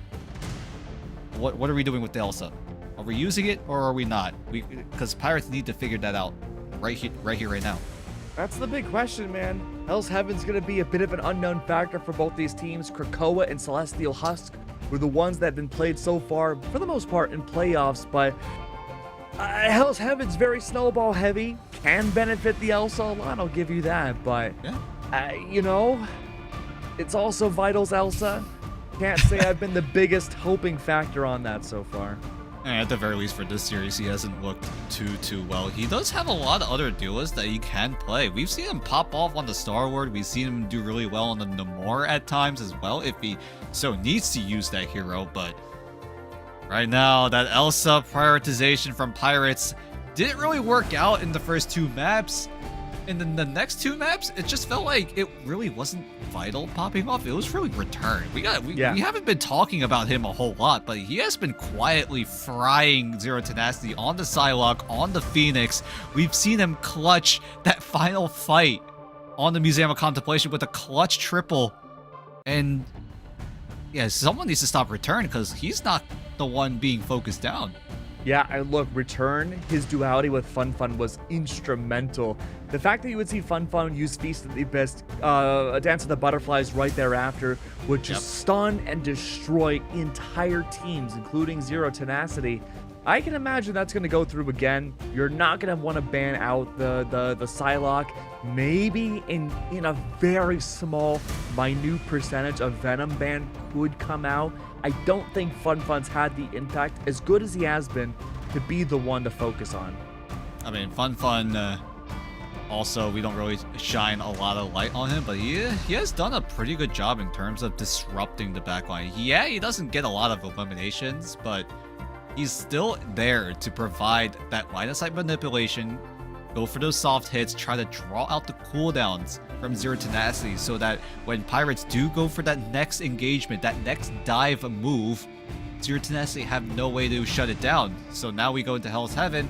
what are we doing with the Elsa? Are we using it or are we not? Because Pirates need to figure that out right here, right now. That's the big question, man. Hell's Heaven's going to be a bit of an unknown factor for both these teams. Krakoa and Celestial Husk were the ones that have been played so far, for the most part, in playoffs, but Hell's Heaven's very snowball heavy, can benefit the Elsa a lot, I'll give you that, but, you know, it's also Vital's Elsa. Can't say I've been the biggest hoping factor on that so far. And at the very least for this series, he hasn't looked too well. He does have a lot of other duelists that he can play. We've seen him pop off on the Star Wars. We've seen him do really well on the Namor at times as well, if he so needs to use that hero. But right now, that Elsa prioritization from Pirates didn't really work out in the first 2 maps. And then the next two maps, it just felt like it really wasn't Vital popping off. It was really Return. We haven't been talking about him a whole lot, but he has been quietly frying Zero Tenacity on the Psylocke, on the Phoenix. We've seen him clutch that final fight on the Museum of Contemplation with a clutch triple. And yeah, someone needs to stop Return because he's not the one being focused down. Yeah, and look, Return, his duality with Fun Fun was instrumental. The fact that you would see Fun Fun use Feast of the Abyss, Dance of the Butterflies right thereafter would just stun and destroy entire teams, including Zero Tenacity. I can imagine that's going to go through again. You're not going to want to ban out the Psylocke. Maybe in a very small, minute percentage of Venom ban could come out. I don't think Fun Fun's had the impact, as good as he has been, to be the one to focus on. I mean, Fun Fun, also, we don't really shine a lot of light on him, but he has done a pretty good job in terms of disrupting the backline. Yeah, he doesn't get a lot of eliminations, but he's still there to provide that line of sight manipulation, go for those soft hits, try to draw out the cooldowns from Zero Tenacity so that when Pirates do go for that next engagement, that next dive move, Zero Tenacity have no way to shut it down. So now we go into Hell's Heaven.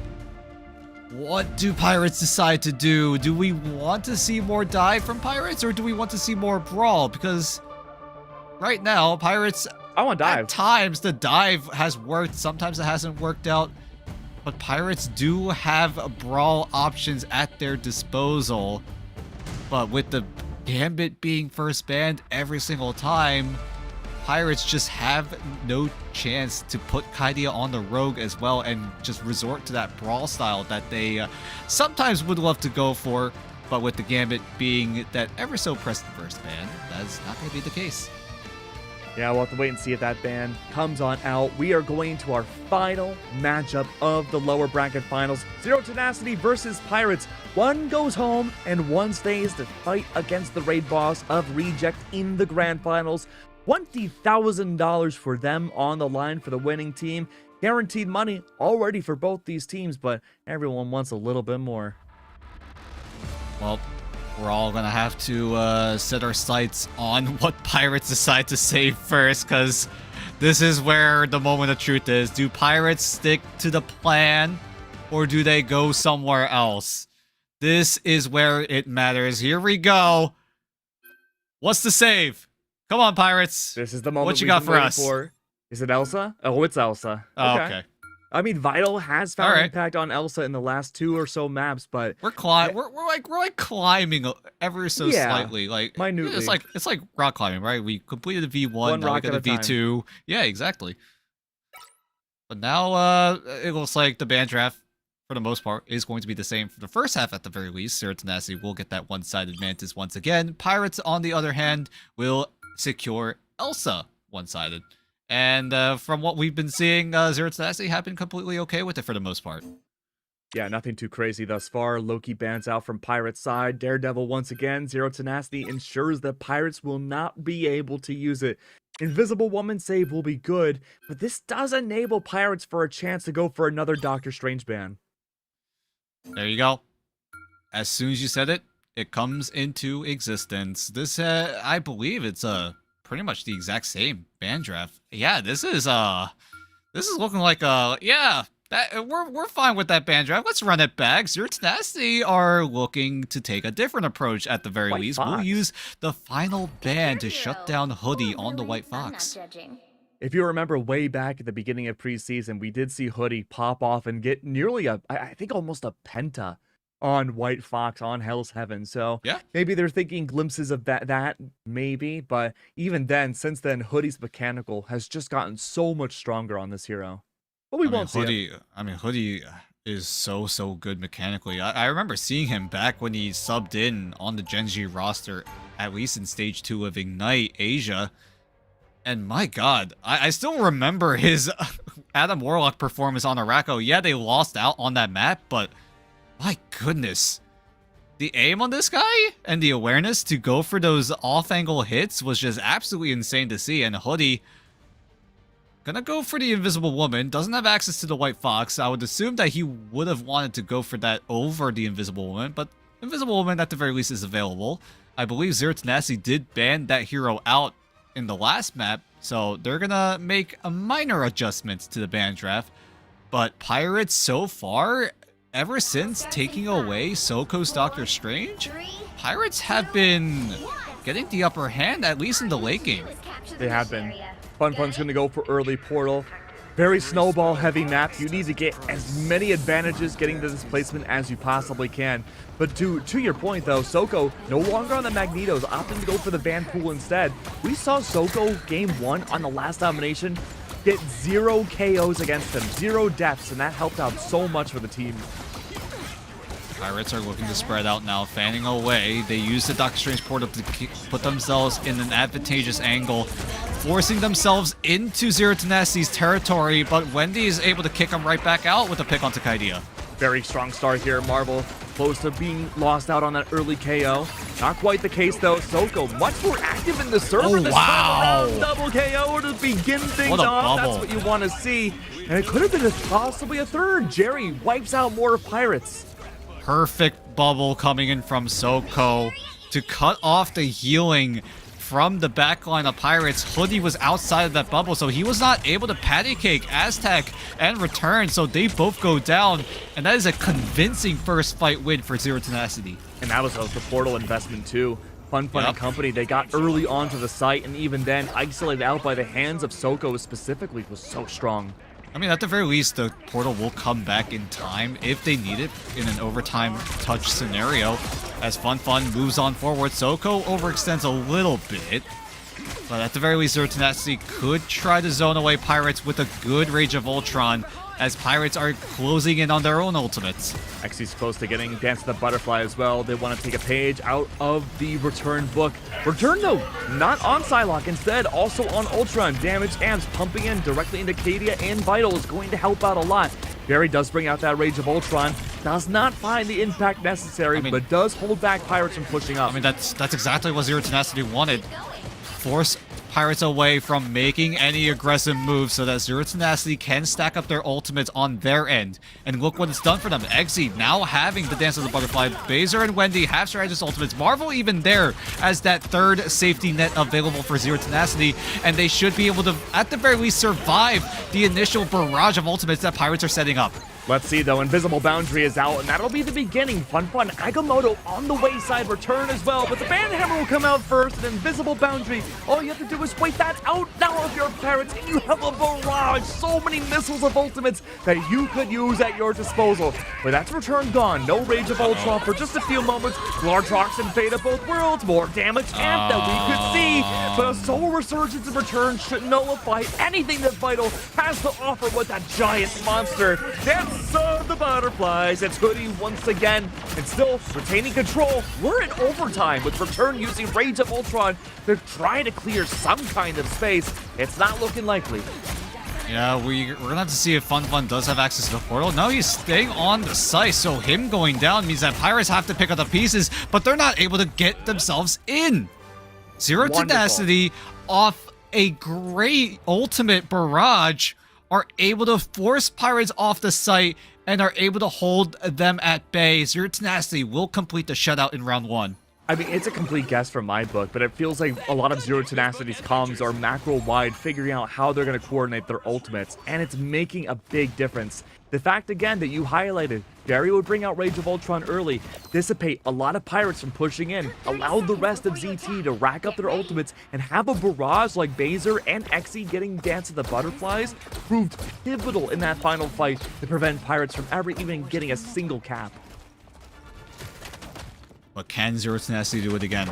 What do Pirates decide to do? Do we want to see more dive from Pirates, or do we want to see more brawl? Because right now, Pirates, I want dive. at times the dive has worked, sometimes it hasn't worked out. But Pirates do have brawl options at their disposal. But with the Gambit being first banned every single time, Pirates just have no chance to put Kaidia on the Rogue as well and just resort to that brawl style that they sometimes would love to go for. But with the Gambit being that ever so pressed first ban, that's not going to be the case. Yeah, we'll have to wait and see if that ban comes on out. We are going to our final matchup of the lower bracket finals. Zero Tenacity versus Pirates. One goes home and one stays to fight against the raid boss of Reject in the grand finals. $20,000 for them on the line for the winning team. Guaranteed money already for both these teams, but everyone wants a little bit more. Well, we're all gonna have to set our sights on what Pirates decide to save first, because this is where the moment of truth is. Do Pirates stick to the plan, or do they go somewhere else? This is where it matters. Here we go. What's the save? Come on, Pirates. This is the moment what you we've got been for waiting us? for. Is it Elsa? Oh, it's Elsa. Oh, okay. I mean, Vital has found All right. impact on Elsa in the last 2 or so maps, but We're like climbing ever so Yeah, slightly, like minutely. It's like rock climbing, right? We completed the V1, One now we rock got at the a time. V2. Yeah, exactly. But now it looks like the band draft, for the most part, is going to be the same for the first half at the very least. Zero Tenacity will get that one-sided Mantis once again. Pirates, on the other hand, will secure Elsa one-sided. And from what we've been seeing, Zero Tenacity have been completely okay with it for the most part. yeah, nothing too crazy thus far. Loki bans out from Pirates' side. Daredevil once again. Zero Tenacity ensures that Pirates will not be able to use it. Invisible Woman save will be good, but this does enable Pirates for a chance to go for another Doctor Strange ban. There you go. As soon as you said it, it comes into existence. This, I believe it's pretty much the exact same band draft. Yeah, this is looking like we're fine with that band draft. Let's run it back. Zero Tenacity are looking to take a different approach at the very White least. Fox. We'll use the final ban to Hero. shut down Hoodie Oh, on the really? White I'm not Fox. judging. If you remember way back at the beginning of preseason, we did see Hoodie pop off and get nearly I think almost a penta on White Fox on Hell's Heaven. So Yeah. maybe they're thinking glimpses of that maybe, but even then, since then, Hoodie's mechanical has just gotten so much stronger on this hero. But we won't see it. Hoodie is so good mechanically. I remember seeing him back when he subbed in on the Genji roster, at least in stage 2 of Ignite Asia. And my god, I still remember his Adam Warlock performance on Arako. Yeah, they lost out on that map, but my goodness. The aim on this guy and the awareness to go for those off-angle hits was just absolutely insane to see. And Hoodie gonna go for the Invisible Woman, doesn't have access to the White Fox. I would assume that he would have wanted to go for that over the Invisible Woman, but Invisible Woman at the very least is available. I believe Zero Tenacity did ban that hero out in the last map, so they're gonna make a minor adjustments to the ban draft. But Pirates so far, ever since taking away Soko's Doctor Strange, Pirates have been getting the upper hand, at least in the late game. They have been. Fun's going to go for early portal. Very snowball heavy map. You need to get as many advantages getting the displacement as you possibly can. But to your point though, Soko no longer on the Magnetos, opting to go for the Van Pool instead. We saw Soko game 1 on the last domination get 0 KOs against them, 0 deaths, and that helped out so much for the team. Pirates are looking to spread out now, fanning away. They use the Doctor Strange portal to put themselves in an advantageous angle, forcing themselves into Zero Tenacity's territory, but Wendy is able to kick them right back out with a pick onto Kaidia. Very strong start here, Marvel. Close to being lost out on that early KO. Not quite the case though. Soko much more active in the server this time around. Double KO to begin things off. That's what you want to see. And it could have been possibly a third. Jerry wipes out more Pirates. Perfect bubble coming in from Soko to cut off the healing from the backline of Pirates. Hoodie was outside of that bubble, so he was not able to patty cake Aztec and return, so they both go down, and that is a convincing first fight win for Zero Tenacity. And that was the portal investment too. Fun and company, they got early onto the site, and even then, isolated out by the hands of Soko specifically was so strong. I mean, at the very least, the portal will come back in time if they need it in an overtime touch scenario. As Fun moves on forward, Soko overextends a little bit. But at the very least, Zero Tenacity could try to zone away Pirates with a good Rage of Ultron, as Pirates are closing in on their own ultimates. Xy's close to getting Dance of the Butterfly as well. They want to take a page out of the Return book. Return, though, not on Psylocke. Instead, also on Ultron. Damage amps pumping in directly into Kaidia and Vital is going to help out a lot. Barry does bring out that Rage of Ultron. Does not find the impact necessary, but does hold back Pirates from pushing up. I mean, that's exactly what Zero Tenacity wanted. Force Pirates away from making any aggressive moves so that Zero Tenacity can stack up their ultimates on their end. And look what it's done for them. Exy now having the Dance of the Butterfly. Baser and Wendy have strategist ultimates. Marvel even there as that third safety net available for Zero Tenacity. And they should be able to, at the very least, survive the initial barrage of ultimates that Pirates are setting up. Let's see, though. Invisible Boundary is out, and that'll be the beginning. Fun. Agamotto on the wayside, Return as well, but the Banhammer will come out first, and Invisible Boundary, all you have to do is wait that out now of your Pirates, and you have a barrage. So many missiles of ultimates that you could use at your disposal. But that's Return gone. No Rage of Ultron for just a few moments. Large rocks and Fate of both worlds. More damage amp that we could see. But a Soul Resurgence of Return should nullify anything that Vital has to offer with that giant monster. Dance of the Butterflies. It's Hoodie once again, and still retaining control. We're in overtime with Return using Rage of Ultron to try to clear some kind of space. It's not looking likely. Yeah, we're gonna have to see if Fun does have access to the portal. No, he's staying on the site, so him going down means that Pirates have to pick up the pieces, but they're not able to get themselves in. Zero Tenacity off a great ultimate barrage are able to force Pirates off the site and are able to hold them at bay. Zero Tenacity will complete the shutout in round 1. I mean, it's a complete guess from my book, but it feels like a lot of Zero Tenacity's comms are macro-wide, figuring out how they're going to coordinate their ultimates, and it's making a big difference. The fact, again, that you highlighted, Barry would bring out Rage of Ultron early, dissipate a lot of Pirates from pushing in, allow the rest of ZT to rack up their ultimates, and have a barrage like Baser and Exy getting Dance of the Butterflies proved pivotal in that final fight to prevent Pirates from ever even getting a single cap. But can Zero Tenacity do it again?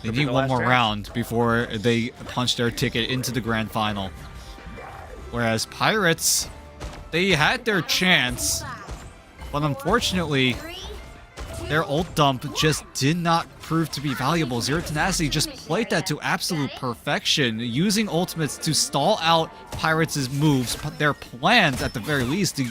They need the one last more chance. round before they punch their ticket into the grand final. Whereas Pirates, they had their chance, but unfortunately, their ult dump just did not proved to be valuable. Zero Tenacity just played that to absolute perfection, using ultimates to stall out Pirates' moves, their plans at the very least, to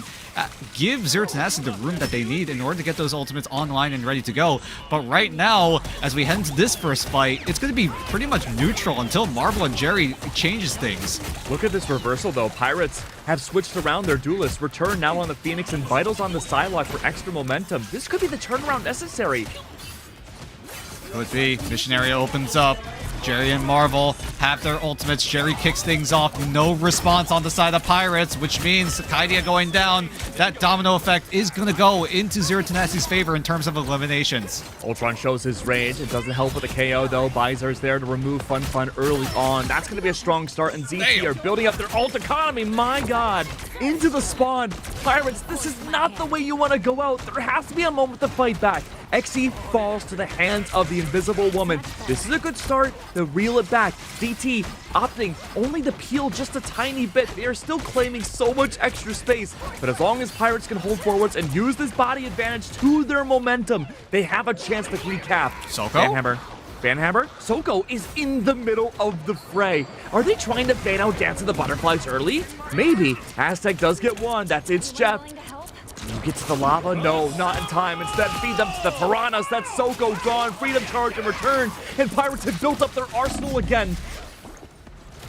give Zero Tenacity the room that they need in order to get those ultimates online and ready to go. But right now, as we head into this first fight, it's going to be pretty much neutral until Marvel and Jerry changes things. Look at this reversal, though. Pirates have switched around their duelists. Return now on the Phoenix and Vitals on the Psylocke for extra momentum. This could be the turnaround necessary. Could be. Missionary opens up. Jerry and Marvel have their ultimates. Jerry kicks things off. No response on the side of Pirates, which means Kaidia going down. That domino effect is going to go into Zero Tenacity's favor in terms of eliminations. Ultron shows his range. It doesn't help with the KO, though. Bizar's there to remove Fun early on. That's going to be a strong start. And ZT are building up their ult economy. My God. Into the spawn. Pirates, this is not the way you want to go out. There has to be a moment to fight back. XE falls to the hands of the Invisible Woman. This is a good start to reel it back. DT opting only to peel just a tiny bit. They are still claiming so much extra space, but as long as Pirates can hold forwards and use this body advantage to their momentum, they have a chance to recap. Soko? Banhammer? Soko is in the middle of the fray. Are they trying to ban out Dance of the Butterflies early? Maybe. Aztec does get one. That's its Jeff. Get to the lava? No, not in time. Instead, feed them to the piranhas. That's Soko gone. Freedom charge in return. And Pirates have built up their arsenal again.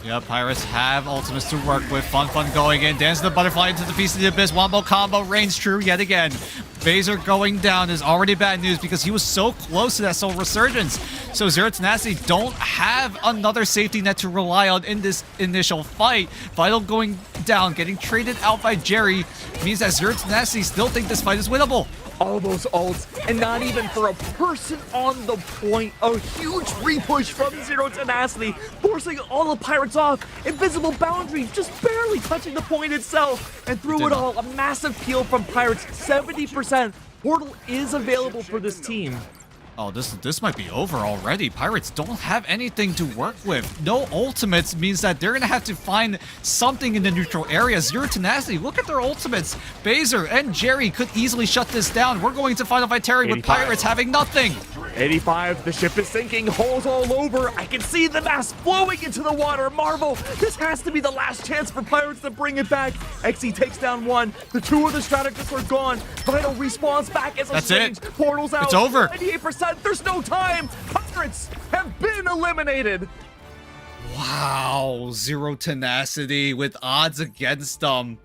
Yeah, Pirates have ultimates to work with. Fun going in. Dance the Butterfly into the Feast of the Abyss. Wombo combo reigns true yet again. Phaser going down is already bad news because he was so close to that Soul Resurgence. So Zero Tenacity don't have another safety net to rely on in this initial fight. Vital going down, getting traded out by Jerry, means that Zero Tenacity still think this fight is winnable. All those ults, and not even for a person on the point. A huge repush from Zero Tenacity, forcing all the Pirates off. Invisible boundary, just barely touching the point itself. And through it all, a massive peel from Pirates, 70%. Portal is available for this team. Oh, this might be over already. Pirates don't have anything to work with. No ultimates means that they're going to have to find something in the neutral area. Zero Tenacity, look at their ultimates. Phaser and Jerry could easily shut this down. We're going to Final Fight Terry with Pirates having nothing. 85, the ship is sinking, holes all over. I can see the mass flowing into the water. Marvel, this has to be the last chance for Pirates to bring it back. XE takes down one. The two of the strategists are gone. Vital respawns back as a change. Portal's out. It's over. 98%. There's no time. Pirates have been eliminated. Wow, Zero Tenacity with odds against them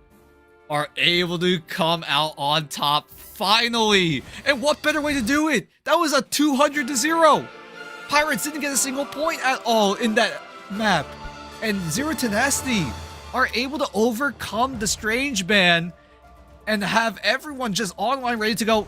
are able to come out on top finally. And what better way to do it? That was a 200-0. Pirates didn't get a single point at all in that map. And Zero Tenacity are able to overcome the Strange ban and have everyone just online ready to go.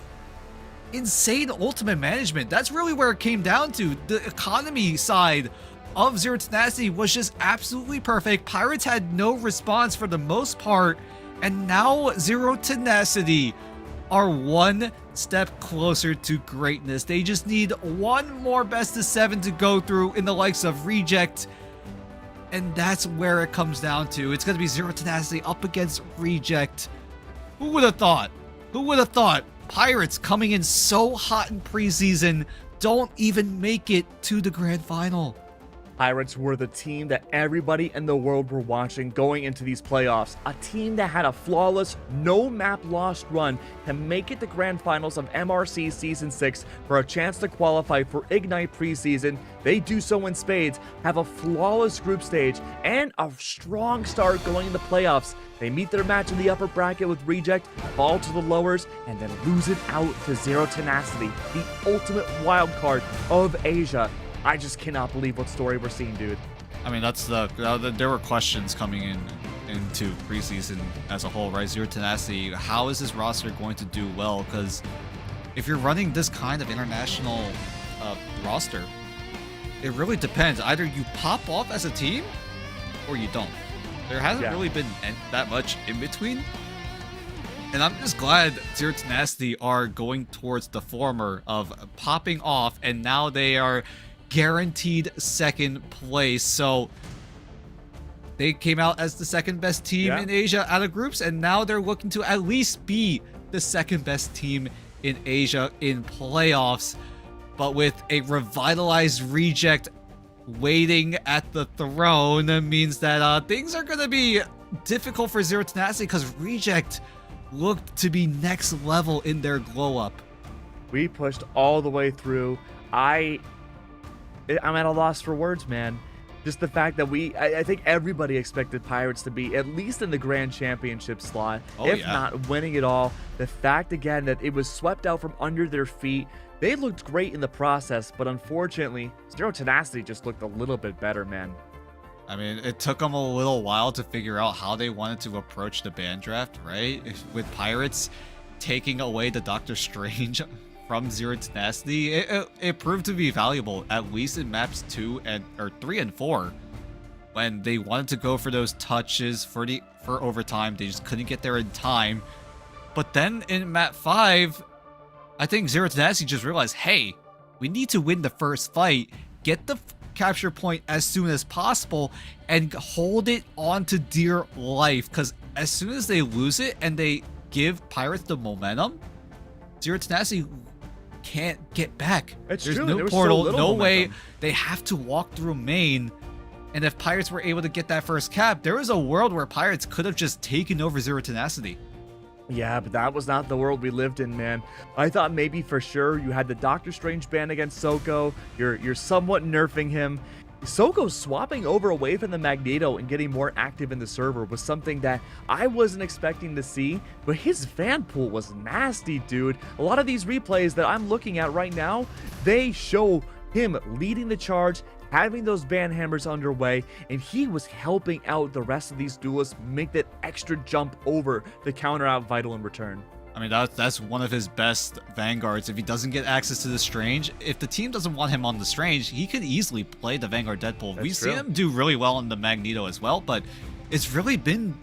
Insane ultimate management. That's really where it came down to. The economy side of Zero Tenacity was just absolutely perfect. Pirates had no response for the most part, and now Zero Tenacity are one step closer to greatness. They just need one more best of 7 to go through in the likes of Reject, and that's where it comes down to. It's going to be Zero Tenacity up against Reject. Who would have thought? Who would have thought? Pirates coming in so hot in preseason don't even make it to the grand final. Pirates were the team that everybody in the world were watching going into these playoffs. A team that had a flawless, no map lost run to make it to grand finals of MRC Season 6 for a chance to qualify for Ignite preseason. They do so in spades, have a flawless group stage, and a strong start going into playoffs. They meet their match in the upper bracket with Reject, fall to the lowers, and then lose it out to Zero Tenacity, the ultimate wild card of Asia. I just cannot believe what story we're seeing, dude. I mean, that's there were questions coming into preseason as a whole, right? Zero Tenacity, how is this roster going to do well? Because if you're running this kind of international roster, it really depends. Either you pop off as a team or you don't. There hasn't really been that much in between. And I'm just glad Zero Tenacity are going towards the former of popping off, and now they are guaranteed second place. So they came out as the second best team in Asia out of groups, and now they're looking to at least be the second best team in Asia in playoffs. but with a revitalized Reject waiting at the throne means that things are going to be difficult for Zero Tenacity because Reject looked to be next level in their glow up. We pushed all the way through. I'm at a loss for words, man. Just the fact that I think everybody expected Pirates to be at least in the Grand Championship slot, if not winning it all. The fact, again, that it was swept out from under their feet. They looked great in the process, but unfortunately, Zero Tenacity just looked a little bit better, man. I mean, it took them a little while to figure out how they wanted to approach the ban draft, right? With Pirates taking away the Doctor Strange from Zero Tenacity, it proved to be valuable, at least in maps 3 and 4, when they wanted to go for those touches for overtime. They just couldn't get there in time. But then in map 5, I think Zero Tenacity just realized, hey, we need to win the first fight, get the capture point as soon as possible, and hold it on to dear life, because as soon as they lose it and they give Pirates the momentum, Zero Tenacity can't get back. It's There's true. no There was portal, so little no way. momentum. They have to walk through main. And if Pirates were able to get that first cap, there was a world where Pirates could have just taken over Zero Tenacity. Yeah, but that was not the world we lived in, man. I thought maybe for sure you had the Doctor Strange ban against Soko. You're somewhat nerfing him. Soko swapping over away from the Magneto and getting more active in the server was something that I wasn't expecting to see, but his fan pool was nasty, dude. A lot of these replays that I'm looking at right now, they show him leading the charge, having those ban hammers underway, and he was helping out the rest of these duelists make that extra jump over to counter out Vital in return. I mean, that's one of his best Vanguards. If he doesn't get access to the Strange, if the team doesn't want him on the Strange, he could easily play the Vanguard Deadpool. We've seen him do really well in the Magneto as well, but it's really been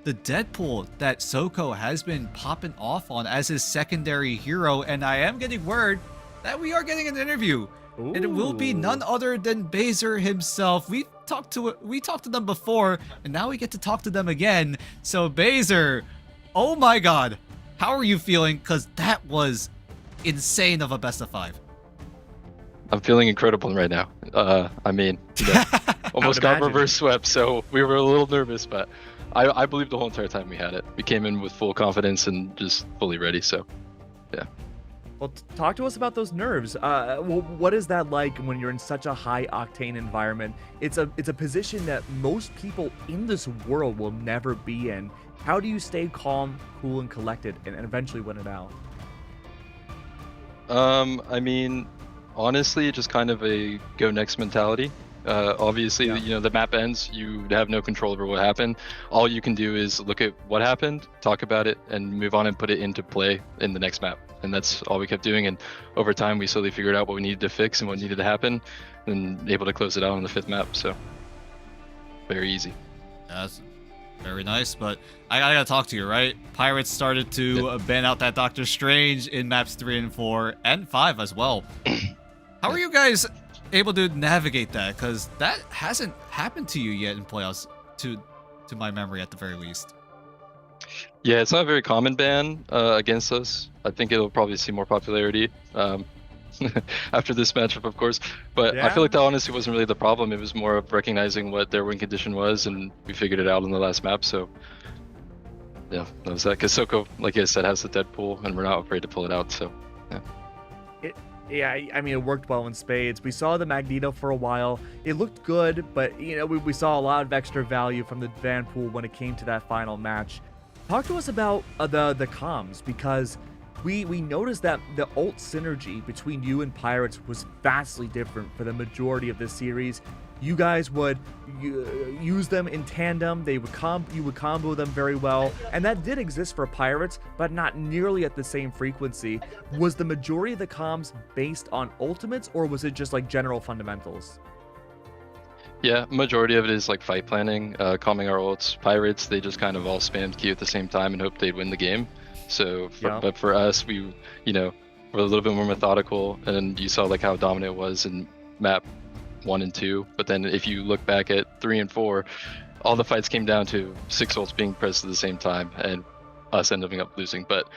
the Deadpool that Soko has been popping off on as his secondary hero, and I am getting word that we are getting an interview. Ooh. And it will be none other than Baser himself. We talked to them before, and now we get to talk to them again. So Baser, oh my god, how are you feeling? Because that was insane of a best of 5. I'm feeling incredible right now. I mean, almost got reverse swept, so we were a little nervous, but I believed the whole entire time we had it. We came in with full confidence and just fully ready, so yeah. Well, talk to us about those nerves. What is that like when you're in such a high octane environment? It's a position that most people in this world will never be in. How do you stay calm, cool, and collected, and eventually win it out? I mean, honestly, just kind of a go next mentality. Obviously, the map ends, you have no control over what happened. All you can do is look at what happened, talk about it, and move on and put it into play in the next map. And that's all we kept doing. And over time, we slowly figured out what we needed to fix and what needed to happen, and able to close it out on the 5th map. So very easy. That's very nice, but I gotta talk to you, right? Pirates started to ban out that Doctor Strange in maps 3 and 4 and 5 as well. How are you guys able to navigate that? Because that hasn't happened to you yet in playoffs, to my memory at the very least. Yeah, it's not a very common ban against us. I think it'll probably see more popularity after this matchup, of course. But I feel like that honestly wasn't really the problem. It was more of recognizing what their win condition was, and we figured it out on the last map. So yeah, that was that. Because Soko, like I said, has the Deadpool, and we're not afraid to pull it out. So yeah. Yeah, I mean, it worked well in spades. We saw the Magneto for a while. It looked good, but, we saw a lot of extra value from the Van Pool when it came to that final match. Talk to us about the comms, because we noticed that the ult synergy between you and Pirates was vastly different for the majority of this series. You guys would use them in tandem. You would combo them very well, and that did exist for Pirates, but not nearly at the same frequency. Was the majority of the comms based on ultimates, or was it just like general fundamentals? Yeah, majority of it is like fight planning, calming our ults. Pirates, they just kind of all spammed Q at the same time and hoped they'd win the game. So, but for us, we're a little bit more methodical, and you saw like how dominant it was in map 1 and 2. But then if you look back at 3 and 4, all the fights came down to 6 ults being pressed at the same time and us ending up losing. But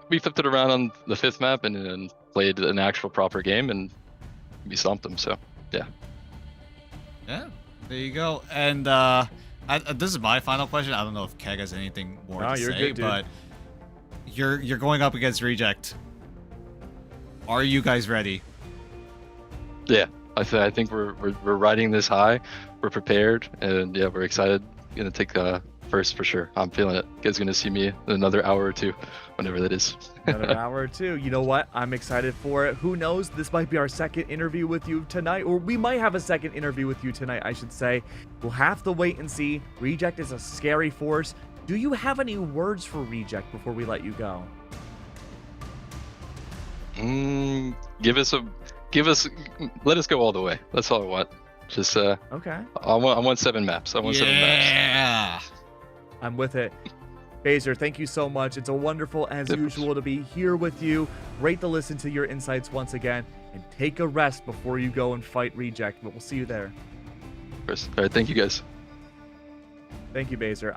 we flipped it around on the 5th map and played an actual proper game, and we stomped them. So yeah. Yeah, there you go. And this is my final question. I don't know if Keg has anything more No, to you're say, good, dude. but you're going up against Reject. Are you guys ready? Yeah, I think we're riding this high. We're prepared, and yeah, we're excited. Gonna take first for sure. I'm feeling it. You guys gonna see me in another hour or two, whenever that is. Another hour or two. You know what? I'm excited for it. Who knows? This might be our second interview with you tonight, or we might have a second interview with you tonight, I should say. We'll have to wait and see. Reject is a scary force. Do you have any words for Reject before we let you go? Let us go all the way. That's all I want. Just Okay. I want 7 maps. I want 7 maps. Yeah. I'm with it. Baser, thank you so much. It's a wonderful, as usual, to be here with you. Great to listen to your insights once again. And take a rest before you go and fight Reject. But we'll see you there. All right, thank you guys. Thank you, Baser.